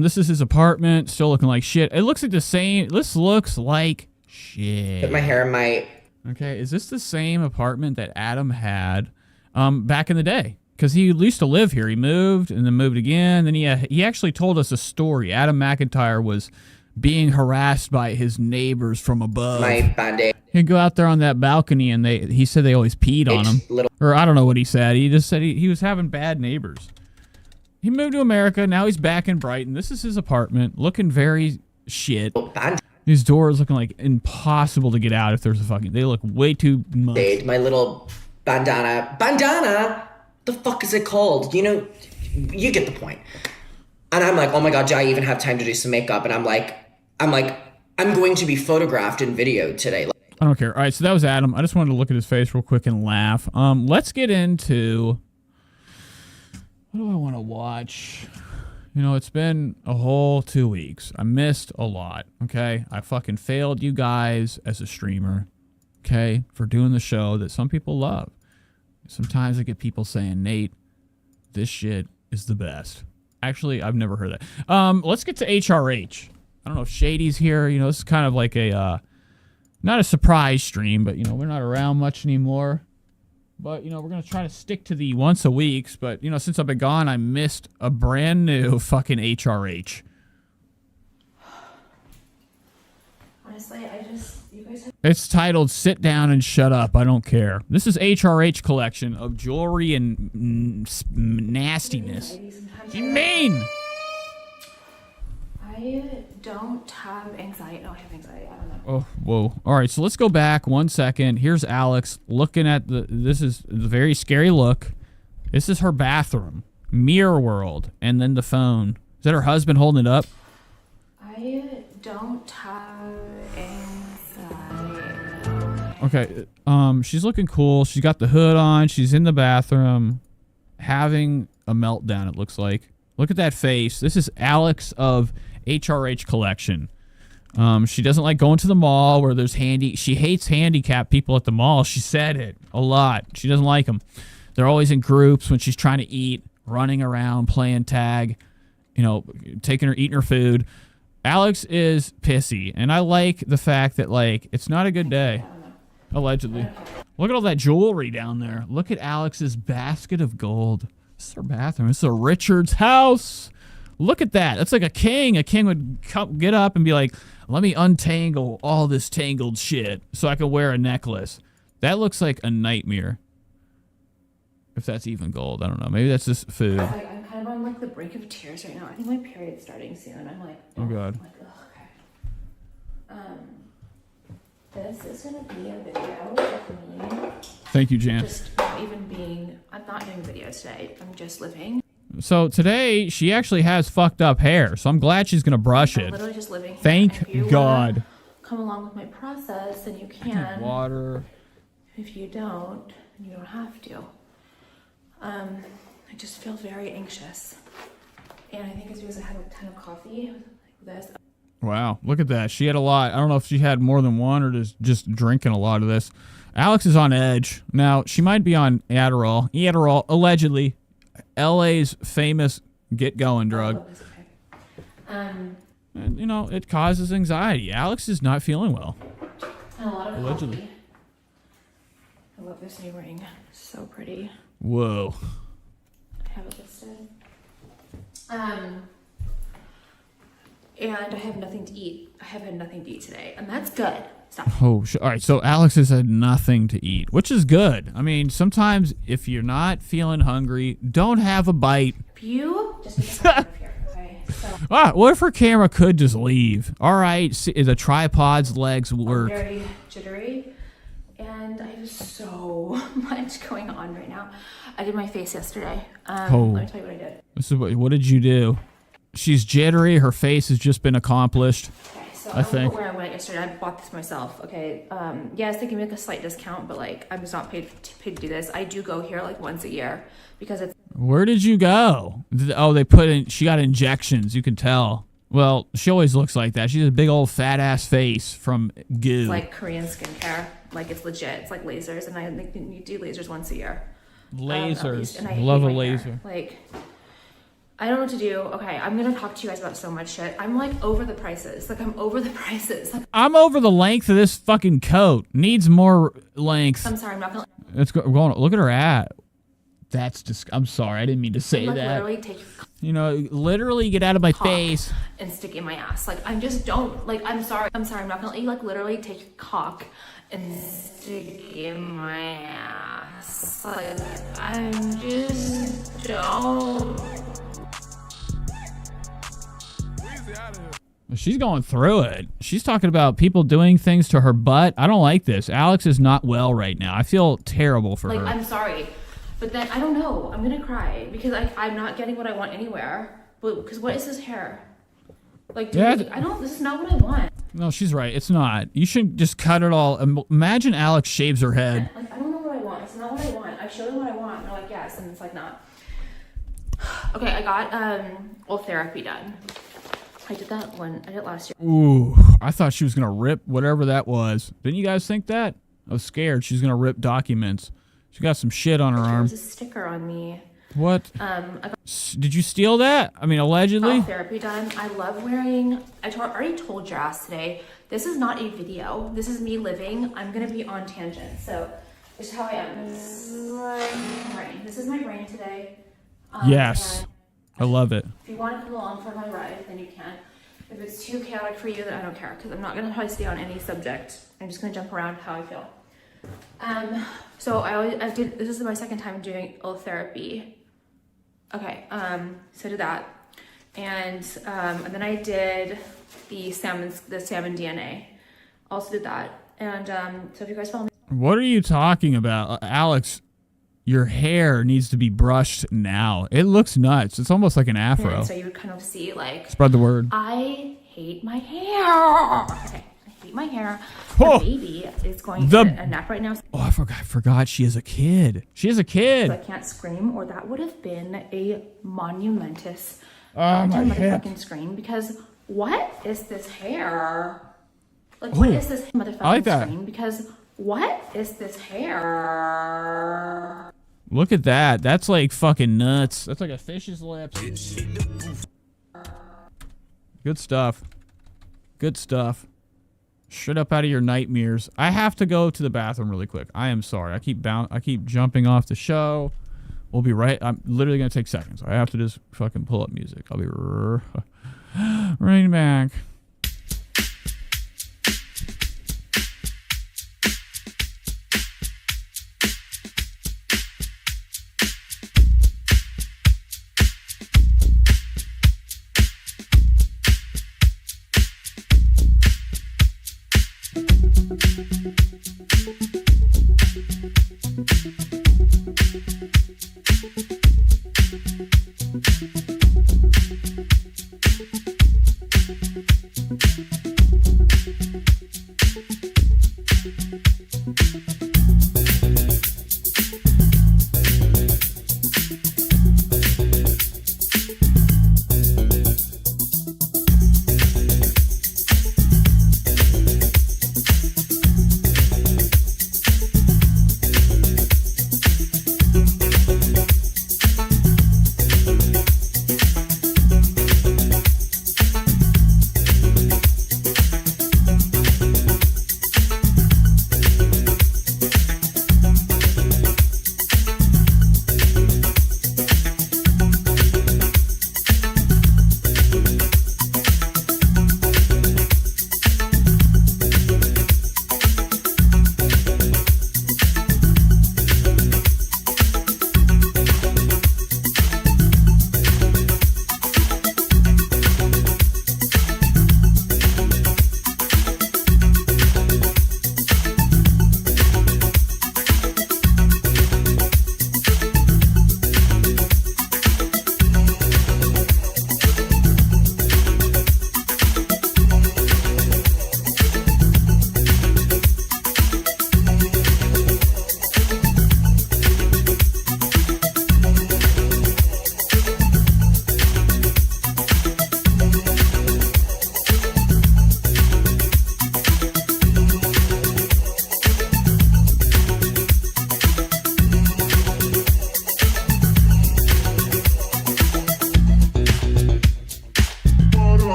This is his apartment, still looking like shit. It looks like the same. This looks like shit. Put my hair in my... Okay, is this the same apartment that Adam had back in the day? Because he used to live here. He moved and then moved again. Then he actually told us a story. Adam McIntyre was being harassed by his neighbors from above. My Band-Aid. He'd go out there on that balcony, and he said they always peed on him. Or I don't know what he said. He just said he was having bad neighbors. He moved to America. Now he's back in Brighton. This is his apartment, looking very shit. These doors looking like impossible to get out if there's a fucking... They look way too much. My little bandana. Bandana? The fuck is it called? You get the point. And I'm like, oh my God, do I even have time to do some makeup? And I'm going to be photographed in video today. I don't care. All right, so that was Adam. I just wanted to look at his face real quick and laugh. Let's get into... What do I want to watch? It's been a whole 2 weeks. I missed a lot, okay? I fucking failed you guys as a streamer, okay, for doing the show that some people love. Sometimes I get people saying, Nate, this shit is the best. Actually, I've never heard that. Let's get to HRH. I don't know if Shady's here. This is kind of like a, not a surprise stream, but, we're not around much anymore. But, we're going to try to stick to the once a weeks. But, since I've been gone, I missed a brand new fucking HRH. Honestly, you guys have... It's titled Sit Down and Shut Up. I don't care. This is HRH collection of jewelry and nastiness. You mean? I don't have anxiety. No, I have anxiety. I don't know. Oh, whoa. All right, so let's go back 1 second. Here's Alex looking at this is the very scary look. This is her bathroom. Mirror world. And then the phone. Is that her husband holding it up? I don't have anxiety. Okay, she's looking cool. She's got the hood on. She's in the bathroom having a meltdown, it looks like. Look at that face. This is Alex of HRH Collection. She doesn't like going to the mall where there's she hates handicapped people at the mall. She said it a lot. She doesn't like them. They're always in groups when she's trying to eat, running around, playing tag, eating her food. Alex is pissy, and I like the fact that, like, it's not a good day. Allegedly. Look at all that jewelry down there. Look at Alex's basket of gold. This is her bathroom. This is a Richard's house. Look at that. That's like a king. A king would get up and be like, let me untangle all this tangled shit so I can wear a necklace. That looks like a nightmare. If that's even gold. I don't know. Maybe that's just food. I'm kind of on like the brink of tears right now. I think my period's starting soon. I'm like, oh God. I'm like, okay. This is gonna be a video of me. Thank you, Jan. Just not even being. I'm not doing videos today. I'm just living. So today she actually has fucked up hair, so I'm glad she's gonna brush it. Literally just living here. Thank God. Come along with my process, then you can. Water. If you don't, you don't have to. I just feel very anxious, and I think it's because I had a ton of coffee like this. Wow, look at that. She had a lot. I don't know if she had more than one or just drinking a lot of this. Alex is on edge. Now, she might be on Adderall, allegedly. LA's famous get-going drug. And, it causes anxiety. Alex is not feeling well. And a lot of allegedly. coffee. I love this new ring. So pretty. Whoa. I have it listed. And I have nothing to eat. I have had nothing to eat today, and that's good. Stop. Oh, all right. So Alex has had nothing to eat, which is good. I mean, sometimes if you're not feeling hungry, don't have a bite. If you just get out of here, okay? So, what if her camera could just leave? All right, see, the tripod's legs work. I'm very jittery, and I have so much going on right now. I did my face yesterday. Let me tell you what I did. What did you do? She's jittery. Her face has just been accomplished. Okay, so I think. Where I went yesterday, I bought this myself. Okay, yes, they can make a slight discount, but like I was not paid to do this. I do go here like once a year because it's. Where did you go? Oh, they put in. She got injections. You can tell. Well, she always looks like that. She has a big old fat ass face from goo. It's like Korean skincare. Like it's legit. It's like lasers, and I think you do lasers once a year. Lasers. And I love a hate my laser. hair. Like. I don't know what to do. Okay, I'm gonna talk to you guys about so much shit. I'm like over the prices. Like I'm over the prices. Like, I'm over the length of this fucking coat. Needs more length. I'm sorry, I'm not gonna. It's going. Look at her at. That's just. I'm sorry. I didn't mean to say that. Literally take. Literally get out of my face. And stick it in my ass. Like I'm just don't. Like I'm sorry. I'm not gonna. Like literally take your cock and stick it in my ass. Like I'm just don't. She's going through it. She's talking about people doing things to her butt. I don't like this. Alex is not well right now. I feel terrible for her. I'm sorry, but then I don't know. I'm gonna cry because I'm not getting what I want anywhere. But because what is this hair? Like, dude, I don't. This is not what I want. No, she's right. It's not. You should just cut it all. Imagine Alex shaves her head. Like I don't know what I want. It's not what I want. I show them what I want, and they're like, yes, and it's like not. Okay, I got oral therapy done. I did that one. I did it last year. Ooh, I thought she was going to rip whatever that was. Didn't you guys think that? I was scared she was going to rip documents. She got some shit on her arm. There's a sticker on me. What? I got Did you steal that? I mean, allegedly? therapy done. I love wearing... I already told your ass today, this is not a video. This is me living. I'm going to be on tangent. So, this is how I am. This is my brain. This is my brain today. Yes. I love it. If you want to come along for my ride, then you can. If it's too chaotic for you, then I don't care, because I'm not going to try to stay on any subject. I'm just going to jump around how I feel. So I did, this is my second time doing oral therapy. Okay, so I did that. And then I did the salmon DNA. Also did that. And so if you guys follow me. What are you talking about? Alex, your hair needs to be brushed now. It looks nuts. It's almost like an afro. And so you would kind of see like... Spread the word. I hate my hair. Okay, I hate my hair. The baby is going to a nap right now. Oh, I forgot she is a kid. She is a kid. So I can't scream, or that would have been a monumentous my hip. fucking scream, because what is this hair? Like, what Ooh, is this motherfucking I like that. screen? Because what is this hair? Look at that. That's like fucking nuts. That's like a fish's lips. Good stuff. Good stuff. Shut up out of your nightmares. I have to go to the bathroom really quick. I am sorry. I keep jumping off the show. We'll be right. I'm literally gonna take seconds. I have to just fucking pull up music. I'll be right back.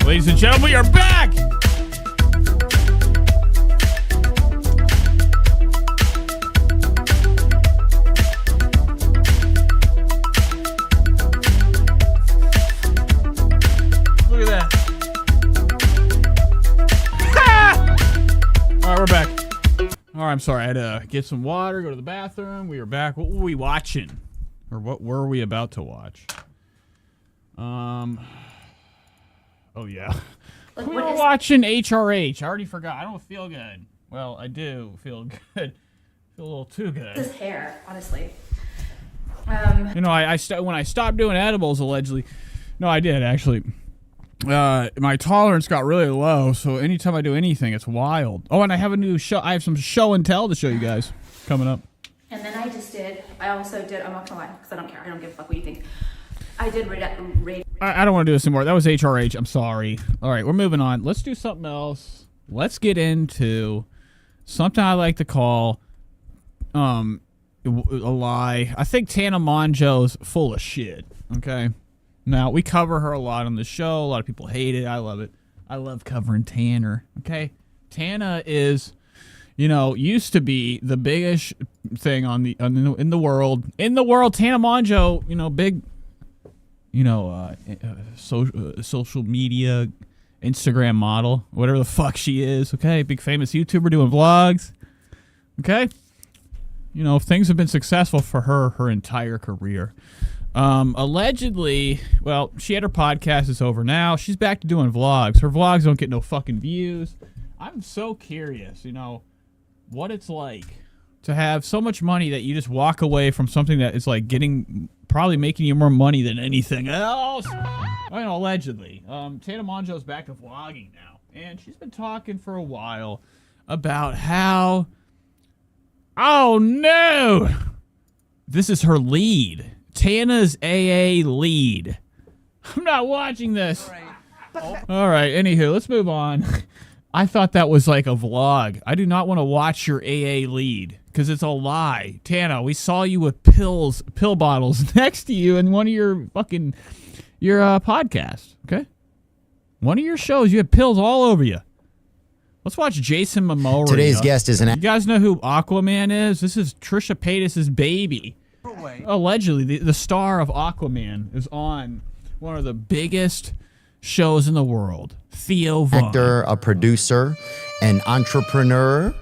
Ladies and gentlemen, we are back! Look at that. Alright, we're back. Alright, I'm sorry. I had to get some water, go to the bathroom. We are back. What were we watching? Or what were we about to watch? Oh, yeah. Like, We what were is- watching HRH. I already forgot. I don't feel good. Well, I do feel good. Feel a little too good. This hair, honestly. You know, when I stopped doing edibles, allegedly. No, I did, actually. My tolerance got really low, so anytime I do anything, it's wild. Oh, and I have a new show. I have some show and tell to show you guys coming up. And then I also did, I'm not gonna lie, because I don't care. I don't give a fuck what you think. I did rate. I don't want to do this anymore. That was HRH. I'm sorry. All right, we're moving on. Let's do something else. Let's get into something I like to call a lie. I think Tana Mongeau's full of shit. Okay. Now, we cover her a lot on the show. A lot of people hate it. I love it. I love covering Tanner. Okay. Tana is, you know, used to be the biggest thing in the world. In the world, Tana Mongeau, you know, big, you know, social media Instagram model, whatever the fuck she is. Okay, big famous YouTuber doing vlogs. Okay, you know, things have been successful for her entire career. Allegedly, well, she had her podcast. It's over now. She's back to doing vlogs. Her vlogs don't get no fucking views. I'm so curious, you know, what it's like to have so much money that you just walk away from something that is like probably making you more money than anything else. I mean, allegedly. Tana Mongeau's back to vlogging now, and she's been talking for a while about how, oh no, this is her lead. Tana's AA lead. I'm not watching this. All right, anywho, let's move on. I thought that was like a vlog. I do not want to watch your AA lead because it's a lie. Tana, we saw you with pill bottles next to you in one of your podcasts, okay? One of your shows, you had pills all over you. Let's watch Jason Momoa. Today's guest is You guys know who Aquaman is? This is Trisha Paytas' baby. Allegedly, the star of Aquaman is on one of the biggest shows in the world. Theo Von. Actor, a producer, an entrepreneur.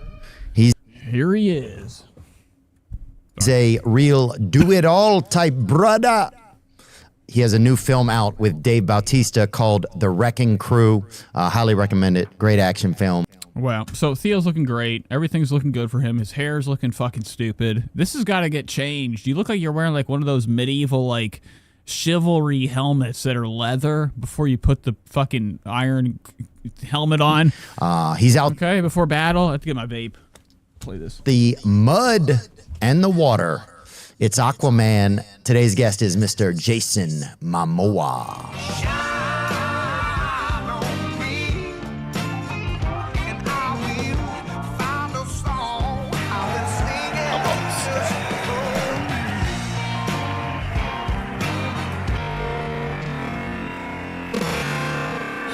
Here he is. He's a real do-it-all type brother. He has a new film out with Dave Bautista called The Wrecking Crew. Highly recommend it. Great action film. Wow. So Theo's looking great. Everything's looking good for him. His hair's looking fucking stupid. This has got to get changed. You look like you're wearing like one of those medieval like chivalry helmets that are leather before you put the fucking iron helmet on. He's out. Okay, before battle. I have to get my vape. Play this. The mud and the water. It's Aquaman. Today's guest is Mr. Jason Momoa.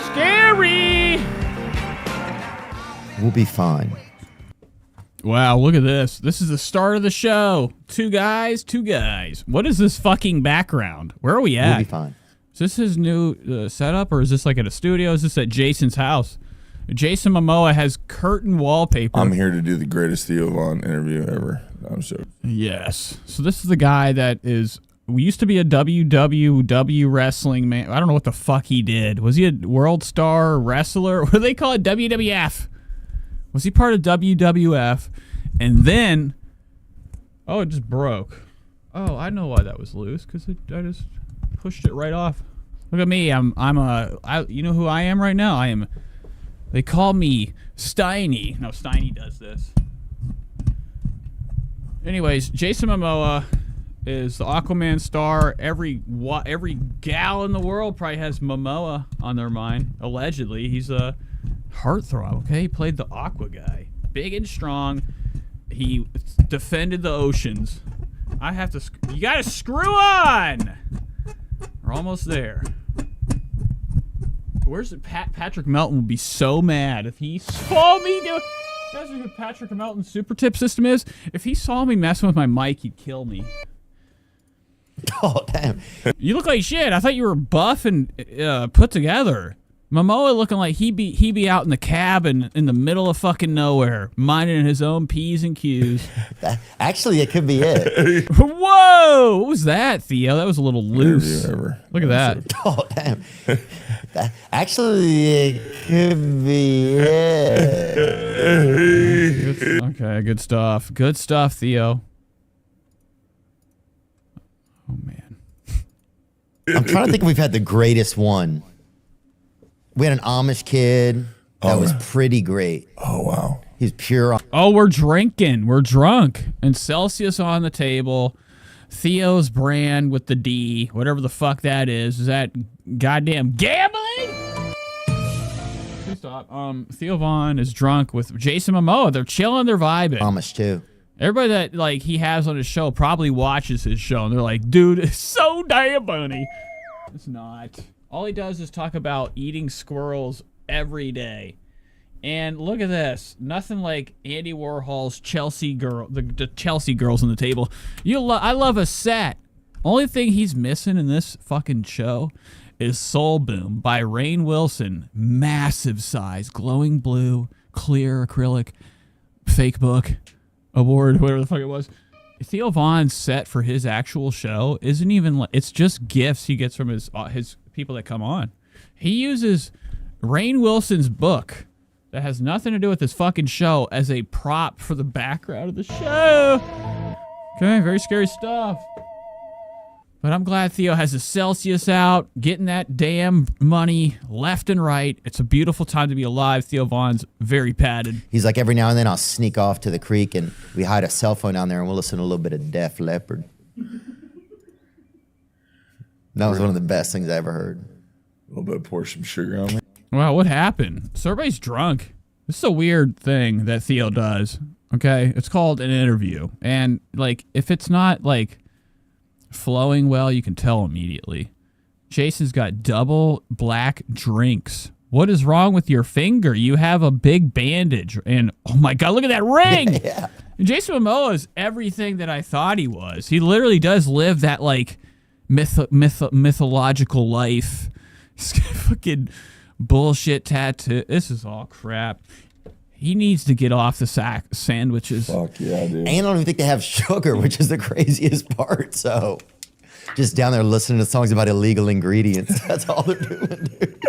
Scary! We'll be fine. Wow, look at this. This is the start of the show. Two guys. What is this fucking background? Where are we at? We'll be fine. Is this his new setup, or is this like at a studio? Is this at Jason's house? Jason Momoa has curtain wallpaper. I'm here to do the greatest Theo Von interview ever. I'm sure. Yes. So this is the guy that we used to be a WWW wrestling man. I don't know what the fuck he did. Was he a world star wrestler? What do they call it? WWF. Was he part of WWF? And then, oh, it just broke. Oh, I know why that was loose, because I just pushed it right off. Look at me. You know who I am right now? They call me Steiny. No, Steiny does this. Anyways, Jason Momoa is the Aquaman star. Every gal in the world probably has Momoa on their mind. Allegedly, he's a heartthrob. Okay, he played the Aqua guy, big and strong. He defended the oceans. You gotta screw on. We're almost there. Where's Patrick Melton? Would be so mad if he saw me do. You guys know who Patrick Melton's super tip system is? If he saw me messing with my mic, he'd kill me. Oh, damn. You look like shit. I thought you were buff and put together. Momoa looking like he be out in the cabin in the middle of fucking nowhere, minding his own P's and Q's. Actually, it could be it. Whoa! What was that, Theo? That was a little loose. Look at that. Oh, damn. Actually, it could be it. Okay, good stuff. Good stuff, Theo. Oh, man. I'm trying to think if we've had the greatest one. We had an Amish kid that was pretty great. Oh, wow. He's pure. Oh, we're drinking. We're drunk. And Celsius on the table. Theo's brand with the D, whatever the fuck that is. Is that goddamn gambling? Please stop. Theo Von is drunk with Jason Momoa. They're chilling. They're vibing. Amish too. Everybody that like he has on his show probably watches his show, and they're like, dude, it's so damn funny. It's not. All he does is talk about eating squirrels every day. And look at this. Nothing like Andy Warhol's Chelsea girl, the Chelsea girls on the table. I love a set. Only thing he's missing in this fucking show is Soul Boom by Rainn Wilson. Massive size, glowing blue, clear acrylic, fake book, award, whatever the fuck it was. Theo Von's set for his actual show isn't even like, it's just gifts he gets from his people that come on. He uses Rainn Wilson's book that has nothing to do with this fucking show as a prop for the background of the show. Okay, very scary stuff. But I'm glad Theo has his Celsius out, getting that damn money left and right. It's a beautiful time to be alive. Theo Von's very padded. He's like, every now and then I'll sneak off to the creek and we hide a cell phone down there and we'll listen to a little bit of Def Leppard. That was one of the best things I ever heard. A little bit, pour some sugar on me. Wow, what happened? So everybody's drunk. This is a weird thing that Theo does. Okay, it's called an interview. And like, if it's not like flowing well, you can tell immediately. Jason's got double black drinks. What is wrong with your finger? You have a big bandage. And oh my God, look at that ring. Yeah. Jason Momoa is everything that I thought he was. He literally does live that like mythological life. He's got fucking bullshit tattoo. This is all crap. He needs to get off the sandwiches. Fuck yeah, dude. And I don't even think they have sugar, which is the craziest part. So just down there listening to songs about illegal ingredients. That's all they're doing, dude.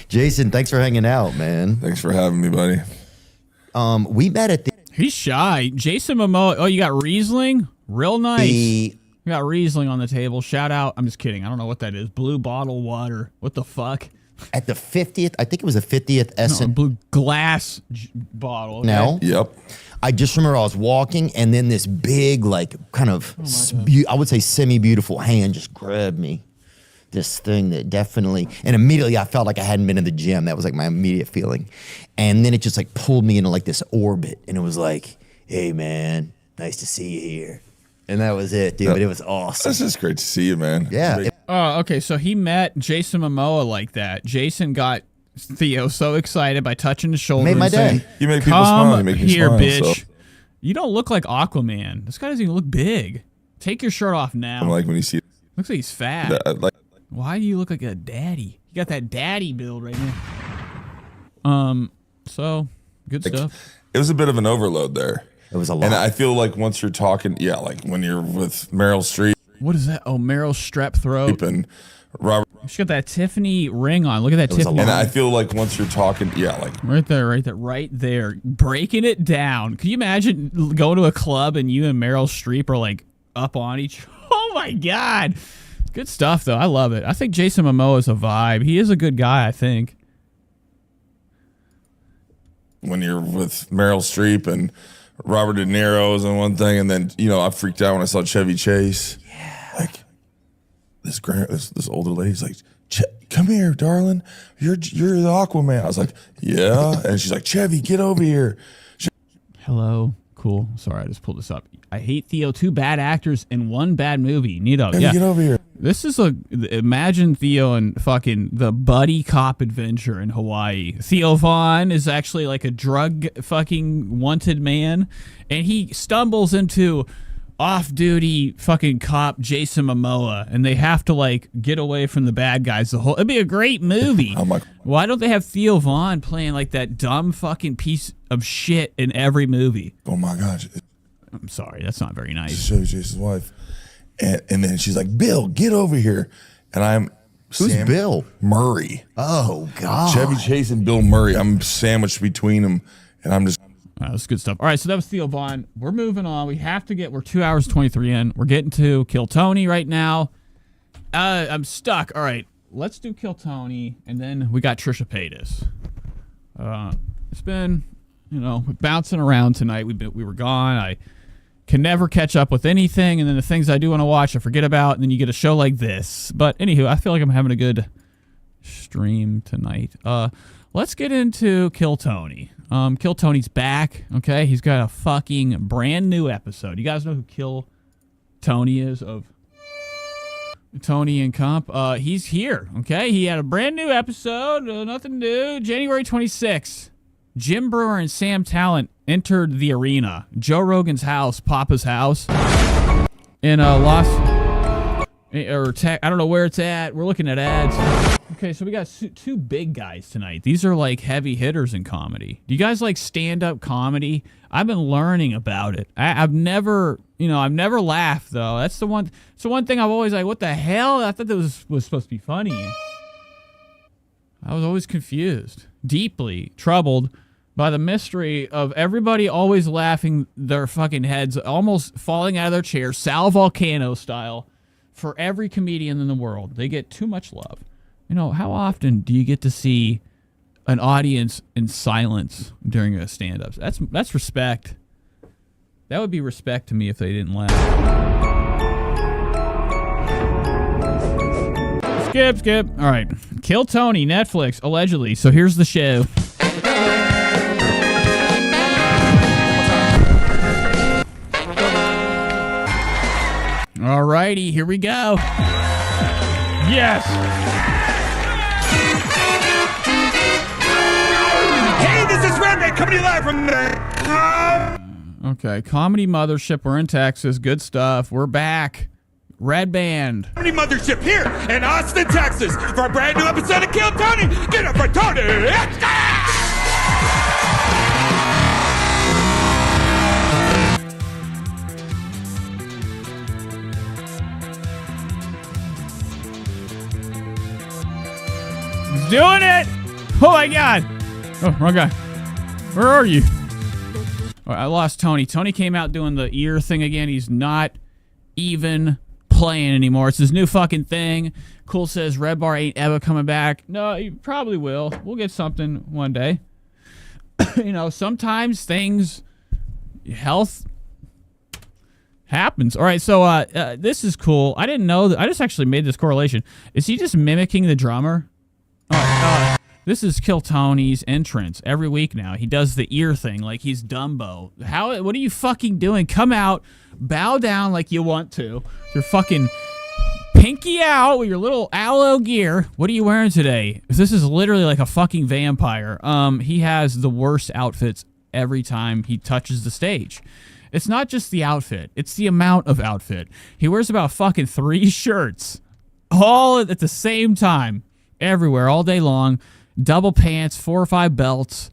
Jason, thanks for hanging out, man. Thanks for having me, buddy. We met at the... He's shy. Jason Momoa. Oh, you got Riesling? Real nice. You got Riesling on the table. Shout out. I'm just kidding. I don't know what that is. Blue bottle water. What the fuck? At the 50th, I think it was the 50th Essen. No, blue glass bottle. Okay? No. Yep. I just remember I was walking and then this big, like, kind of, I would say semi-beautiful hand just grabbed me. This thing that definitely, and immediately I felt like I hadn't been in the gym. That was like my immediate feeling. And then it just like pulled me into like this orbit. And it was like, hey man, nice to see you here. And that was it, dude. But it was awesome. That's just great to see you, man. Yeah. Oh, okay. So he met Jason Momoa like that. Jason got Theo so excited by touching his shoulder. Made my day. You make people smile. You make me here, smile, bitch. so. You don't look like Aquaman. This guy doesn't even look big. Take your shirt off now. I'm like when you see. Looks like he's fat. Like. Why do you look like a daddy? You got that daddy build right now. So good stuff. It was a bit of an overload there. It was a lot. And I feel like once you're talking, yeah, like when you're with Meryl Streep. What is that? Oh, Meryl Streep throat. And Robert. She's got that Tiffany ring on. Look at that Tiffany. And I feel like once you're talking, yeah, like right there, breaking it down. Can you imagine going to a club and you and Meryl Streep are like up on each? Oh my God. Good stuff, though. I love it. I think Jason Momoa is a vibe. He is a good guy, I think. When you're with Meryl Streep and Robert De Niro's and one thing, and then, you know, I freaked out when I saw Chevy Chase. Yeah. Like, this older lady's like, come here, darling. You're the Aquaman. I was like, yeah. And she's like, Chevy, get over here. Hello. Cool. Sorry, I just pulled this up. I hate Theo. 2 bad actors in 1 bad movie. Nito, yeah. Get over here. This is imagine Theo and fucking the buddy cop adventure in Hawaii. Theo Von is actually like a drug fucking wanted man, and he stumbles into off-duty fucking cop Jason Momoa, and they have to like get away from the bad guys. It'd be a great movie. Oh my. Why don't they have Theo Von playing like that dumb fucking piece of shit in every movie? Oh my gosh. I'm sorry, that's not very nice. Chevy Chase's wife. And then she's like, Bill, get over here. And I'm Who's Bill Murray. Oh God. Chevy Chase and Bill Murray. I'm sandwiched between them, and I'm just. That's good stuff. All right, so that was Theo Von. We're moving on. We're 2 hours 23 in. We're getting to Kill Tony right now. I'm stuck. All right, let's do Kill Tony, and then we got Trisha Paytas. It's been, bouncing around tonight. We were gone. I can never catch up with anything, and then the things I do want to watch I forget about, and then you get a show like this. But anywho, I feel like I'm having a good stream tonight. Let's get into Kill Tony. Kill Tony's back, okay? He's got a fucking brand new episode. You guys know who Kill Tony is of Tony and Comp? He's here, okay? He had a brand new episode, nothing new, January 26th. Jim Brewer and Sam Talent entered the arena. Joe Rogan's house, Papa's house, in or I don't know where it's at. We're looking at ads. Okay, so we got two big guys tonight. These are like heavy hitters in comedy. Do you guys like stand-up comedy? I've been learning about it. I've never laughed though. That's the one. It's the one thing I've always like. What the hell? I thought that was supposed to be funny. I was always confused, deeply troubled by the mystery of everybody always laughing their fucking heads, almost falling out of their chairs, Sal Volcano style, for every comedian in the world. They get too much love. You know, how often do you get to see an audience in silence during a stand-up? That's respect. That would be respect to me if they didn't laugh. Skip. All right. Kill Tony, Netflix, allegedly. So here's the show. All righty, here we go. Yes. Hey, this is Redman coming to you live from Okay, Comedy Mothership. We're in Texas. Good stuff. We're back. Red Band. Comedy Mothership here in Austin, Texas for a brand new episode of Kill Tony. Get up for Tony. He's doing it! Oh my god! Oh, wrong guy. Where are you? Oh, I lost Tony. Tony came out doing the ear thing again. He's not even playing anymore. It's his new fucking thing. Cool says Red Bar ain't ever coming back. No, he probably will. We'll get something one day. You know, sometimes health happens. All right, so this is cool. I didn't know that. I just actually made this correlation. Is he just mimicking the drummer? This is Kill Tony's entrance every week now. He does the ear thing like he's Dumbo. What are you fucking doing? Come out, bow down like you want to. You're fucking pinky out with your little aloe gear. What are you wearing today? This is literally like a fucking vampire. He has the worst outfits every time he touches the stage. It's not just the outfit. It's the amount of outfit. He wears about fucking 3 shirts all at the same time. Everywhere, all day long. Double pants, 4 or 5 belts,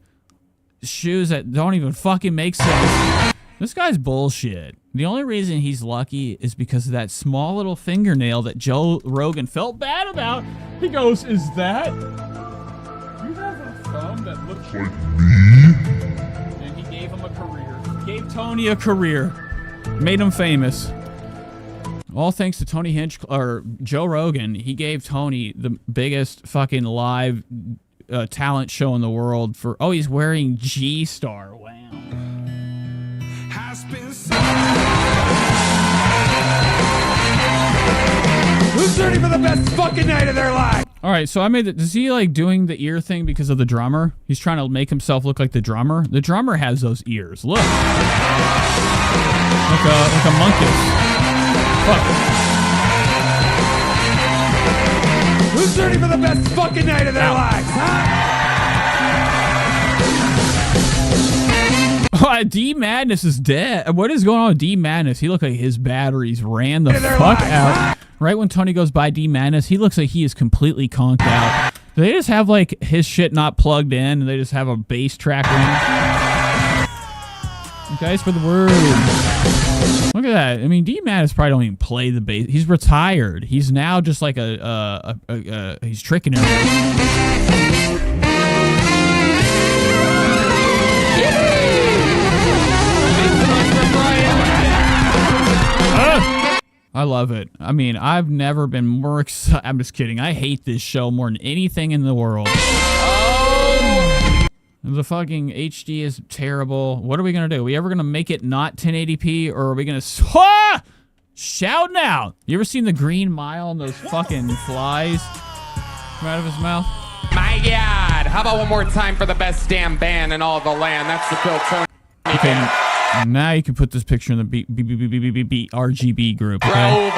shoes that don't even fucking make sense. This guy's bullshit. The only reason he's lucky is because of that small little fingernail that Joe Rogan felt bad about. He goes, "Is that? You have a thumb that looks like me?" And he gave him a career. Gave Tony a career. Made him famous. All thanks to Tony Hinch or Joe Rogan. He gave Tony the biggest fucking live talent show in the world for. Oh, he's wearing G-Star. Wow. Who's ready for the best fucking night of their life? All right, so I made it. Is he like doing the ear thing because of the drummer? He's trying to make himself look like the drummer. The drummer has those ears. Look, like a monkus. Fuck. Who's ready for the best fucking night of their lives, huh? Oh, D Madness is dead. What is going on with D Madness? He looked like his batteries ran the fuck out. Huh? Right when Tony goes by D Madness, he looks like he is completely conked out. Do they just have like his shit not plugged in and they just have a bass track running? Guys, for the word. Look at that. I mean, D Madness probably don't even play the bass. He's retired. He's now just like he's tricking everyone. I love it. I mean, I've never been more excited. I'm just kidding. I hate this show more than anything in the world. Oh! The fucking HD is terrible. What are we going to do? Are we ever going to make it not 1080p, or are we going to... Shouting out! You ever seen the Green Mile and those fucking flies come out of his mouth? My God! How about one more time for the best damn band in all the land? That's the Kill Tony. Okay, now you can put this picture in the RGB group. Okay?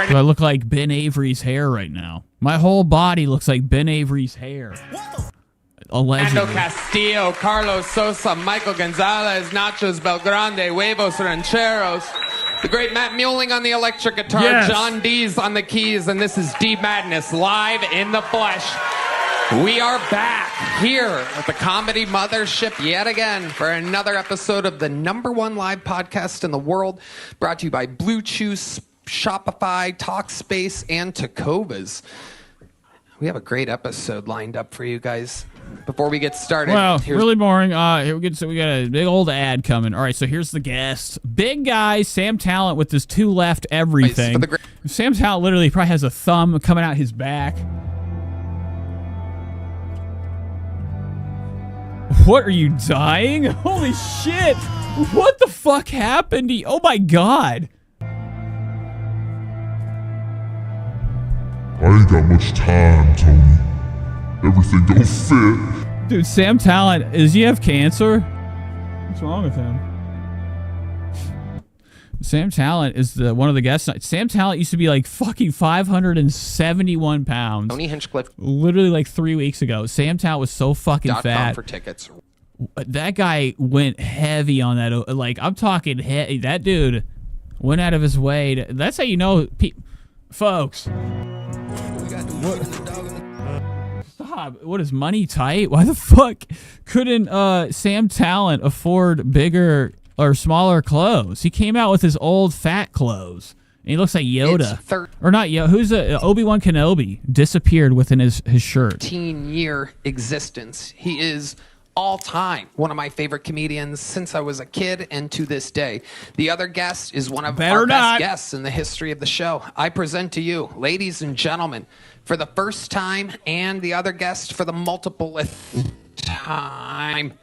So I look like Ben Avery's hair right now. My whole body looks like Ben Avery's hair. Allegedly. Fernando Castillo, Carlos Sosa, Michael Gonzalez, Nachos Belgrande, Huevos Rancheros, The great Matt Muelling on the electric guitar, Yes. John Dees on the keys, and this is D Madness live in the flesh. We are back here at the Comedy Mothership yet again for another episode of the #1 live podcast in the world, brought to you by Blue Chew, Shopify, Talkspace, and Tacovas. We have a great episode lined up for you guys. Before we get started, Well, really boring. Here we got a big old ad coming. All right, so here's the guest. Big guy, Sam Talent with his two left everything. Sam Talent literally probably has a thumb coming out his back. What, are you dying? Holy shit. What the fuck happened to you? Oh my god. I ain't got much time, Tony. Everything don't fit. Dude, Sam Talent, does he have cancer? What's wrong with him? Sam Talent is one of the guests. Sam Talent used to be like fucking 571 pounds. Tony Hinchcliffe. Literally like 3 weeks ago. Sam Talent was so fucking fat. for tickets. That guy went heavy on that. Like, I'm talking heavy. That dude went out of his way. That's how you know, folks. Stop. What is money tight? Why the fuck couldn't Sam Talent afford bigger or smaller clothes? He came out with his old fat clothes. And he looks like Yoda. Or not Yoda. Who's Obi-Wan Kenobi? Disappeared within his shirt. 13-year existence. He is all time one of my favorite comedians since I was a kid and to this day. The other guest is one of our best guests in the history of the show. I present to you, ladies and gentlemen, for the first time, and the other guest for the multipleth time.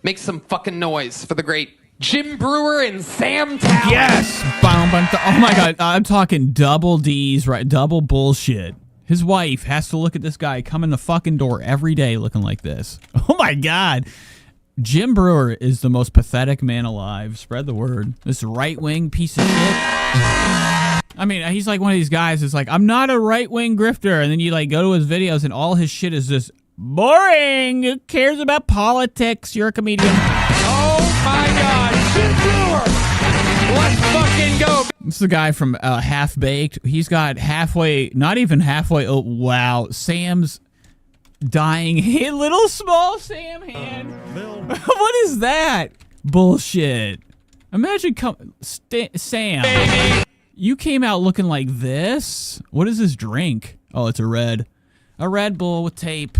Make some fucking noise for the great Jim Brewer and Sam Talent. Yes! Oh my god, I'm talking double D's, right? Double bullshit. His wife has to look at this guy come in the fucking door every day looking like this. Oh my god. Jim Brewer is the most pathetic man alive. Spread the word. This right-wing piece of shit. I mean, he's like one of these guys that's like, I'm not a right-wing grifter. And then you like go to his videos and all his shit is just boring. Who cares about politics? You're a comedian. Oh my god, Jim Brewer! Let's fucking go! This is the guy from Half Baked. He's got halfway, not even halfway. Oh, wow. Sam's dying hand. Little small Sam hand. What is that? Bullshit. Imagine Sam. Baby. You came out looking like this. What is this drink? Oh, it's a Red Bull with tape.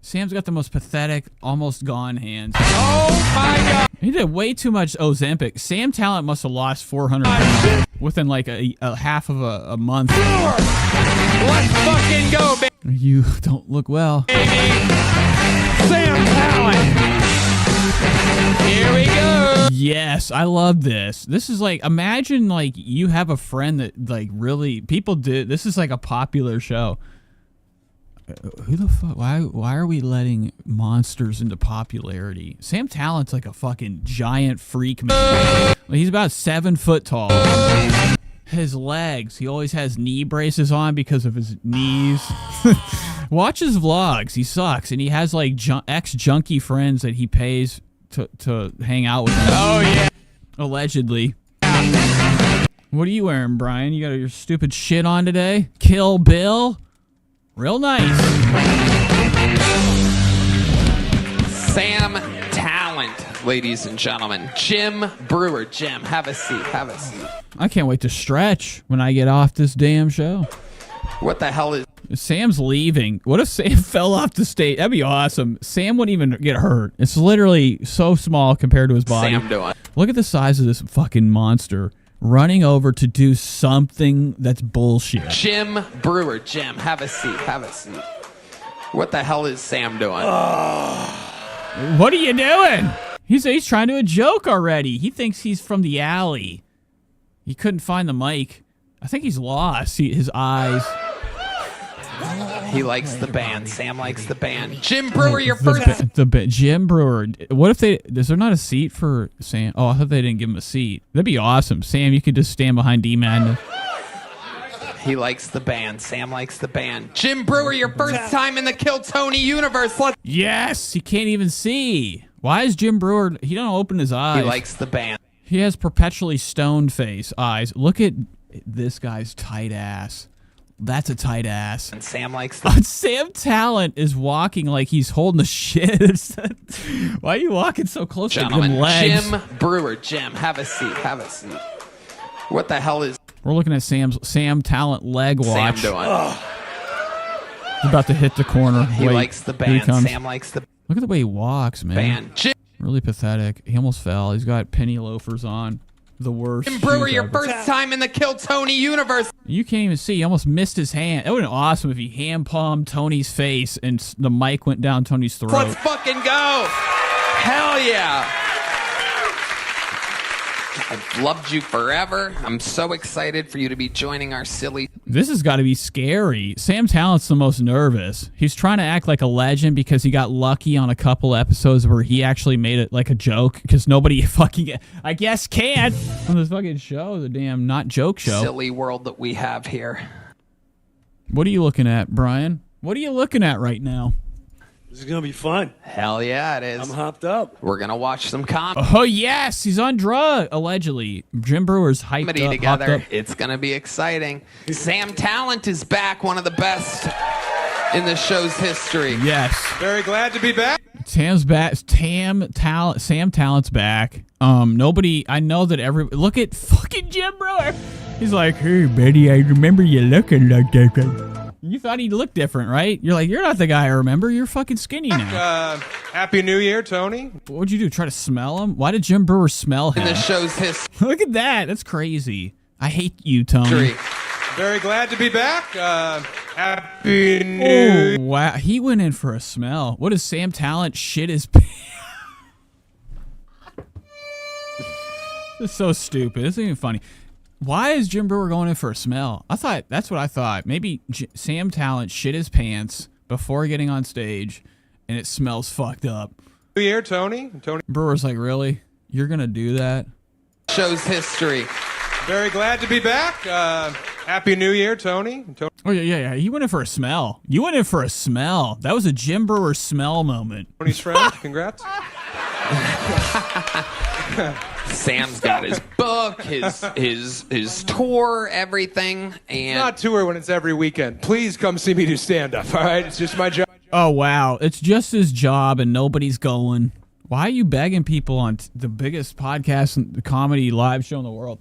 Sam's got the most pathetic, almost gone hands. Oh my god! He did way too much Ozempic. Sam Talent must have lost 400 pounds within like a half of a month. Let's fucking go, baby! You don't look well. Sam Talent! Here we go! Yes, I love this. This is like, imagine like you have a friend that like really, people do, this is like a popular show. Who the fuck? Why are we letting monsters into popularity? Sam Talent's like a fucking giant freak man. He's about 7 foot tall. His legs, he always has knee braces on because of his knees. Watch his vlogs. He sucks, and he has like ex-junkie friends that he pays to hang out with him. Oh yeah. Allegedly. What are you wearing, Brian? You got your stupid shit on today? Kill Bill? Real nice. Sam Talent, ladies and gentlemen. Jim Brewer. Jim, have a seat. Have a seat. I can't wait to stretch when I get off this damn show. What the hell is... Sam's leaving. What if Sam fell off the stage? That'd be awesome. Sam wouldn't even get hurt. It's literally so small compared to his body. Sam doing? Look at the size of this fucking monster. Running over to do something that's bullshit. Jim Brewer. Jim, have a seat. Have a seat. What the hell is Sam doing? What are you doing? He's trying to do a joke already. He thinks he's from the alley. He couldn't find the mic. I think he's lost. His eyes. He likes the band. Sam likes the band. Jim Brewer, your first... Jim Brewer. What if is there not a seat for Sam? Oh, I thought they didn't give him a seat. That'd be awesome. Sam, you could just stand behind D-Madness. He likes the band. Sam likes the band. Jim Brewer, your first time in the Kill Tony universe. Yes, he can't even see. Why is Jim Brewer... He don't open his eyes. He likes the band. He has perpetually stoned face, eyes. Look at this guy's tight ass. That's a tight ass. And Sam likes Sam Talent is walking like he's holding a shit. Why are you walking so close to them legs? Jim Brewer. Jim, have a seat. Have a seat. What the hell is... We're looking at Sam Talent leg watch. Sam doing? He's about to hit the corner. He likes the band. Sam likes the... Look at the way he walks, man. Band. Jim. Really pathetic. He almost fell. He's got penny loafers on. The worst. Jim Brewer, shoes your ever. first time in the Kill Tony universe. You can't even see. He almost missed his hand. It would have been awesome if he hand palmed Tony's face and the mic went down Tony's throat. Let's fucking go. Hell yeah. I've loved you forever. I'm so excited for you to be joining our silly... This has got to be scary. Sam Talent's the most nervous. He's trying to act like a legend because he got lucky on a couple episodes where he actually made it like a joke because nobody fucking, I guess, can on this fucking show, the damn not joke show. Silly world that we have here. What are you looking at, Brian? What are you looking at right now? This is going to be fun. Hell yeah, it is. I'm hopped up. We're going to watch some comedy Oh, yes. He's on drug, allegedly. Jim Brewer's hyped up. together. Up. It's going to be exciting. Sam Talent is back, one of the best in the show's history. Yes. Very glad to be back. Sam's back. Sam Talent's back. Nobody, I know that look at fucking Jim Brewer. He's like, hey, Betty, I remember you looking like that. You thought he looked different, right? You're like, you're not the guy I remember. You're fucking skinny now. Happy New Year, Tony. What'd you do? Try to smell him? Why did Jim Brewer smell him? In the show's history. Look at that. That's crazy. I hate you, Tony. Very glad to be back. Happy New... Oh, wow. He went in for a smell. What does Sam Talent shit his pants? This is so stupid. This isn't even funny. Why is Jim Brewer going in for a smell? That's what I thought. Maybe Sam Talent shit his pants before getting on stage, and it smells fucked up. New Year, Tony. Brewer's like, really? You're gonna do that? Show's history. Very glad to be back. Happy New Year, Tony. Oh yeah. He went in for a smell. You went in for a smell. That was a Jim Brewer smell moment. Tony's friend. Congrats. Sam's got his book, his tour, everything, and Not tour when it's every weekend. Please come see me do stand-up. All right, it's just my job. Oh wow, it's just his job, and nobody's going. Why are you begging people on the biggest podcast and the comedy live show in the world,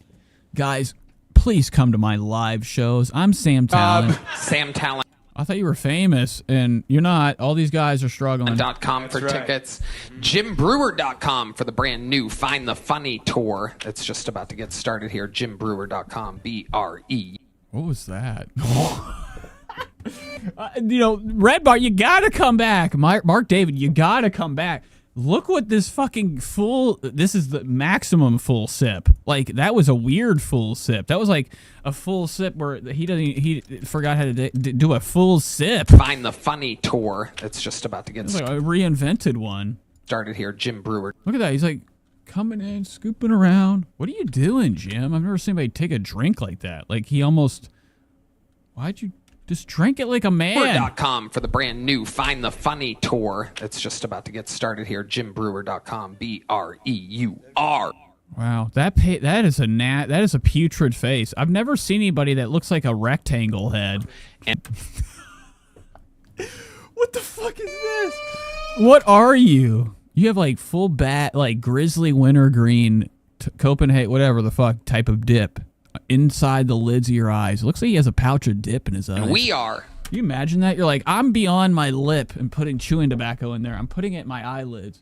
guys? Please come to my live shows. I'm Sam Talent. Sam Talent. I thought you were famous, and you're not. All these guys are struggling. .com for tickets. JimBrewer.com for the brand new Find the Funny tour. That's just about to get started here. JimBrewer.com. BRE. What was that? Red Bar, you gotta come back. Mark David, you gotta come back. Look what this fucking this is the maximum full sip. Like, that was a weird full sip. That was like a full sip where he forgot how to do a full sip. Find the Funny tour. That's just about to get started. Like a reinvented one. Started here. Jim Brewer. Look at that. He's like coming in, scooping around. What are you doing, Jim? I've never seen anybody take a drink like that. Like, why'd you just drink it like a man? .com for the brand new Find the Funny tour. That's just about to get started here. JimBrewer.com. BREUR. Wow, that is a putrid face. I've never seen anybody that looks like a rectangle head. And what the fuck is this? What are you? You have like full grizzly wintergreen, Copenhagen, whatever the fuck type of dip inside the lids of your eyes. It looks like he has a pouch of dip in his eyes. And we are. Can you imagine that? You're like, I'm beyond my lip and putting chewing tobacco in there. I'm putting it in my eyelids.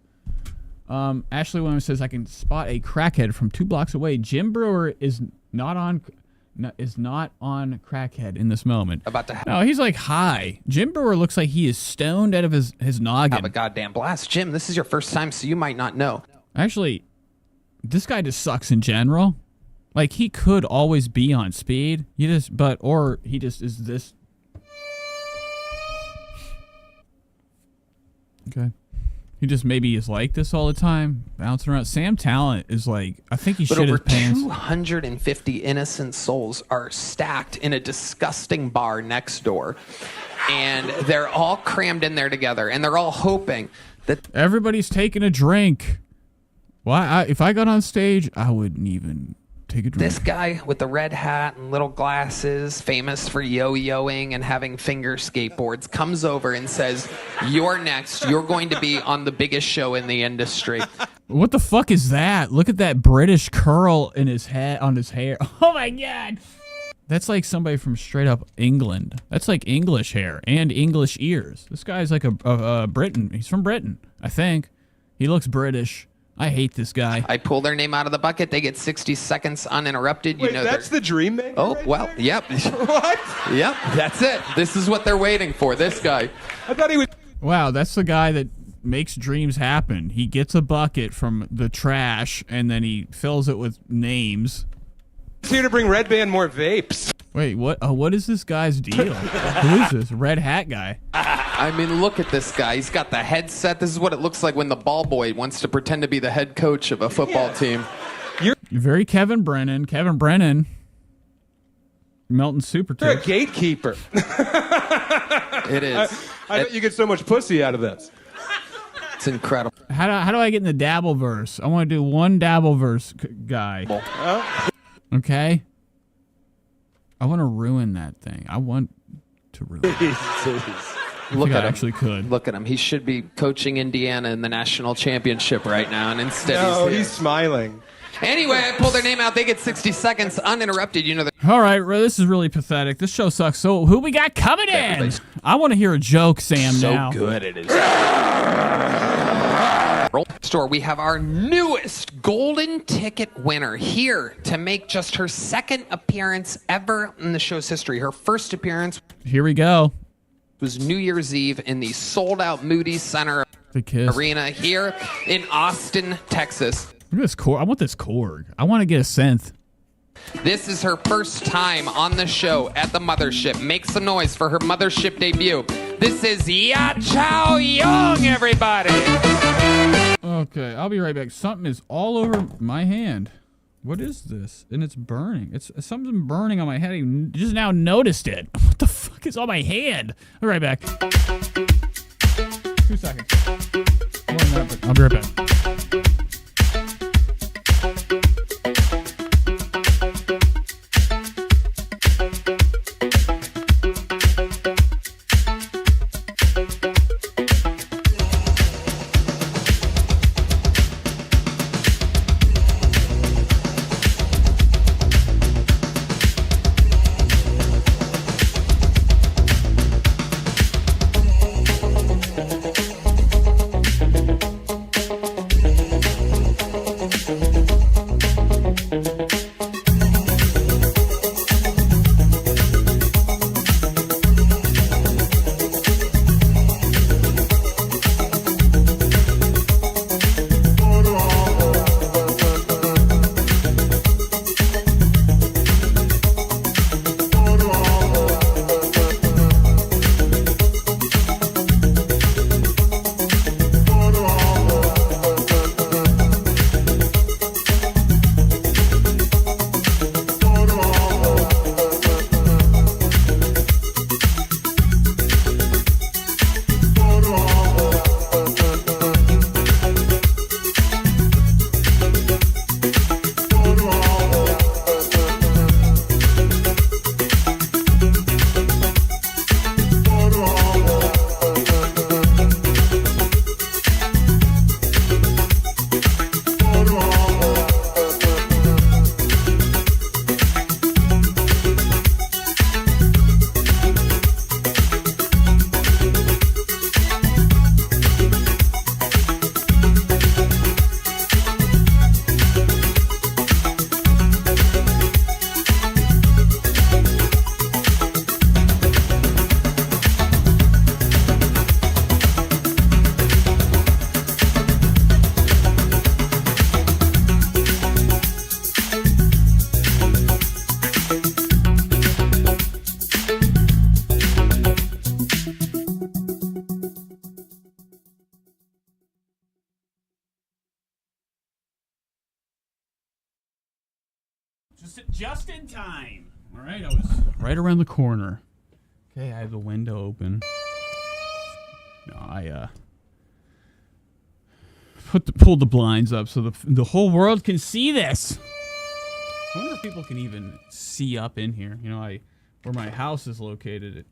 Ashley Williams says I can spot a crackhead from 2 blocks away. Jim Brewer is not on crackhead in this moment. No, he's like high. Jim Brewer looks like he is stoned out of his noggin. Have a goddamn blast. Jim, this is your first time, so you might not know. Actually, this guy just sucks in general. Like, he could always be on speed. He just is this. Okay. He just maybe is like this all the time, bouncing around. Sam Talent is like, I think he shit his pants. 250 innocent souls are stacked in a disgusting bar next door, and they're all crammed in there together, and they're all hoping that everybody's taking a drink. Well, if I got on stage, I wouldn't even take a drink. This guy with the red hat and little glasses, famous for yo-yoing and having finger skateboards, comes over and says, "You're next. You're going to be on the biggest show in the industry." What the fuck is that? Look at that British curl in his head, on his hair. Oh my God. That's like somebody from straight up England. That's like English hair and English ears. This guy's like a Briton. He's from Britain, I think. He looks British. I hate this guy. I pull their name out of the bucket. They get 60 seconds uninterrupted. Wait, that's the dream maker? Oh, right well, there? yep. What? Yep, that's it. This is what they're waiting for, this guy. I thought he was... Wow, that's the guy that makes dreams happen. He gets a bucket from the trash, and then he fills it with names. He's here to bring Red Band more vapes. Wait, what is this guy's deal? Who is this? Red hat guy. I mean, look at this guy. He's got the headset. This is what it looks like when the ball boy wants to pretend to be the head coach of a football team. You're very Kevin Brennan. Kevin Brennan. Melton Super You're a Tips. gatekeeper. It is. I bet you get so much pussy out of this. It's incredible. How do I get in the dabble verse? I want to do one dabble verse guy. Okay? I want to ruin that thing. I want to ruin it. Look at him. Actually could. Look at him. He should be coaching Indiana in the national championship right now, and instead he's smiling. Anyway, I pull their name out. They get 60 seconds uninterrupted. You know that. All right, this is really pathetic. This show sucks. So who we got coming in? I want to hear a joke, Sam, now. So good it is. Store, we have our newest golden ticket winner here to make just her second appearance ever in the show's history. Her first appearance Here we go. was New Year's Eve in the sold-out Moody Center Arena here in Austin, Texas. Look at this Korg. I want this Korg. I want to get a synth. This is her first time on the show at the mothership. Make some noise for her mothership debut. This is Ya Chow Young, everybody. Okay, I'll be right back. Something is all over my hand. What is this? And it's burning. It's something burning on my head. I just now noticed it. What the fuck is on my hand? I'll be right back. 2 seconds. More than that, but I'll be right back. Just in time. All right, I was right around the corner. Okay, I have the window open. No, pull the blinds up so the whole world can see this. I wonder if people can even see up in here. You know, where my house is located.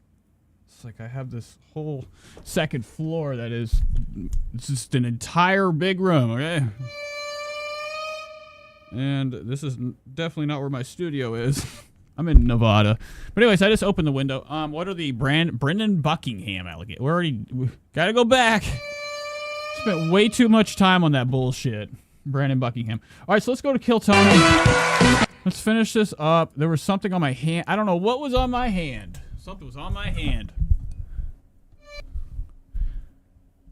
It's like I have this whole second floor that is just an entire big room. Okay. And this is definitely not where my studio is. I'm in Nevada. But anyways, I just opened the window. What are the Brendan Buckingham alligator? We gotta go back. Spent way too much time on that bullshit. Brandon Buckingham. All right, so let's go to Kill Tony. Let's finish this up. There was something on my hand. I don't know what was on my hand. Something was on my hand.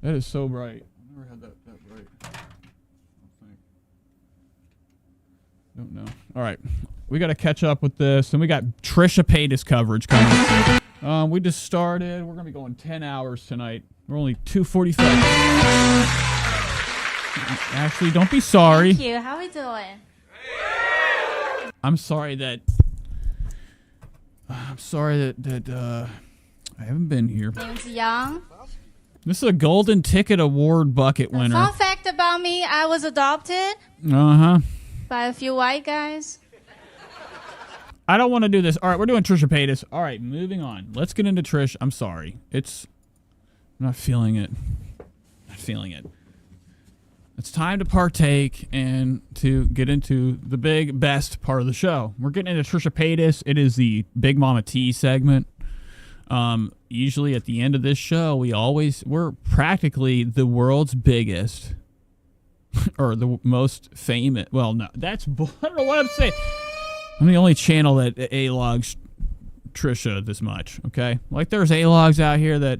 That is so bright. I never had that bright. Don't know. All right. We got to catch up with this. And we got Trisha Paytas coverage coming. We just started. We're going to be going 10 hours tonight. We're only 2:45. Ashley, don't be sorry. Thank you. How are we doing? I'm sorry that I haven't been here. Name's Young. This is a Golden Ticket Award bucket winner. Fun fact about me, I was adopted Uh-huh. by a few white guys. I don't want to do this. All right, we're doing Trisha Paytas. All right, moving on. Let's get into Trish. I'm sorry. I'm not feeling it. Not feeling it. It's time to partake and to get into the best part of the show. We're getting into Trisha Paytas. It is the Big Mama T segment. Usually at the end of this show, we're practically the world's biggest or the most famous. Well, no, I don't know what I'm saying. I'm the only channel that A-logs Trisha this much, okay? Like there's A-logs out here that,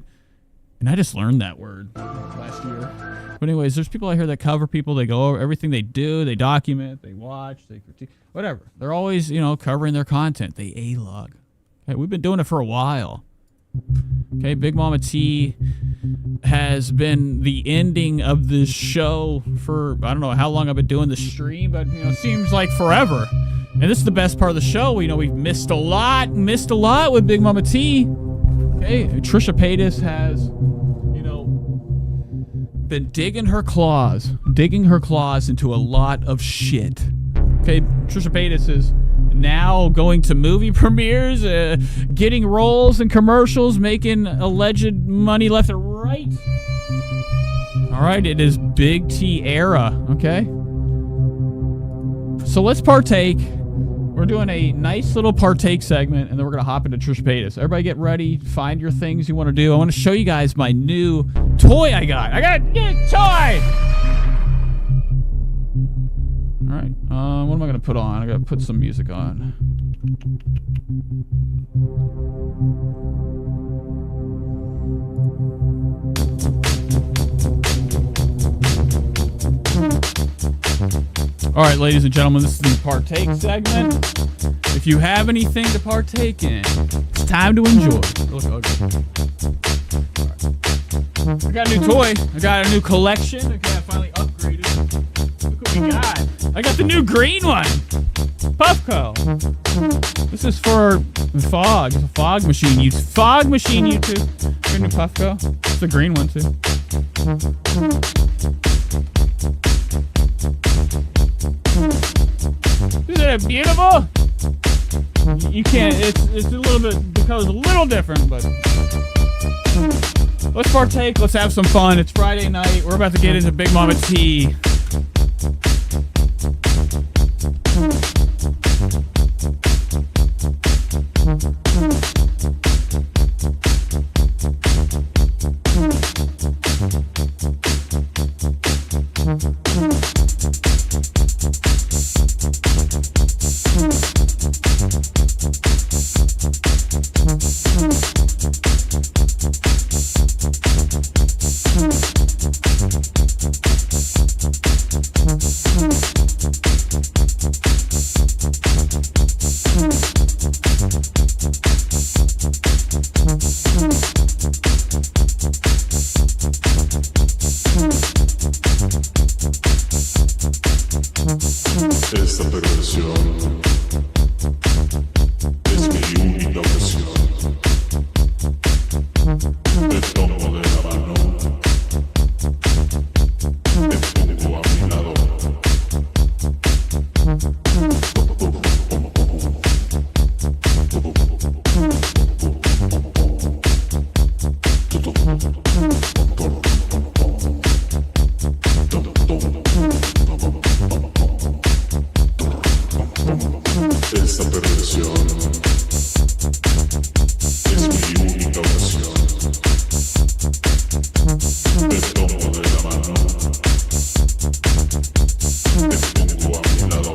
and I just learned that word last year. But anyways, there's people out here that cover people. They go over everything they do. They document. They watch. They critique. Whatever. They're always, covering their content. They A-log. Okay, we've been doing it for a while. Okay, Big Mama T has been the ending of this show for, I don't know how long I've been doing the stream, but, it seems like forever. And this is the best part of the show. We've missed a lot with Big Mama T. Okay, Trisha Paytas has, been digging her claws into a lot of shit. Okay, Trisha Paytas is now going to movie premieres, getting roles in commercials, making alleged money left and right. All right, it is Big T era, okay? So let's partake. We're doing a nice little partake segment, and then we're going to hop into Trisha Paytas. Everybody get ready. Find your things you want to do. I want to show you guys my new toy I got. I got a new toy! All right. What am I going to put on? I got to put some music on. All right, ladies and gentlemen, this is the partake segment. If you have anything to partake in, it's time to enjoy. Look ugly. Right. I got a new toy. I got a new collection. Okay, I finally upgraded. Look what we got. I got the new green one. Puffco. This is for fog. It's a fog machine. Fog machine YouTube. Got a new Puffco. It's the green one too. Isn't it beautiful? You can't. It's a little bit. The color's a little different, but let's partake. Let's have some fun. It's Friday night. We're about to get into Big Mama T. Esta perversión es mi única ocasión. Te tomo de la mano, te pongo Esta perversión es mi única oración. Te tomo de la mano, te pongo a mi lado.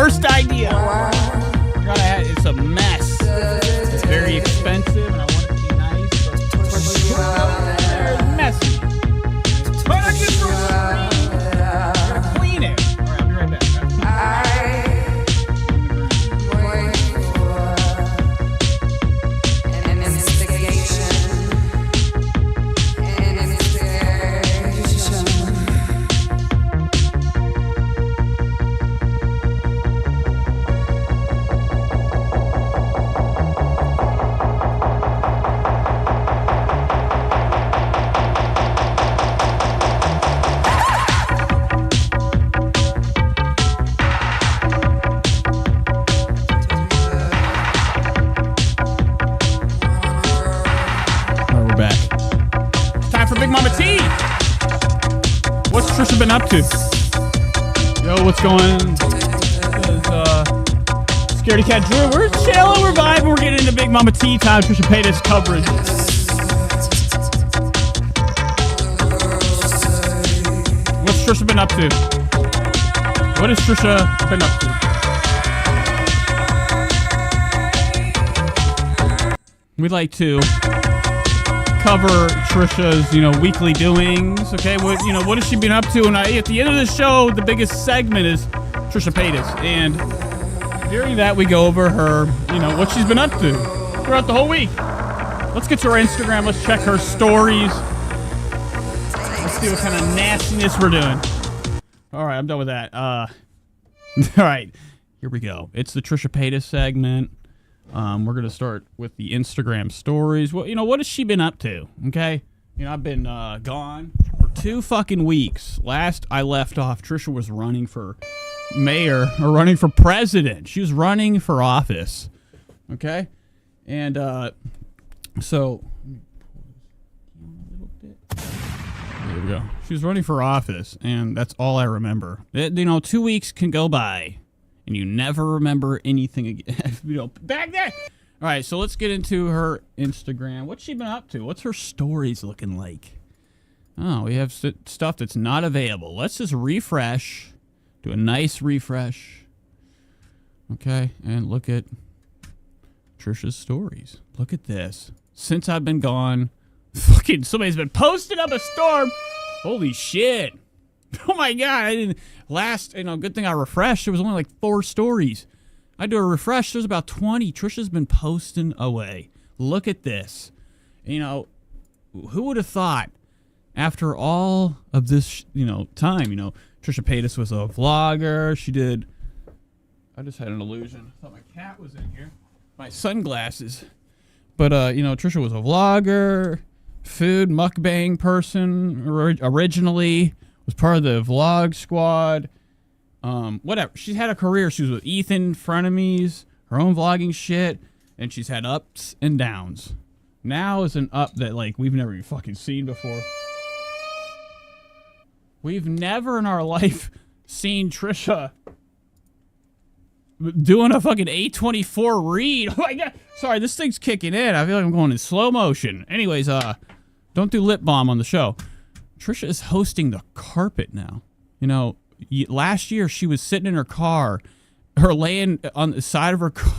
worst idea. It's a mess. It's very expensive, and I want it to be nice, but it's messy. But I can clean it. All right, I'll be right back. We're back. Time for Big Mama T. What's Trisha been up to? Yo, what's going? Scaredy Cat Drew, we're chilling, we're vibing, we're getting into Big Mama T time. Trisha Paytas coverage. What's Trisha been up to? What has Trisha been up to? We'd like to cover Trisha's, weekly doings. Okay, what has she been up to? And at the end of the show, the biggest segment is Trisha Paytas, and during that we go over her, what she's been up to throughout the whole week. Let's get to her Instagram. Let's check her stories. Let's see what kind of nastiness we're doing. All right, I'm done with that. All right, here we go. It's the Trisha Paytas segment. We're going to start with the Instagram stories. Well, what has she been up to? Okay. I've been gone for 2 fucking weeks. Last I left off, Trisha was running for mayor or running for president. She was running for office. Okay. And so there we go. She was running for office, and that's all I remember. 2 weeks can go by, and you never remember anything again. Back there. All right, so let's get into her Instagram. What's she been up to? What's her stories looking like? Oh, we have stuff that's not available. Let's just refresh. Do a nice refresh. Okay, and look at Trisha's stories. Look at this. Since I've been gone, fucking somebody's been posting up a storm. Holy shit. Oh my God, I didn't good thing I refreshed. There was only like 4 stories. I do a refresh, there's about 20. Trisha's been posting away. Look at this. Who would have thought after all of this, time, Trisha Paytas was a vlogger. She did, I just had an illusion. I thought my cat was in here. My sunglasses. But, Trisha was a vlogger, food mukbang person originally, was part of the vlog squad. Whatever. She's had a career. She was with Ethan Frenemies, her own vlogging shit, and she's had ups and downs. Now is an up that, we've never even fucking seen before. We've never in our life seen Trisha doing a fucking A24 read. Oh my God. Sorry, this thing's kicking in. I feel like I'm going in slow motion. Anyways, don't do lip balm on the show. Trisha is hosting the carpet now. Last year she was sitting in her car, laying on the side of her car,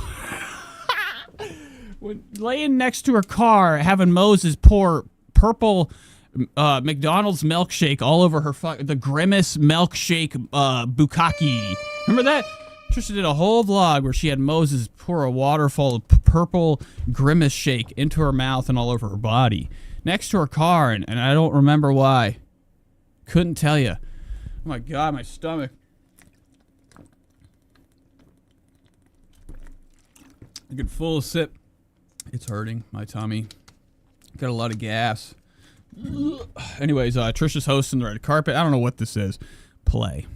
laying next to her car, having Moses pour purple McDonald's milkshake all over her the Grimace milkshake bukkake. Remember that? Trisha did a whole vlog where she had Moses pour a waterfall of purple Grimace shake into her mouth and all over her body next to her car, and I don't remember why. Couldn't tell you. Oh my God, my stomach. I could full sip. It's hurting, my tummy. Got a lot of gas. Anyways, Trisha's hosting the red carpet. I don't know what this is. Play.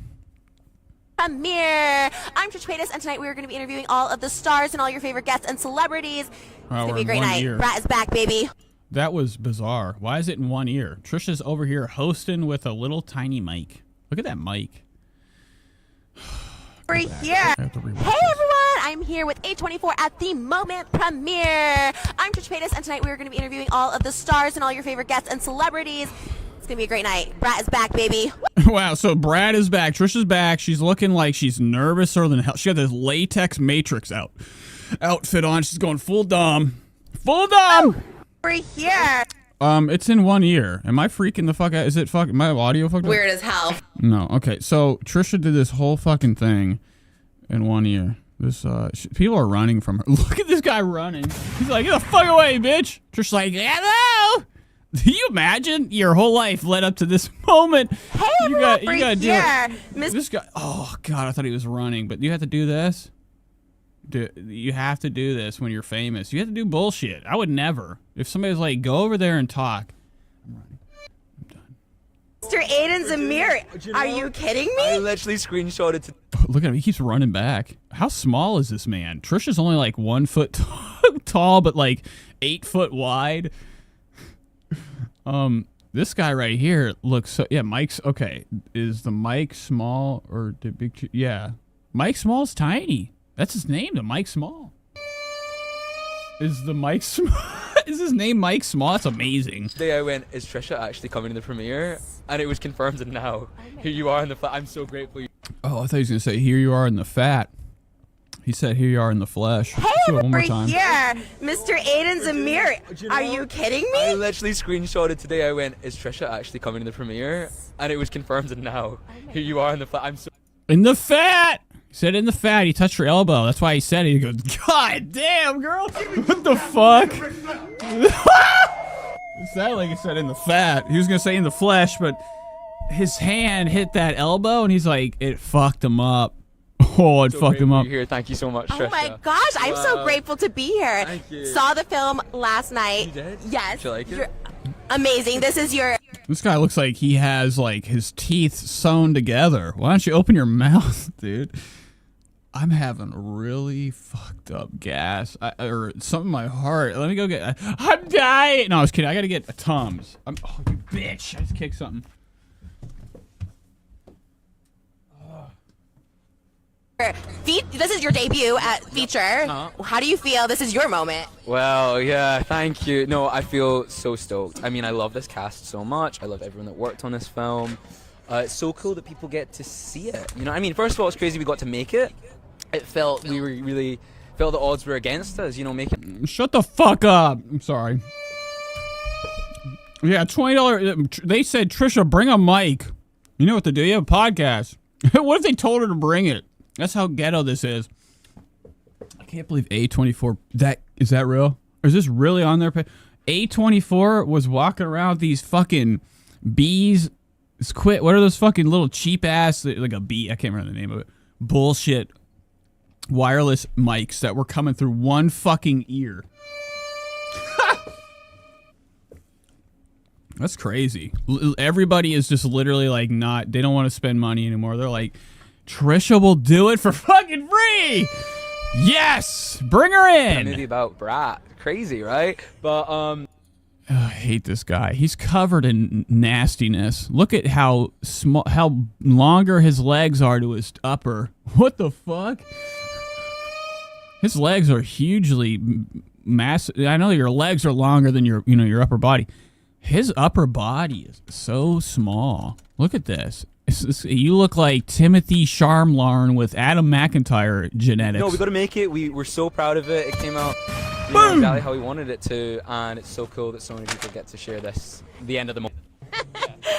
Premiere. I'm Trisha Paytas, and tonight we are going to be interviewing all of the stars and all your favorite guests and celebrities. It's going to be a great night. Brat is back, baby. That was bizarre. Why is it in one ear? Trisha's over here hosting with a little tiny mic. Look at that mic. We're here. Hey everyone, I'm here with A24 at the Moment Premiere. I'm Trisha Paytas, and tonight we are going to be interviewing all of the stars and all your favorite guests and celebrities. It's gonna be a great night. Brat is back, baby. Wow, so Brad is back. Trisha's back. She's looking like she's nervouser than hell. She got this latex Matrix outfit on. She's going full dumb. Full dumb! We're here. It's in 1 ear. Am I freaking the fuck out? Is it fucking my audio fucked up? Weird as hell. No. Okay, so Trisha did this whole fucking thing in 1 ear. This people are running from her. Look at this guy running. He's like, get the fuck away, bitch. Trisha's like, hello. Do you imagine your whole life led up to this moment? Hey, you got to do here. it. This guy. Oh God, I thought he was running, but you have to do this. You have to do this when you're famous. You have to do bullshit. I would never. If somebody's like, go over there and talk. I'm running. I'm done. Mr. Aiden Zamir, are you kidding me? I literally screenshotted. Look at him. He keeps running back. How small is this man? Trisha's only like 1 foot tall, but like 8 foot wide. This guy right here looks so. Yeah, Mike's okay. Is the Mike Small or the big? Yeah, Mike Small's tiny. That's his name, the Mike Small. Is the Mike Small? Is his name Mike Small? That's amazing. Today I went, is Trisha actually coming to the premiere? And it was confirmed, and now here you are in the. I'm so grateful. Oh, I thought he was gonna say, "Here you are in the fat." He said, "Here you are in the flesh." Hey, one more we're time. here. Mr. Aiden Zamir, are you kidding me? I literally screenshotted today. I went, is Trisha actually coming to the premiere? And it was confirmed, and now here you are in the. I'm so. In the fat. He said in the fat. He touched her elbow. That's why he said it. He goes, God damn, girl. What the fuck? It sounded like he said in the fat. He was going to say in the flesh, but his hand hit that elbow, and he's like, it fucked him up. Oh, it fucked him up. Here. Thank you so much, Trisha. Oh my gosh, I'm so grateful to be here. Thank you. Saw the film last night. You did? Yes. Did you like it? You're amazing. This is your... This guy looks like he has like his teeth sewn together. Why don't you open your mouth, dude? I'm having really fucked up gas or something in my heart. Let me go get. I'm dying. No, I was kidding. I gotta get a Tums. Oh, you bitch! I just kicked something. This is your debut at feature. How do you feel? This is your moment. Well, yeah, thank you. No, I feel so stoked. I mean, I love this cast so much. I love everyone that worked on this film. It's so cool that people get to see it. You know, I mean, first of all, it's crazy we got to make it. It felt we were really felt the odds were against us. You know, making. Shut the fuck up. I'm sorry. Yeah, $20. They said, Trisha, bring a mic. You know what to do? You have a podcast. What if they told her to bring it? That's how ghetto this is. I can't believe A24. Is that real? Or is this really on their page? A24 was walking around with these fucking bees. What are those fucking little cheap ass, like a bee? I can't remember the name of it. Bullshit wireless mics that were coming through one fucking ear. That's crazy. Everybody is just literally like they don't want to spend money anymore. They're like, Trisha will do it for fucking free. Yes, bring her in. A movie about Brat, crazy, right? But I hate this guy. He's covered in nastiness. Look at how small, how longer his legs are to his upper. What the fuck? His legs are hugely massive. I know your legs are longer than your upper body. His upper body is so small. Look at this. You look like Timothy Charmlarn with Adam McIntyre genetics. no, we got to make it. We're so proud of it. It came out exactly how we wanted it to, and it's so cool that so many people get to share this. The end of the month.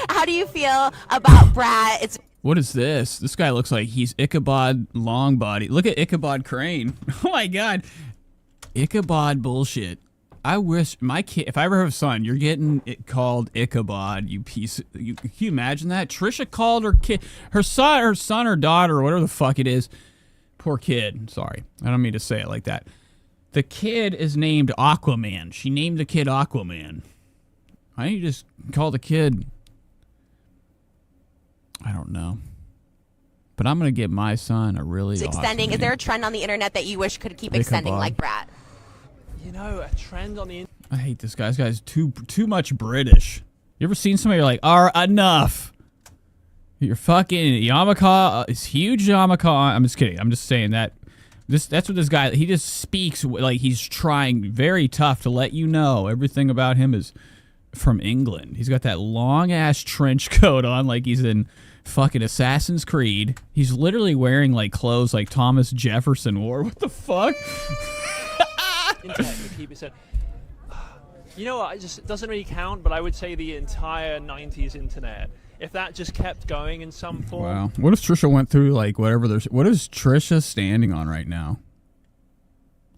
How do you feel about Brat? What is this? This guy looks like he's Ichabod Longbody. Look at Ichabod Crane. Oh my God. Ichabod bullshit. I wish my kid, if I ever have a son, you're getting it called Ichabod, you piece. Can you imagine that? Trisha called her kid, her son or daughter, or whatever the fuck it is. Poor kid. Sorry. I don't mean to say it like that. The kid is named Aquaman. She named the kid Aquaman. Why don't you just call the kid? I don't know. But I'm going to get my son a really awesome extending. name. Is there a trend on the internet that you wish could keep extending like Brat? You know, a trend on the I hate this guy. This guy's too much British. You ever seen somebody like, enough? Your fucking yarmulke is huge yarmulke. I'm just kidding. I'm just saying that. That's what this guy, he just speaks like he's trying very tough to let you know everything about him is from England. He's got that long ass trench coat on, like he's in fucking Assassin's Creed. He's literally wearing like clothes like Thomas Jefferson wore. What the fuck? Internet would keep it said. You know what? It doesn't really count, but I would say the entire 90s internet. If that just kept going in some form. Wow. What if Trisha went through like whatever there's? What is Trisha standing on right now?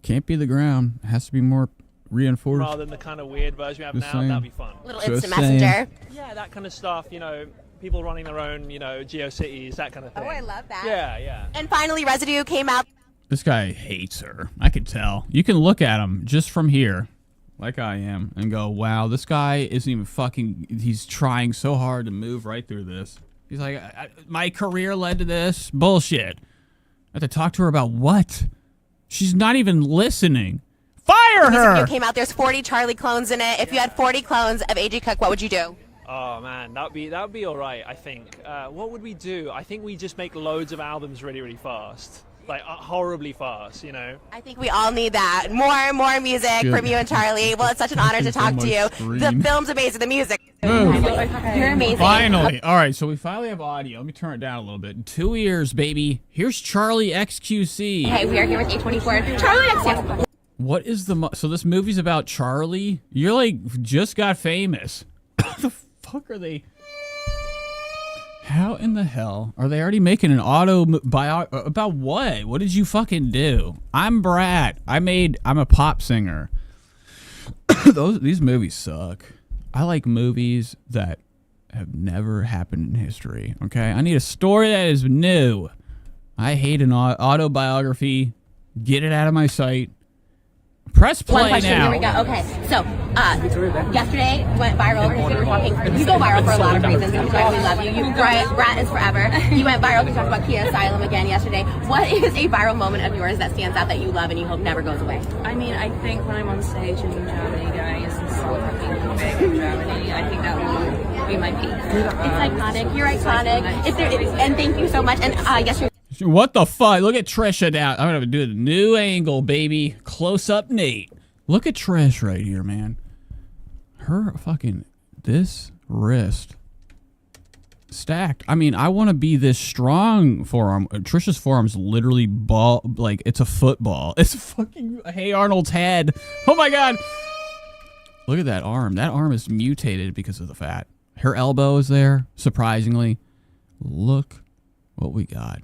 Can't be the ground. It has to be more reinforced. Rather than the kind of weird version we have Just now, saying. that'd be fun. Little instant messenger. Yeah, that kind of stuff. You know, people running their own, you know, GeoCities, that kind of thing. Oh, I love that. Yeah, yeah. And finally, Residue came out. This guy hates her. I could tell. You can look at him just from here, like I am, and go, wow, this guy isn't even fucking, he's trying so hard to move right through this. He's like, my career led to this. Bullshit. I have to talk to her about what? She's not even listening. Fire This her! video came out. There's 40 Charlie clones in it. If you had 40 clones of A.G. Cook, what would you do? Oh man, that'd be all right. I think. What would we do? I think we just make loads of albums really, really fast, like horribly fast. You know. I think we all need that. More music Good. from you and Charlie. Well, it's such an honor to talk to you. The film's amazing. The music. You're amazing. Finally. All right, so we finally have audio. Let me turn it down a little bit. In 2 years, baby. Here's Charlie XQC. Hey, we are here with A24. Charlie XQC. What is the... So this movie's about Charlie? You're like, just got famous. What the fuck are they... How in the hell are they already making an bio about what? What did you fucking do? I'm Brad. I'm a pop singer. These movies suck. I like movies that have never happened in history. Okay, I need a story that is new. I hate an autobiography. Get it out of my sight. Press play One question. now. Here we go. Okay, so yesterday went viral because you were talking. You go viral for a lot of reasons. That's why we love you. Brat is forever. You went viral because you talked about Kia Asylum again yesterday. What is a viral moment of yours that stands out that you love and you hope never goes away? I mean, I think when I'm on stage in Germany, guys, and so fucking big in Germany, I think that will be my peak. It's iconic. You're iconic. And thank you so much. And yesterday. What the fuck? Look at Trisha now. I'm gonna do a new angle, baby. Close up, Nate. Look at Trish right here, man. Her fucking this wrist stacked. I mean, I want to be this strong forearm. Trisha's forearm's literally ball, like it's a football. It's fucking Hey Arnold's head. Oh my god. Look at that arm. That arm is mutated because of the fat. Her elbow is there, surprisingly. Look what we got.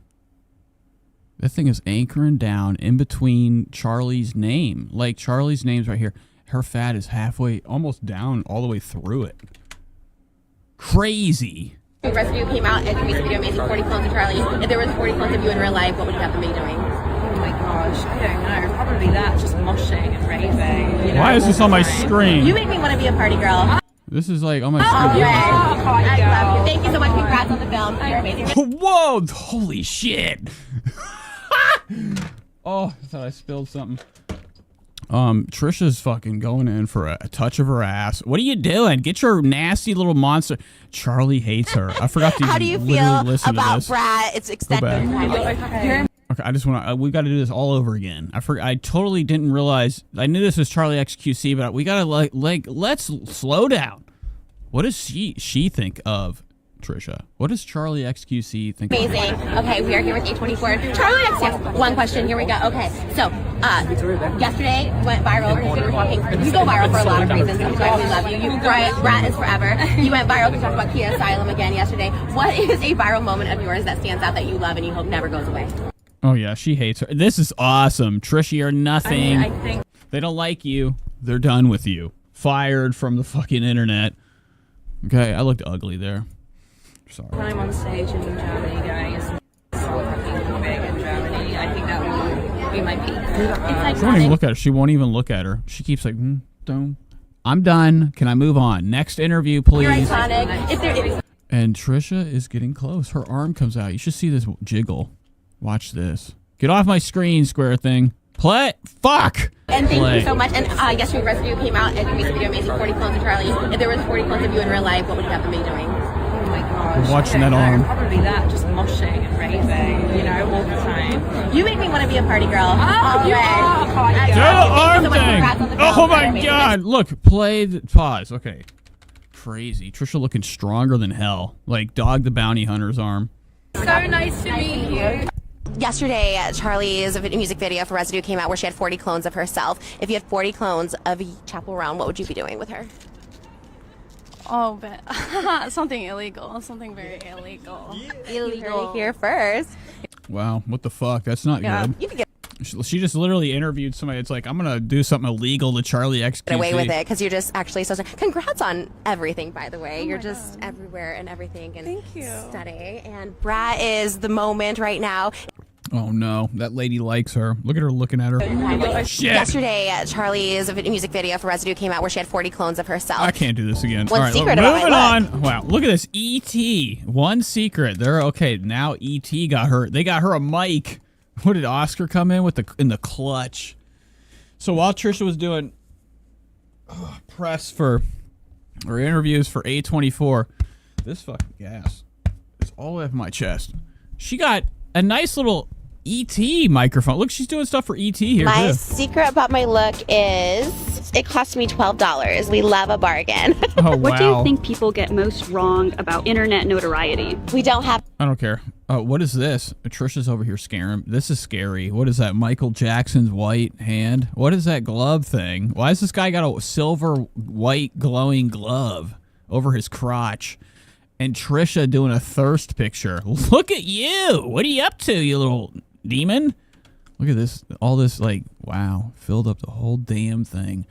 That thing is anchoring down in between Charlie's name. Like, Charlie's name's right here. Her fat is halfway, almost down, all the way through it. Crazy. Residue came out and the music video amazing. 40 clones of Charlie. If there was 40 clones of you in real life, what would you have them be doing? Oh my gosh, I don't know. Probably that, just moshing and raving. You know, Why is this on my screen? You make me want to be a party girl. This is like on my Oh, screen. I love you. Thank you so much. Congrats on the film. You're amazing. Whoa! Holy shit! Oh, I thought I spilled something. Trisha's fucking going in for a touch of her ass. What are you doing? Get your nasty little monster. Charlie hates her. I forgot to How do you literally feel listen to about this. Brad? It's extended. Okay, I just want to. We got to do this all over again. I totally didn't realize. I knew this was Charlie XQC, but we got to let's slow down. What does she think of Trisha? What does Charlie XQC think? Amazing. Okay, we are here with A24. Charlie XQC. One question. Here we go. Okay, so yesterday went viral because you were talking. You go viral for a lot of reasons. That's why we love you. Brat is forever. You went viral because you talked about Kia Asylum again yesterday. What is a viral moment of yours that stands out that you love and you hope never goes away? Oh yeah, she hates her. This is awesome. Trisha, you're nothing. I think they don't like you. They're done with you. Fired from the fucking internet. Okay, I looked ugly there. Sorry. when I'm on stage in Germany, guys, and so fucking big in Germany, I think that will be my peak. It's She won't even look at her. She won't even look at her. She keeps like, don't. I'm done. Can I move on? Next interview, please. You're iconic. If there is. And Trisha is getting close. Her arm comes out. You should see this jiggle. Watch this. Get off my screen, square thing. Play. Fuck. And thank Play. you so much. And yesterday, Residue came out and the music video amazing. 40 clones of Charlie. If there was 40 clones of you in real life, what would you have them be doing? Oh my gosh. Watching I that don't know, arm. Probably that, just moshing and raving, you know, all the time. You make me want to be a party girl. Oh, you are a party Do girl. the arm thing. Oh my god. Look, play the pause. Okay. crazy. Trisha looking stronger than hell. Like Dog the Bounty Hunter's arm. So nice to meet you. Yesterday, Charlie's music video for Residue came out where she had 40 clones of herself. If you had 40 clones of Chapel Roan, what would you be doing with her? Oh, but something illegal. Something very illegal. Illegal here first. Wow, what the fuck? That's not good. You could get She just literally interviewed somebody. It's like, I'm going to do something illegal to Charlie XQC. away with it because you're just actually so. Congrats on everything, by the way. You're just everywhere and everything. And thank you. Stunning. And Brat is the moment right now. Oh, no. That lady likes her. Look at her looking at her. Shit. Yesterday, Charlie's music video for Residue came out where she had 40 clones of herself. I can't do this again. One All right, secret look, about moving my on. Wow, look at this. E.T. One secret. They're okay. Now E.T. got her. They got her a mic. What did Oscar come in with in the clutch? So while Trisha was doing press for or interviews for A24, this fucking gas is all over my chest. She got a nice little E.T. microphone. Look, she's doing stuff for E.T. here My too. secret about my look is it cost me $12. We love a bargain. Oh, What do wow. you think people get most wrong about internet notoriety? We don't have. I don't care. What is this? Trisha's over here scaring. This is scary. What is that? Michael Jackson's white hand? What is that glove thing? Why has this guy got a silver, white, glowing glove over his crotch? And Trisha doing a thirst picture. Look at you. What are you up to, you little demon? Look at this. All this, like, wow. Filled up the whole damn thing.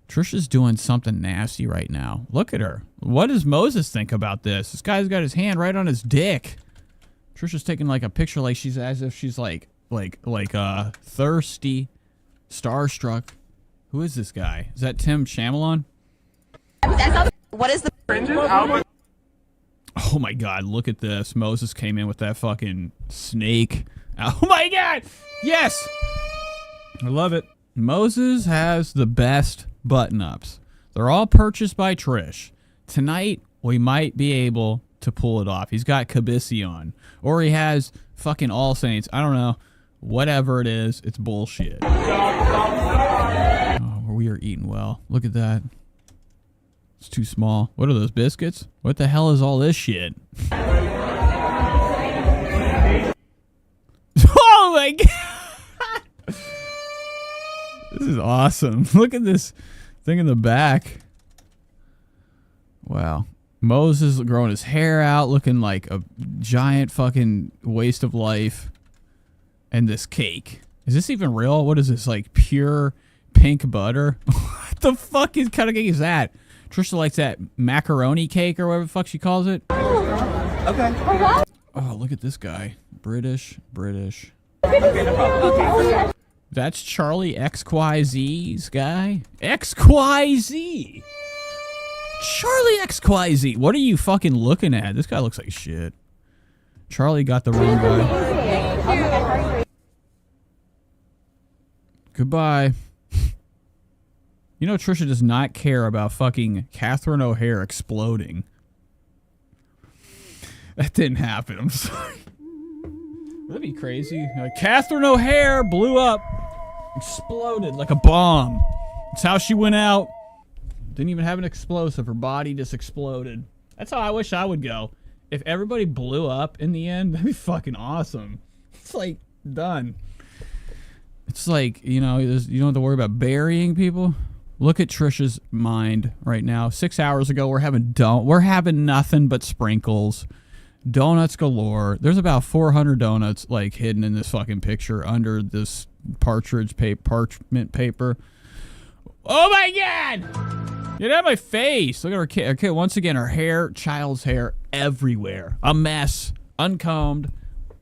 Trisha's doing something nasty right now. Look at her. What does Moses think about this? This guy's got his hand right on his dick. Trisha's taking like a picture like she's as if she's like thirsty, starstruck. Who is this guy? Is that Tim Shyamalan? What is the? Oh my God! Look at this. Moses came in with that fucking snake. Oh my God! Yes, I love it. Moses has the best button-ups. They're all purchased by Trish. Tonight we might be able to pull it off. He's got Kabisi on. Or he has fucking All Saints. I don't know. Whatever it is, it's bullshit. Oh, we are eating well. Look at that. It's too small. What are those, biscuits? What the hell is all this shit? Oh my God! This is awesome. Look at this thing in the back. Wow. Moses growing his hair out, looking like a giant fucking waste of life. And this cake. Is this even real? What is this, like pure pink butter? What the fuck kind of cake is that? Trisha likes that macaroni cake or whatever the fuck she calls it. Okay. Oh, look at this guy. British. That's Charlie XYZ's guy? XYZ! Charlie XYZ. What are you fucking looking at? This guy looks like shit. Charlie got the wrong guy. Goodbye. You know Trisha does not care about fucking Catherine O'Hare exploding. That didn't happen. I'm sorry. That'd be crazy. Catherine O'Hare blew up. Exploded like a bomb. That's how she went out. Didn't even have an explosive. Her body just exploded. That's how I wish I would go. If everybody blew up in the end, that'd be fucking awesome. It's like done. It's like, you know, you don't have to worry about burying people. Look at Trisha's mind right now. 6 hours ago, we're having nothing but sprinkles. Donuts galore. There's about 400 donuts like hidden in this fucking picture under this parchment paper. Oh my God! Get out of my face. Look at her kid. Okay, once again, her hair, child's hair, everywhere. A mess. Uncombed.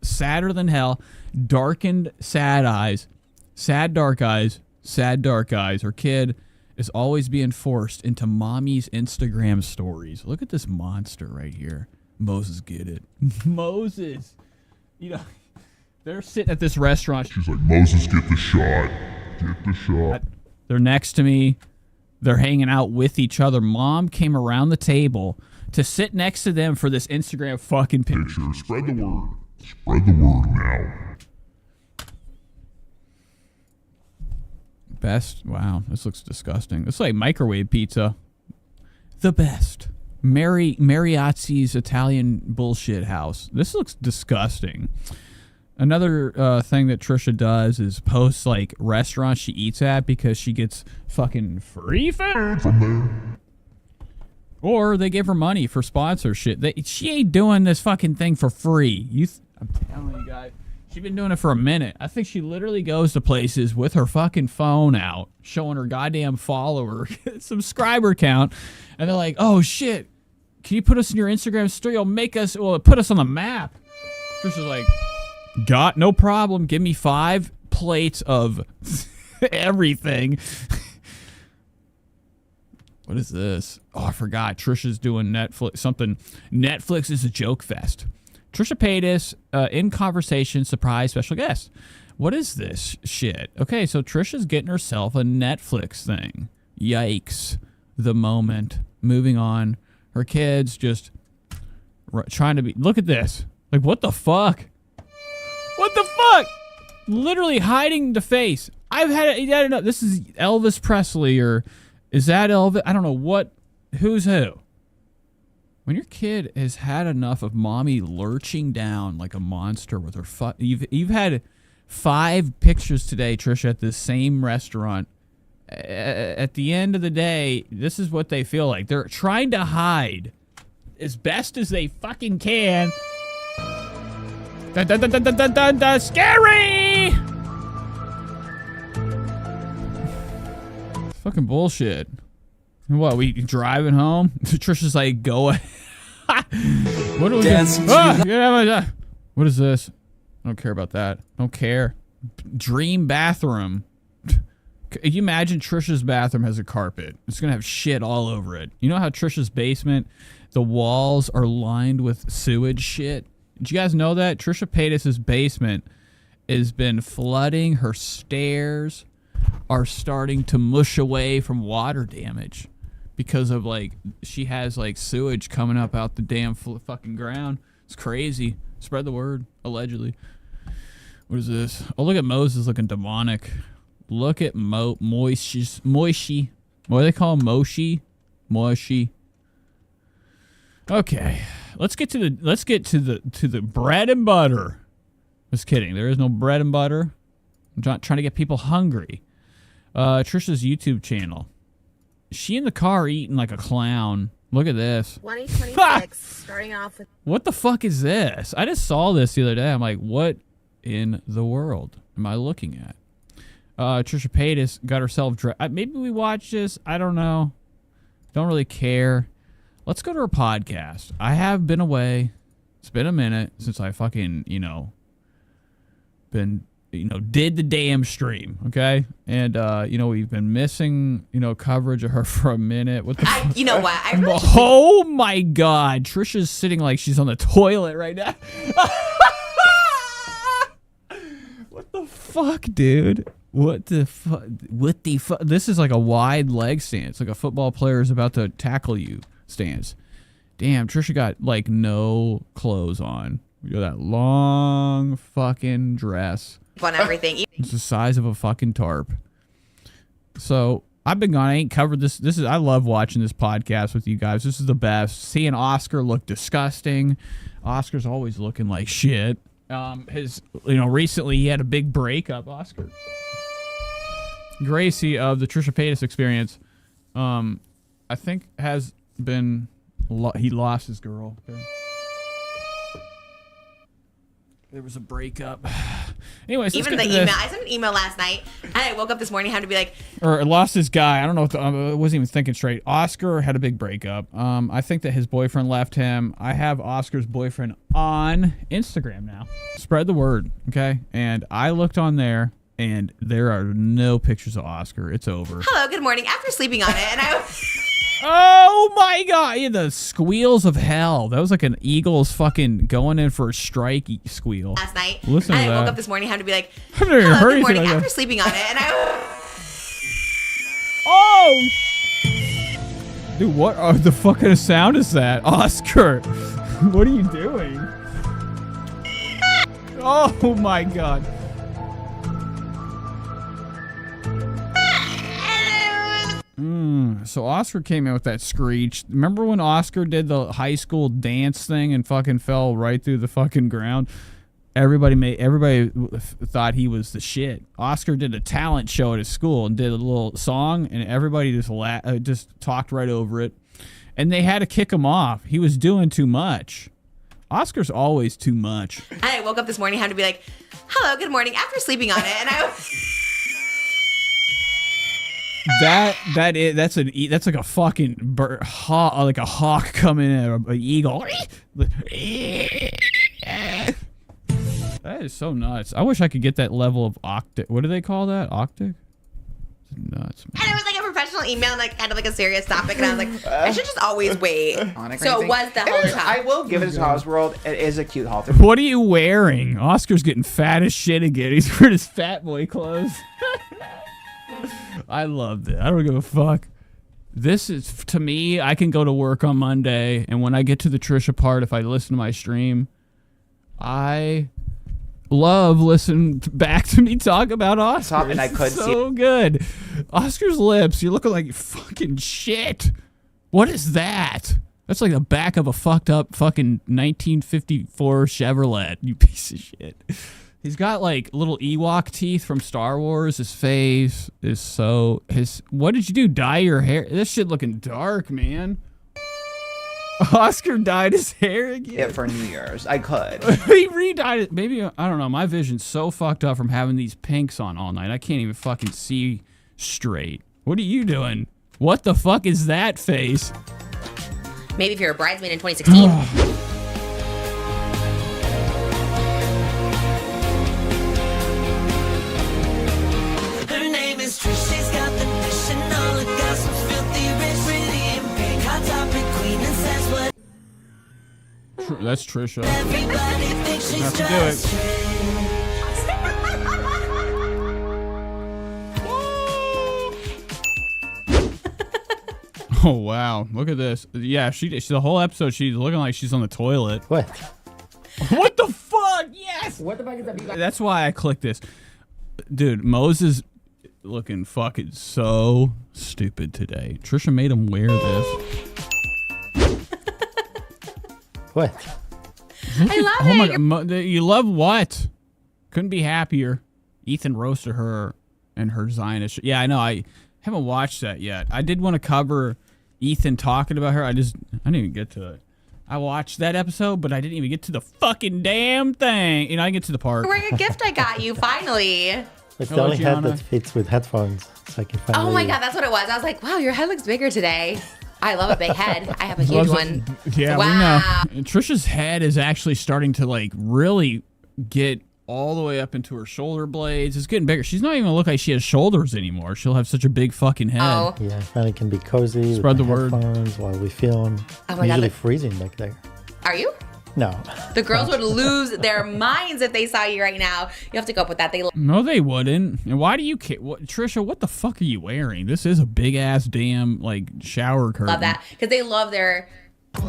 Sadder than hell. Darkened, sad eyes. Sad, dark eyes. Sad, dark eyes. Her kid is always being forced into mommy's Instagram stories. Look at this monster right here. Moses, get it. Moses. You know, they're sitting at this restaurant. She's like, Moses, get the shot. Get the shot. They're next to me. They're hanging out with each other. Mom came around the table to sit next to them for this Instagram fucking picture. Spread the word. Spread the word now. Best. Wow, this looks disgusting. It's like microwave pizza. The best. Mariazzi's Italian bullshit house. This looks disgusting. Another thing that Trisha does is post like restaurants she eats at because she gets fucking free food from there. Or they give her money for sponsorship. She ain't doing this fucking thing for free. I'm telling you guys. She's been doing it for a minute. I think she literally goes to places with her fucking phone out, showing her goddamn follower, subscriber count, and they're like, oh shit, can you put us in your Instagram story? It'll put us on the map. Trisha's like, no problem. Give me 5 plates of everything. What is this? Oh, I forgot. Trisha's doing Netflix. Something. Netflix is a joke fest. Trisha Paytas, in conversation, surprise special guest. What is this shit? Okay, so Trisha's getting herself a Netflix thing. Yikes. The moment. Moving on. Her kids just trying to be... Look at this. Like, what the fuck? What the fuck? Literally hiding the face. I don't know. This is Elvis Presley, or is that Elvis? I don't know what. Who's who? When your kid has had enough of mommy lurching down like a monster with her you've had 5 pictures today, Trisha, at the same restaurant. At the end of the day, this is what they feel like. They're trying to hide as best as they fucking can. Dun, dun, dun, dun, dun, dun, dun, dun, scary! Fucking bullshit. What, we driving home? Trisha's like, go ahead. What are we doing? What is this? I don't care about that. Don't care. Dream bathroom. Can you imagine Trisha's bathroom has a carpet? It's going to have shit all over it. You know how Trisha's basement, the walls are lined with sewage shit? Did you guys know that? Trisha Paytas' basement has been flooding. Her stairs are starting to mush away from water damage because of, like, she has, like, sewage coming up out the damn fucking ground. It's crazy. Spread the word, allegedly. What is this? Oh, look at Moses looking demonic. Look at Moishi. What do they call him? Moishi. Okay. Let's get to the bread and butter. Just kidding. There is no bread and butter. I'm trying to get people hungry. Trisha's YouTube channel. She in the car eating like a clown. Look at this. 2026, starting off with... What the fuck is this? I just saw this the other day. I'm like, what in the world am I looking at? Trisha Paytas got herself dressed. Maybe we watch this. I don't know. Don't really care. Let's go to her podcast. I have been away. It's been a minute since I fucking, did the damn stream, okay? And, we've been missing, coverage of her for a minute. What the fuck? You know what? I really Oh, my God. Trisha's sitting like she's on the toilet right now. What the fuck, dude? What the fuck? This is like a wide leg stance. Like a football player is about to tackle you stance. Damn, Trisha got like no clothes on. You got that long fucking dress. on everything. It's the size of a fucking tarp. So I've been gone. I ain't covered this. I love watching this podcast with you guys. This is the best. Seeing Oscar look disgusting. Oscar's always looking like shit. Recently he had a big breakup. Oscar Gracie of the Trisha Paytas experience, I think has been, he lost his girl. Okay. There was a breakup. Anyways, even the email. I sent an email last night, and I woke up this morning had to be like, or lost his guy. I don't know. I wasn't even thinking straight. Oscar had a big breakup. I think that his boyfriend left him. I have Oscar's boyfriend on Instagram now. Spread the word, okay? And I looked on there, and there are no pictures of Oscar. It's over. hello, good morning. After sleeping on it, and I. Oh my God! Yeah, the squeals of hell. That was like an eagle's fucking going in for a strike squeal. Last night, listen and to I that. woke up this morning had to be like, I've never hello, heard good morning. anything like After that. sleeping on it, and I. Oh! Dude, what the fuck kind of sound is that? Oscar, what are you doing? Oh my God. So Oscar came in with that screech. Remember when Oscar did the high school dance thing and fucking fell right through the fucking ground? Everybody thought he was the shit. Oscar did a talent show at his school and did a little song, and everybody just talked right over it. And they had to kick him off. He was doing too much. Oscar's always too much. And I woke up this morning, had to be like, "Hello, good morning," after sleeping on it, and I. That's like a fucking like a hawk coming in, an eagle. That is so nuts. I wish I could get that level of octave. What do they call that? Octave? Nuts, man. And it was like a professional email, like kind of like a serious topic, and I was like, I should just always wait. So it was the halter top. I will give it to Hollis World. It is a cute halter. What are you wearing? Oscar's getting fat as shit again. He's wearing his fat boy clothes. I loved it. I don't give a fuck. This is, to me, I can go to work on Monday, and when I get to the Trisha part, if I listen to my stream, I love listening back to me talk about Oscar. And I could so good. Oscar's lips, you're looking like fucking shit. What is that? That's like the back of a fucked up fucking 1954 Chevrolet, you piece of shit. He's got like little Ewok teeth from Star Wars. His face is so... What did you do? Dye your hair? This shit looking dark, man. Oscar dyed his hair again? Yeah, for New Year's. I could. He re-dyed it. Maybe, I don't know. My vision's so fucked up from having these pinks on all night. I can't even fucking see straight. What are you doing? What the fuck is that face? Maybe if you're a bridesmaid in 2016. That's Trisha. Have to do it. Oh wow! Look at this. Yeah, she the whole episode she's looking like she's on the toilet. What? What the fuck? Yes. What the fuck is that? That's why I clicked this, dude. Moses looking fucking so stupid today. Trisha made him wear this. What? I love Oh it. my God, you love what? Couldn't be happier. Ethan roasted her and her Zionist. Yeah, I know. I haven't watched that yet. I did want to cover Ethan talking about her. I didn't even get to it. I watched that episode, but I didn't even get to the fucking damn thing. You know, I get to the part. Wearing a gift I got you, finally. It's the only head that fits with headphones, so I can finally... Oh my God, that's what it was. I was like, wow, your head looks bigger today. I love a big head. I have a huge one. Yeah, wow. We know. And Trisha's head is actually starting to like really get all the way up into her shoulder blades. It's getting bigger. She's not even gonna look like she has shoulders anymore. She'll have such a big fucking head. Oh. Yeah, finally can be cozy. Spread with the word. Headphones while we film. Oh my Usually God, freezing back there. Are you? No. The girls would lose their minds if they saw you right now. You have to go up with that. No, they wouldn't. And why do you care? Trisha, what the fuck are you wearing? This is a big ass damn like shower curtain. love that because they love their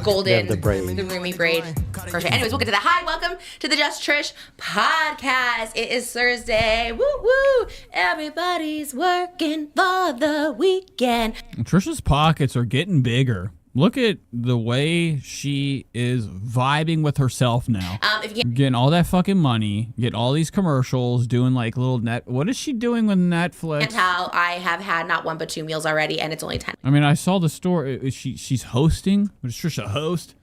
golden, the braid. the roomy braid. Crochet. Anyways, we'll get to that. Hi, welcome to the Just Trish podcast. It is Thursday. Woo woo! Everybody's working for the weekend. Trisha's pockets are getting bigger. Look at the way she is vibing with herself now. If you Getting all that fucking money, getting all these commercials, doing like little net. What is she doing with Netflix? can't tell, I have had not one but two meals already, and it's only 10. I mean, I saw the story. She's hosting. What does Trisha host?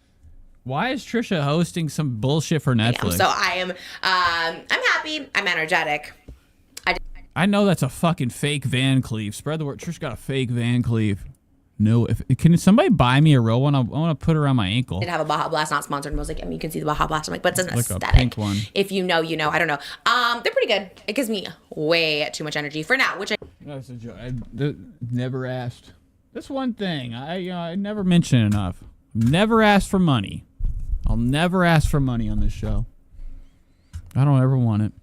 Why is Trisha hosting some bullshit for Netflix? So I am. I'm happy. I'm energetic. I know that's a fucking fake Van Cleef. Spread the word. Trisha got a fake Van Cleef. No, can somebody buy me a real one? I want to put it around my ankle. Did have a Baja Blast, not sponsored. And I was like, I mean, you can see the Baja Blast. I'm like, but it's an Like a aesthetic. pink one. If you know, you know. I don't know. They're pretty good. It gives me way too much energy for now, which I. That's a joke. I never asked. That's one thing I never mention enough. Never asked for money. I'll never ask for money on this show. I don't ever want it.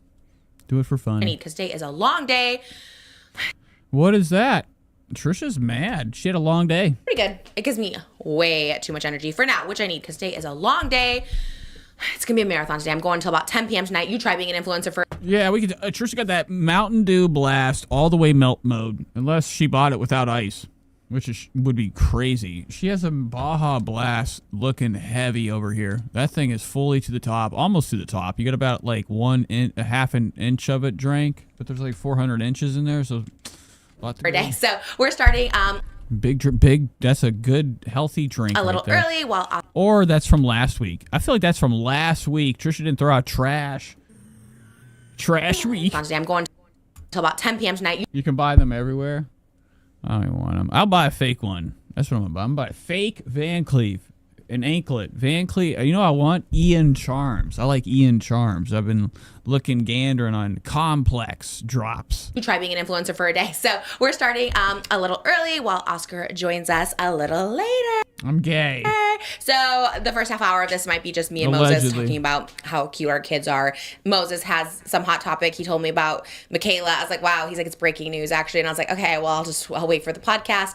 Do it for fun. Because today is a long day. What is that? Trisha's mad. She had a long day. Pretty good. It gives me way too much energy for now, which I need because today is a long day. It's going to be a marathon today. I'm going until about 10 p.m. tonight. You try being an influencer for... Yeah, we could. Trisha got that Mountain Dew blast all the way melt mode, unless she bought it without ice. which would be crazy. She has a Baja Blast looking heavy over here. That thing is fully to the top, almost to the top. You got about like a half an inch of it drank, but there's like 400 inches in there, so a lot to Per go. day. So we're starting Big. That's a good, healthy drink. a little right there. early while Or that's from last week. I feel like that's from last week. Trisha didn't throw out trash. Trash week. I'm going till about 10 p.m. tonight. You can buy them everywhere. I don't even want them. I'll buy a fake one. That's what I'm gonna buy. I'm gonna buy a fake Van Cleef, an anklet. Van Cleef. You know what I want? Ian Charms. I like Ian Charms. I've been gandering on Complex drops. You try being an influencer for a day. So we're starting a little early while Oscar joins us a little later. I'm gay. So the first half hour of this might be just me and Moses Allegedly. talking about how cute our kids are. Moses has some hot topic. He told me about Michaela. I was like, wow. He's like, it's breaking news actually. And I was like, okay, well, I'll wait for the podcast.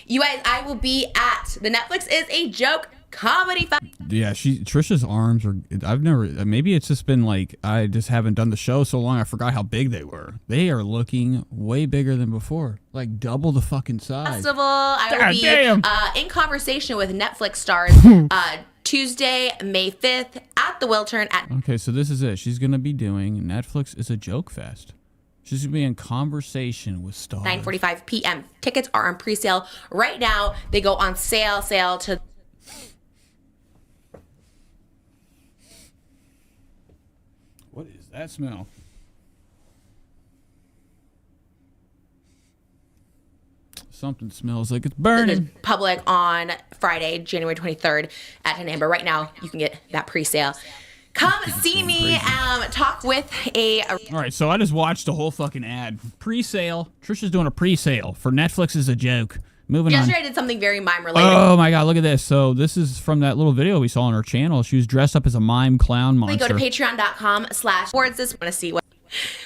You guys, I will be at the Netflix is a Joke comedy festival. Yeah, Trisha's arms are. I've never. Maybe it's just been like I just haven't done the show so long. I forgot how big they were. They are looking way bigger than before. Like double the fucking size. I will be damn. in conversation with Netflix stars Tuesday, May 5th at the Wiltern at Okay, so this is it. She's gonna be doing Netflix is a Joke Fest. She's gonna be in conversation with stars. 9:45 p.m. Tickets are on pre-sale right now. They go on sale to. What is that smell? Something smells like it's burning. Public on Friday, January 23rd at 10 a.m. But right now, you can get that pre-sale. Come see me, talk with All right, so I just watched a whole fucking ad. Pre-sale. Trisha's doing a pre-sale for Netflix is a Joke. Moving on. Yesterday I did something very mime related. Oh my god, look at this. So this is from that little video we saw on her channel. She was dressed up as a mime clown monster. Go to patreon.com/towards this want to see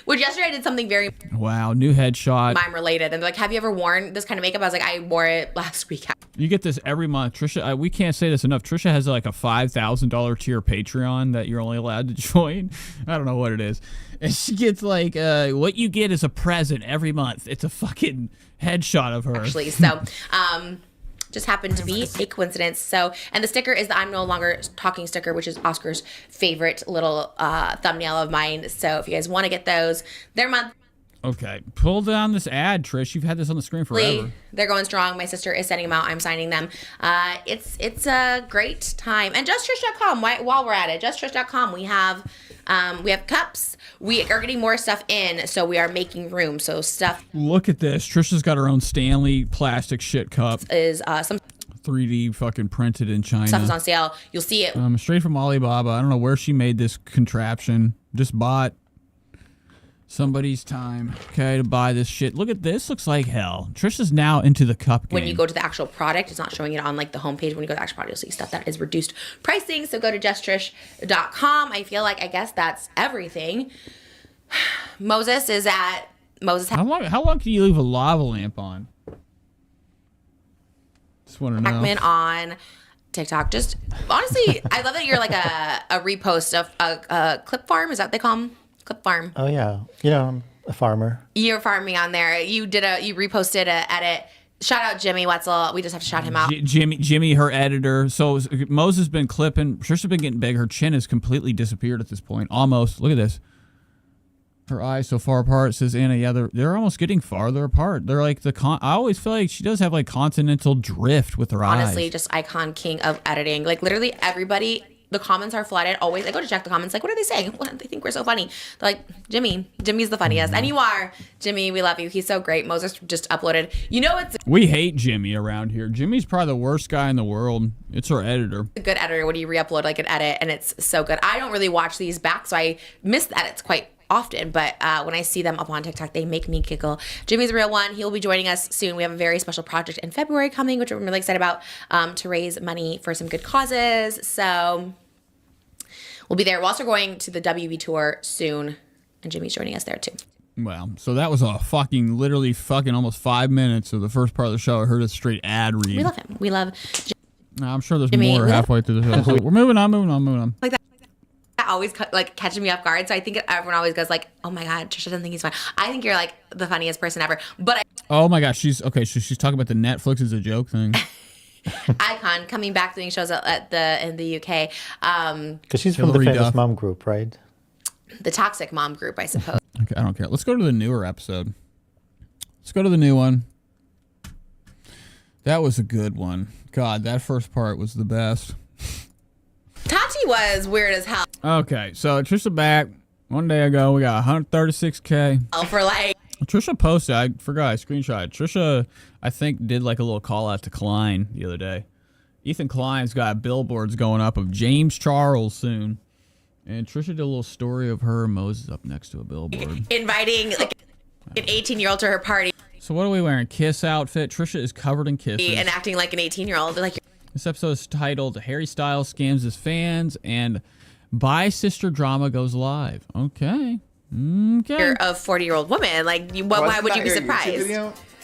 what yesterday I did something very Wow, new headshot. mime related. And they're like, have you ever worn this kind of makeup? I was like, I wore it last week. You get this every month. Trisha, we can't say this enough. Trisha has like a $5,000 tier Patreon that you're only allowed to join. I don't know what it is. And she gets like, what you get is a present every month. It's a fucking headshot of her. Actually, so just happened to be a coincidence. So, and the sticker is the I'm no longer talking sticker, which is Oscar's favorite little thumbnail of mine. So if you guys want to get those, they're month. Okay, pull down this ad, Trish. You've had this on the screen forever. They're going strong. My sister is sending them out. I'm signing them. It's a great time. And JustTrish.com. While we're at it, JustTrish.com. We have cups. We are getting more stuff in, so we are making room. So stuff Look at this. Trisha's got her own Stanley plastic shit cup. is some 3D fucking printed in China. stuff is on sale. You'll see it. Straight from Alibaba. I don't know where she made this contraption. Just bought somebody's time, okay, to buy this shit. Look at this. Looks like hell. Trisha's now into the cup game. When you go to the actual product, it's not showing it on like the homepage. When you go to the actual product, you'll see stuff that is reduced pricing. So go to JustTrish.com. I feel like I guess that's everything. Moses is at Moses. How long can you leave a lava lamp on? Just want to know. Hackman on TikTok. Just honestly, I love that you're like a repost of a clip farm. Is that what they call them? Clip farm. Oh yeah, you know, I'm a farmer. You're farming on there. You reposted a edit. Shout out Jimmy Wetzel. We just have to shout him out. Jimmy, her editor. So Moses has been clipping. Trisha's been getting big. Her chin has completely disappeared at this point. Almost. Look at this. Her eyes so far apart. Says Anna. Yeah, they're almost getting farther apart. They're like I always feel like she does have like continental drift with her eyes. Honestly, just icon king of editing. Like literally everybody. The comments are flooded. Always, I go to check the comments. Like, what are they saying? What, they think we're so funny. They're like, Jimmy's the funniest, and you are, Jimmy. We love you. He's so great. Moses just uploaded. You know, it's we hate Jimmy around here. Jimmy's probably the worst guy in the world. It's our editor. a good editor when you re-upload like an edit, and it's so good. I don't really watch these back, so I miss the edits quite often. But when I see them up on TikTok, they make me giggle. Jimmy's a real one. He'll be joining us soon. We have a very special project in February coming, which I'm really excited about, to raise money for some good causes. So. We'll be there. We're also going to the WB tour soon, and Jimmy's joining us there too. Well, so that was a literally almost 5 minutes of the first part of the show. I heard a straight ad read. We love him. We love I'm sure there's Jimmy. more halfway through the show. So we're moving on. like that always like catches me off guard. So I think everyone always goes like, "Oh my god, Trisha doesn't think he's funny." I think you're like the funniest person ever. But Oh my gosh, she's okay. So she's talking about the Netflix is a joke thing. Icon coming back doing shows in the UK. Because she's from the famous mom group, right? The toxic mom group, I suppose. Okay, I don't care. Let's go to the newer episode. Let's go to the new one. That was a good one. God, that first part was the best. Tati was weird as hell. Okay, so Trisha back. One day ago, we got 136K. For like... Trisha posted, I forgot, I screenshot. Trisha, I think, did like a little call out to Klein the other day. Ethan Klein's got billboards going up of James Charles soon. And Trisha did a little story of her and Moses up next to a billboard. Inviting like an 18-year-old to her party. So what are we wearing? Kiss outfit. Trisha is covered in kisses. And acting like an 18-year-old. Like, this episode is titled Harry Styles Scams His Fans and Bi Sister Drama Goes Live. Okay. you're a 40-year-old woman. Like, why would you be surprised?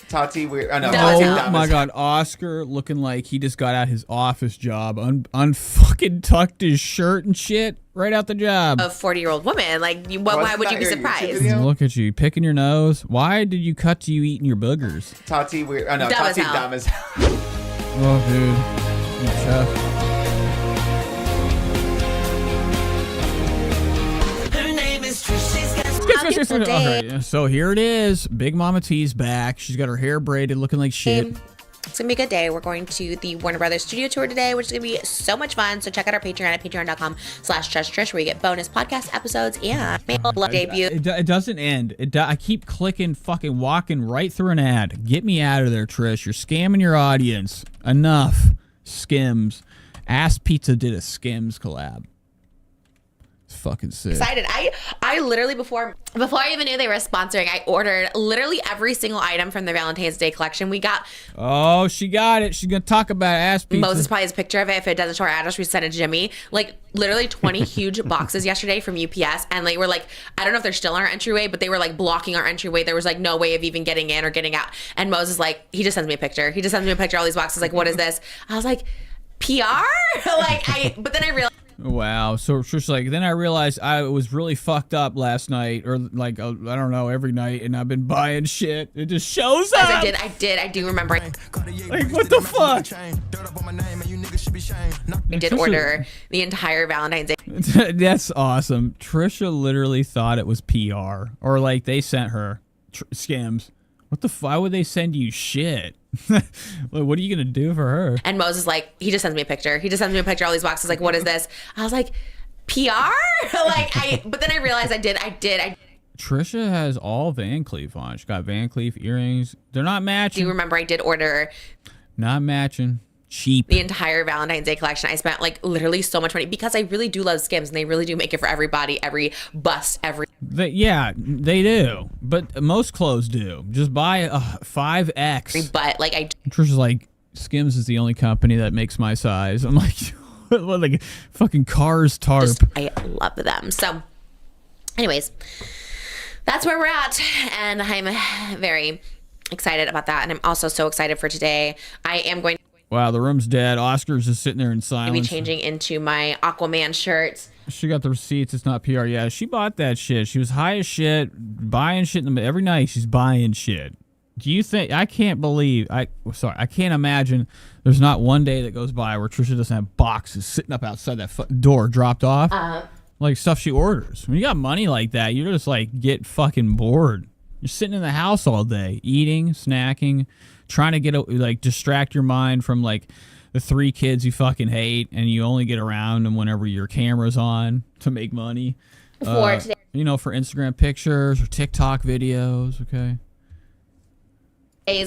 Tati, oh my God, Oscar looking like he just got out his office job, unfucking tucked his shirt and shit right out the job. A 40-year-old woman, like, why would you be surprised? Look at you picking your nose. Why did you cut to you eating your boogers? Tati, Tati, dumb as hell. Oh, dude, you tough. Okay, so here it is. Big Mama T's back. She's got her hair braided, looking like shit. It's gonna be a good day. We're going to the Warner Brothers studio tour today, which is gonna be so much fun. So check out our Patreon at patreon.com/TrishTrish, where you get bonus podcast episodes and mail debut. It doesn't end. I keep clicking, fucking walking right through an ad. Get me out of there, Trish. You're scamming your audience. Enough. Skims. Ass Pizza did a Skims collab. Fucking sick. Excited. I literally before I even knew they were sponsoring, I ordered literally every single item from the Valentine's Day collection. We got she got it. She's gonna talk about ass pizza. Moses probably has a picture of it. If it doesn't show our address, we sent it to Jimmy. Like literally 20 huge boxes yesterday from UPS, and they were like, I don't know if they're still in our entryway, but they were like blocking our entryway. There was like no way of even getting in or getting out. And Moses he just sends me a picture. He just sends me a picture of all these boxes. Like, what is this? I was like, PR? But then I realized. Wow. So she's like, then I realized I was really fucked up last night, or like, I don't know, every night, and I've been buying shit. It just shows up. I do remember. Like, what the fuck? I did order the entire Valentine's Day. That's awesome. Trisha literally thought it was PR, or like they sent her scams. What the? Why would they send you shit? What are you gonna do for her? And Moses he just sends me a picture. He just sends me a picture of all these boxes. Like, what is this? I was like, PR? But then I realized I did. Trisha has all Van Cleef on. She got Van Cleef earrings. They're not matching. Do you remember I did order? Not matching. Cheap. The entire Valentine's Day collection. I spent like literally so much money because I really do love Skims, and they really do make it for everybody, every bust, every. Yeah, they do. But most clothes do. Just buy a 5X. But Trisha's like, Skims is the only company that makes my size. I'm like, what, like fucking Cars tarp. I love them. So, anyways, that's where we're at, and I'm very excited about that, and I'm also so excited for today. I am going. Wow, the room's dead. Oscar's just sitting there in silence. Maybe changing into my Aquaman shirt. She got the receipts. It's not PR. Yeah, she bought that shit. She was high as shit, buying shit every night. She's buying shit. Do you think? I can't believe. I can't imagine. There's not one day that goes by where Trisha doesn't have boxes sitting up outside that door, dropped off, like stuff she orders. When you got money like that, you're just like get fucking bored. You're sitting in the house all day, eating, snacking, trying to distract your mind from like the 3 kids you fucking hate, and you only get around them whenever your camera's on to make money. For today. For Instagram pictures or TikTok videos. Okay.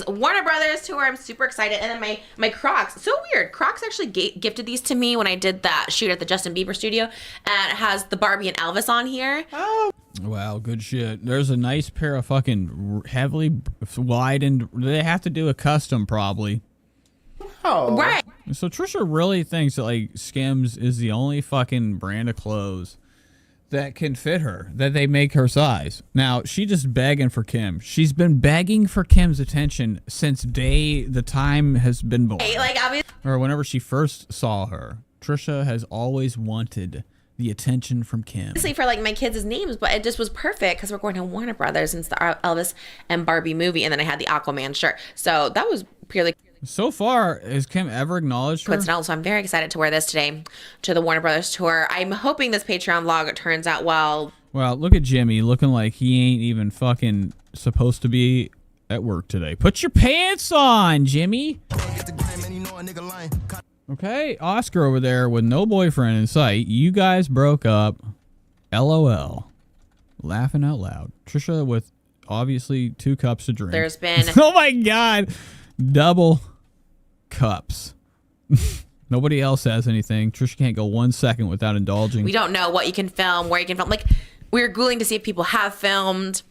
Warner Brothers tour. I'm super excited. And then my Crocs. So weird. Crocs actually gifted these to me when I did that shoot at the Justin Bieber studio, and it has the Barbie and Elvis on here. Oh. Wow, good shit. There's a nice pair of fucking heavily widened. They have to do a custom probably. Oh. Right. So Trisha really thinks that like Skims is the only fucking brand of clothes that can fit her, that they make her size. Now, she's just begging for Kim. She's been begging for Kim's attention since the time has been born. Like, obviously. Or whenever she first saw her. Trisha has always wanted the attention from Kim. Obviously for like my kids' names, but it just was perfect because we're going to Warner Brothers and it's the Elvis and Barbie movie, and then I had the Aquaman shirt. So that was purely So far, has Kim ever acknowledged her? coincidental. So I'm very excited to wear this today to the Warner Brothers tour. I'm hoping this Patreon vlog turns out well. Well, look at Jimmy looking like he ain't even fucking supposed to be at work today. Put your pants on, Jimmy. Okay, Oscar over there with no boyfriend in sight. You guys broke up. LOL. Laughing out loud. Trisha with obviously 2 cups of drink. There's been oh my God. Double cups. Nobody else has anything. Trisha can't go 1 second without indulging. we don't know what you can film, where you can film. Like we were Googling to see if people have filmed.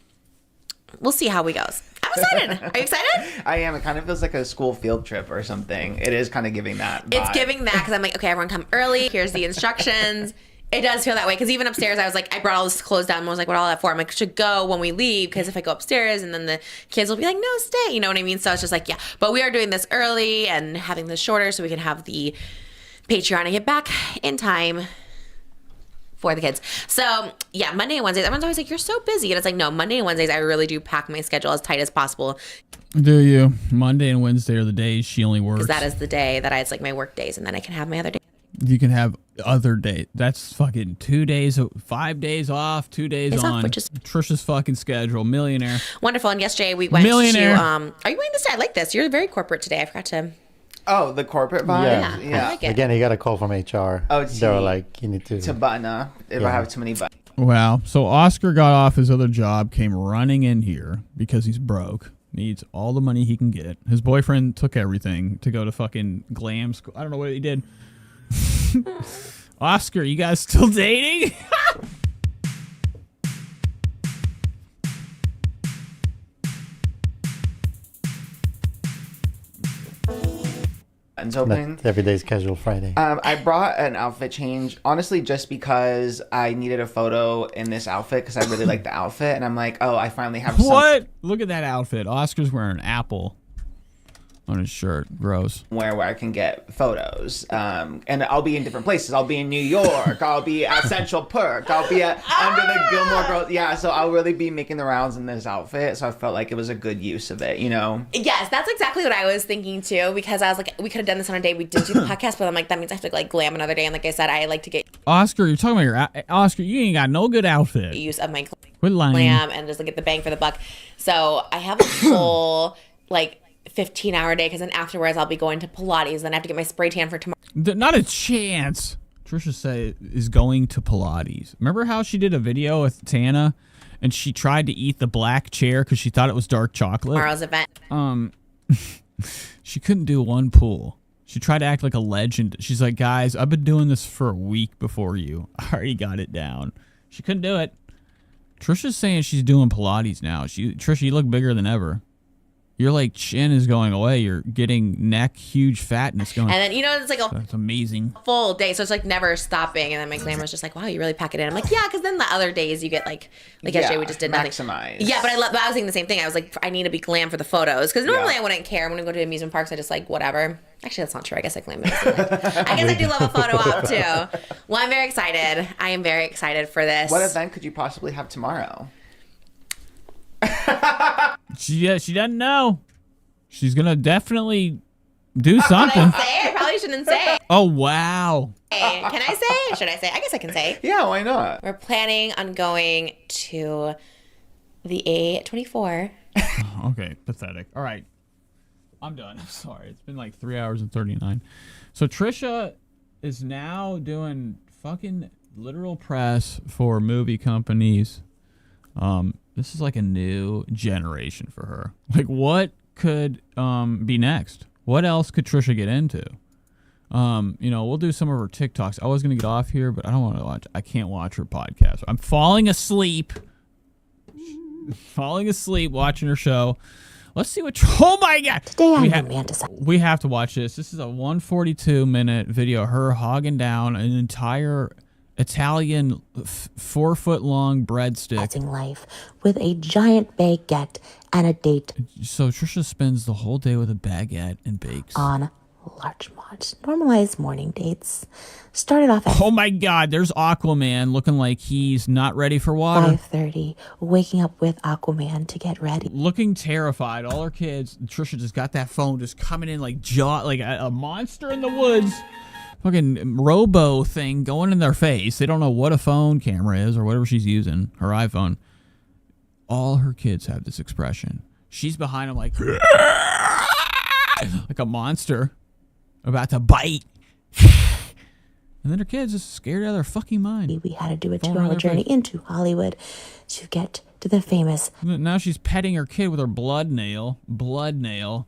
We'll see how we goes. I'm excited. Are you excited? I am. It kind of feels like a school field trip or something. It is kind of giving that vibe. It's giving that because I'm like, okay, everyone come early. Here's the instructions. It does feel that way because even upstairs, I was like, I brought all this clothes down and was like, what all that for? I'm like, should go when we leave because if I go upstairs and then the kids will be like, no, stay. You know what I mean? So it's just like, yeah. But we are doing this early and having this shorter so we can have the Patreon and get back in time for the kids. So yeah, Monday and Wednesdays, everyone's always like, you're so busy. And it's like, no, Monday and Wednesdays, I really do pack my schedule as tight as possible. Do you? Monday and Wednesday are the days she only works. Because that is the day that it's like my work days and then I can have my other day. You can have other days. That's fucking 2 days, 5 days off, 2 days Days off, on. which is- Trisha's fucking schedule. Millionaire. Wonderful. And yesterday we went Millionaire. to, are you wearing this? I like this. You're very corporate today. I forgot to. Oh, the corporate vibe? Yeah, I like it. Again, he got a call from HR. Oh, they were like, you need to button up if I have too many buttons. Wow. So Oscar got off his other job, came running in here because he's broke, needs all the money he can get. His boyfriend took everything to go to fucking glam school. I don't know what he did. Oscar, you guys still dating? Buttons open. That's every day's casual Friday. I brought an outfit change, honestly, just because I needed a photo in this outfit because I really like the outfit, and I'm like, oh, I finally have What? Look at that outfit. Oscar's wearing an apple on his shirt. Gross. where I can get photos. And I'll be in different places. I'll be in New York. I'll be at Central Perk. I'll be at under the Gilmore Girls. Yeah, so I'll really be making the rounds in this outfit. So I felt like it was a good use of it, you know? Yes, that's exactly what I was thinking too, because I was like, we could have done this on a day we did do the podcast, but I'm like, that means I have to like glam another day. And like I said, I like to get Oscar, you're talking about your Oscar. You ain't got no good outfit. use of my Quit lying. glam and just like get the bang for the buck. So I have a full like 15-hour day because then afterwards I'll be going to Pilates. Then I have to get my spray tan for tomorrow. Not a chance. Trisha say is going to Pilates. Remember how she did a video with Tana and she tried to eat the black chair because she thought it was dark chocolate? Tomorrow's event. She couldn't do one pull. She tried to act like a legend. She's like, guys, I've been doing this for a week before you. I already got it down. She couldn't do it. Trisha's saying she's doing Pilates now. Trisha, you look bigger than ever. Your like chin is going away. You're getting neck huge fatness going. And then you know it's like a That's amazing. full day, so it's like never stopping. And then my glam was just like, wow, you really pack it in. I'm like, yeah, because then the other days you get like yesterday we just did nothing. Maximize. Yeah, but I was thinking the same thing. I was like, I need to be glam for the photos because normally I wouldn't care when we go to amusement parks. I just like whatever. Actually, that's not true. I guess I glam. I guess I do love a photo op too. Well, I'm very excited. I am very excited for this. What event could you possibly have tomorrow? She doesn't know. She's gonna definitely do something. Can I say? I probably shouldn't say. Oh wow. Hey, can I say? Should I say? I guess I can say. Yeah, why not? We're planning on going to the A24. Okay, pathetic. All right. I'm done. I'm sorry. It's been like 3 hours and 39. So Trisha is now doing fucking literal press for movie companies. This is like a new generation for her. Like what could be next? What else could Trisha get into? We'll do some of her TikToks. I was gonna get off here, but I don't want to watch. I can't watch her podcast. I'm falling asleep. Falling asleep watching her show. Let's see what. Oh my god! Today we have to watch this. This is a 142-minute video. Her hogging down an entire Italian 4-foot-long breadstick. Life with a giant baguette and a date So Trisha spends the whole day with a baguette and bakes on large mod. Normalized morning dates. Started off at Oh my God, there's Aquaman looking like he's not ready for water. 5:30, waking up with Aquaman to get ready. Looking terrified. All her kids. Trisha just got that phone just coming in like a monster in the woods. Fucking robo thing going in their face. They don't know what a phone camera is or whatever she's using, her iPhone. All her kids have this expression. She's behind them like a monster about to bite. And then her kids just scared out of their fucking mind. We had to do a 2-hour journey into Hollywood to get to the famous. Now she's petting her kid with her blood nail. Blood nail.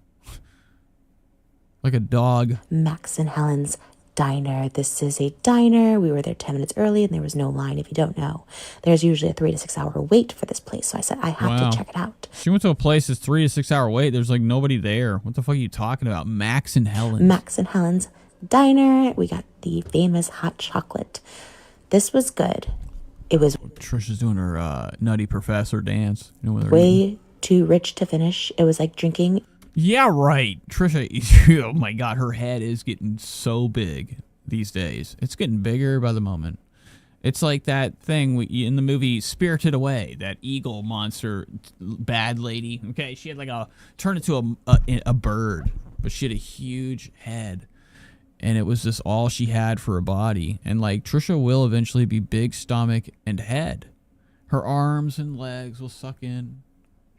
Like a dog. Max and Helen's Diner. This is a diner. We were there 10 minutes early and there was no line. If you don't know, there's usually a 3 to 6 hour wait for this place. So I said, I have to check it out. She went to a place that's 3 to 6 hour wait. There's like nobody there. What the fuck are you talking about? Max and Helen's. Max and Helen's Diner. We got the famous hot chocolate. This was good. It was Trisha's doing her Nutty Professor dance. You know what way too rich to finish. It was like drinking. Yeah, right. Trisha, oh my God, her head is getting so big these days. It's getting bigger by the moment. It's like that thing in the movie Spirited Away, that eagle monster bad lady. Okay, she had like turned into a bird, but she had a huge head. And it was just all she had for a body. And like Trisha will eventually be big stomach and head. Her arms and legs will suck in.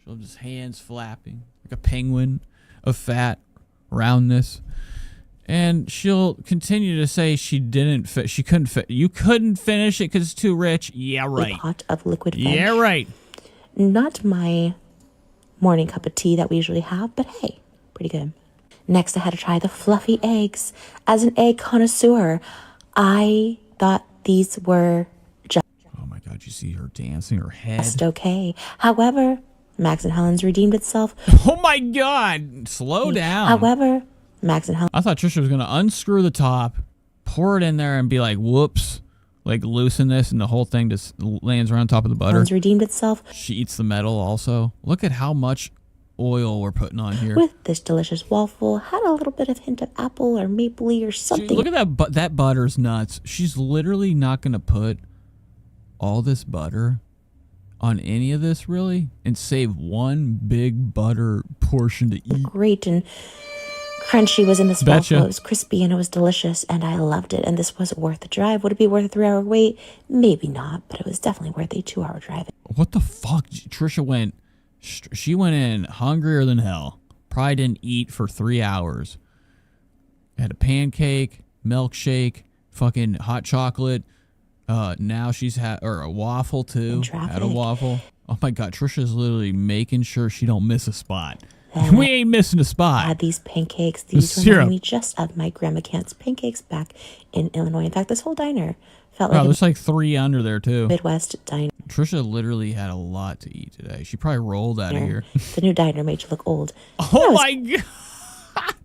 She'll have just hands flapping like a penguin of fat roundness. And she'll continue to say she couldn't you couldn't finish it because it's too rich. Yeah, right. A pot of liquid veg. Yeah, right. Not my morning cup of tea that we usually have, but hey, pretty good. Next, I had to try the fluffy eggs. As an egg connoisseur, I thought these were just... Oh my God, you see her dancing, her head. Just okay. However, Max and Helen's redeemed itself. Oh my God, slow down. However, Max and Helen... I thought Trisha was going to unscrew the top, pour it in there, and be like, whoops, like loosen this, and the whole thing just lands around top of the butter. Helen's redeemed itself. She eats the metal also. Look at how much oil we're putting on here. With this delicious waffle, had a little bit of hint of apple or mapley or something. Look at that, that butter's nuts. She's literally not going to put all this butter on any of this, really, and save one big butter portion to eat. Great and crunchy was in this waffle. It was crispy and it was delicious, and I loved it. And this was worth the drive. Would it be worth a 3-hour wait? Maybe not, but it was definitely worth a 2-hour drive. What the fuck? Trisha went in hungrier than hell. Probably didn't eat for 3 hours. Had a pancake, milkshake, fucking hot chocolate. Now she's had a waffle too. Had a waffle. Oh my God, Trisha's literally making sure she don't miss a spot. We ain't missing a spot. I had these pancakes. These remind me just of my Grandma Kent's pancakes back in Illinois. In fact, this whole diner felt like there's like 3 under there too. Midwest diner. Trisha literally had a lot to eat today. She probably rolled out of here. The new diner made you look old. Oh my God.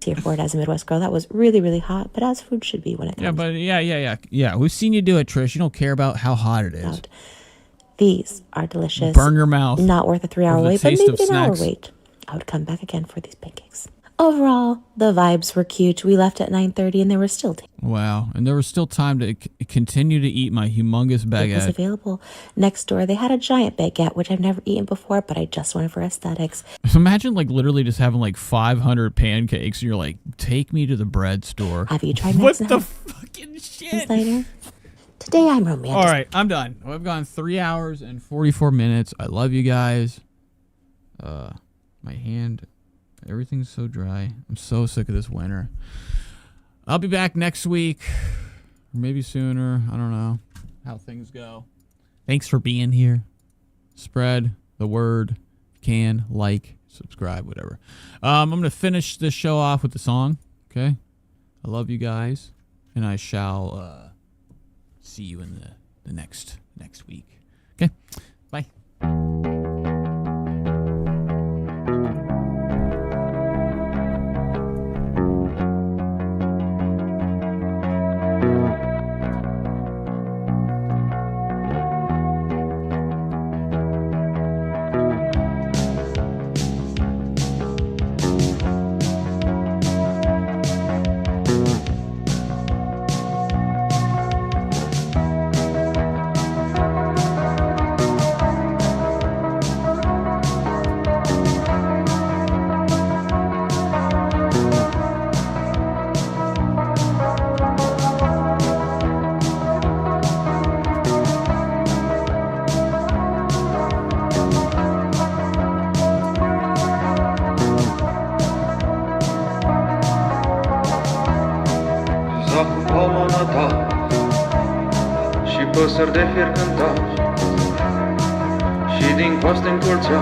Here for it as a Midwest girl. That was really, really hot, but as food should be when it comes. Yeah, but yeah. We've seen you do it, Trish. You don't care about how hot it is. These are delicious. Burn your mouth. Not worth a 3-hour wait, but maybe an hour wait. I would come back again for these pancakes. Overall, the vibes were cute. We left at 9:30 and there was still wow, and there was still time to continue to eat my humongous baguette. It was available. Next door, they had a giant baguette, which I've never eaten before, but I just wanted for aesthetics. So imagine like literally just having like 500 pancakes, and you're like, take me to the bread store. Have you tried What the fucking shit? Today I'm romantic. All right, I'm done. I've gone 3 hours and 44 minutes. I love you guys. My hand... Everything's so dry. I'm so sick of this winter. I'll be back next week. Or maybe sooner. I don't know how things go. Thanks for being here. Spread the word. Can, like, subscribe, whatever. I'm going to finish this show off with the song. Okay? I love you guys. And I shall see you in the next week. Okay? Bye. păsări de fier cânta și din coaste încolțea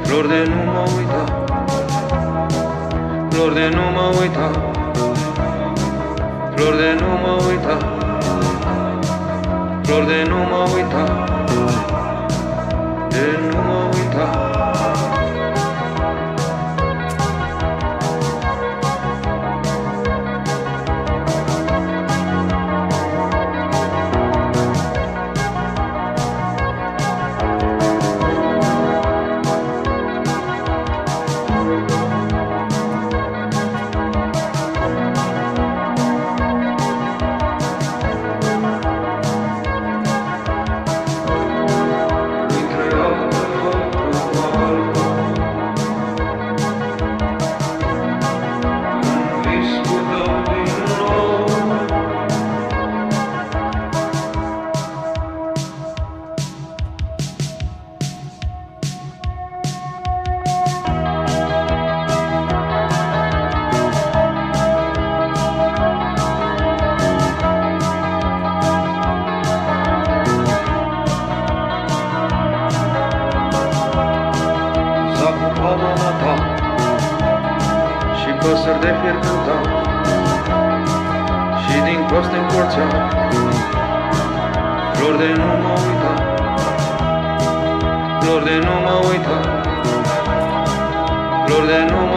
flori de nu mă uita, flori de nu mă uita, flori de nu mă uita, flori de nu mă uita, de nu mă uita. Păsări de fier cânta și din coaste încolțea flori de nu mă uita, flori de nu mă uita, flori de nu mă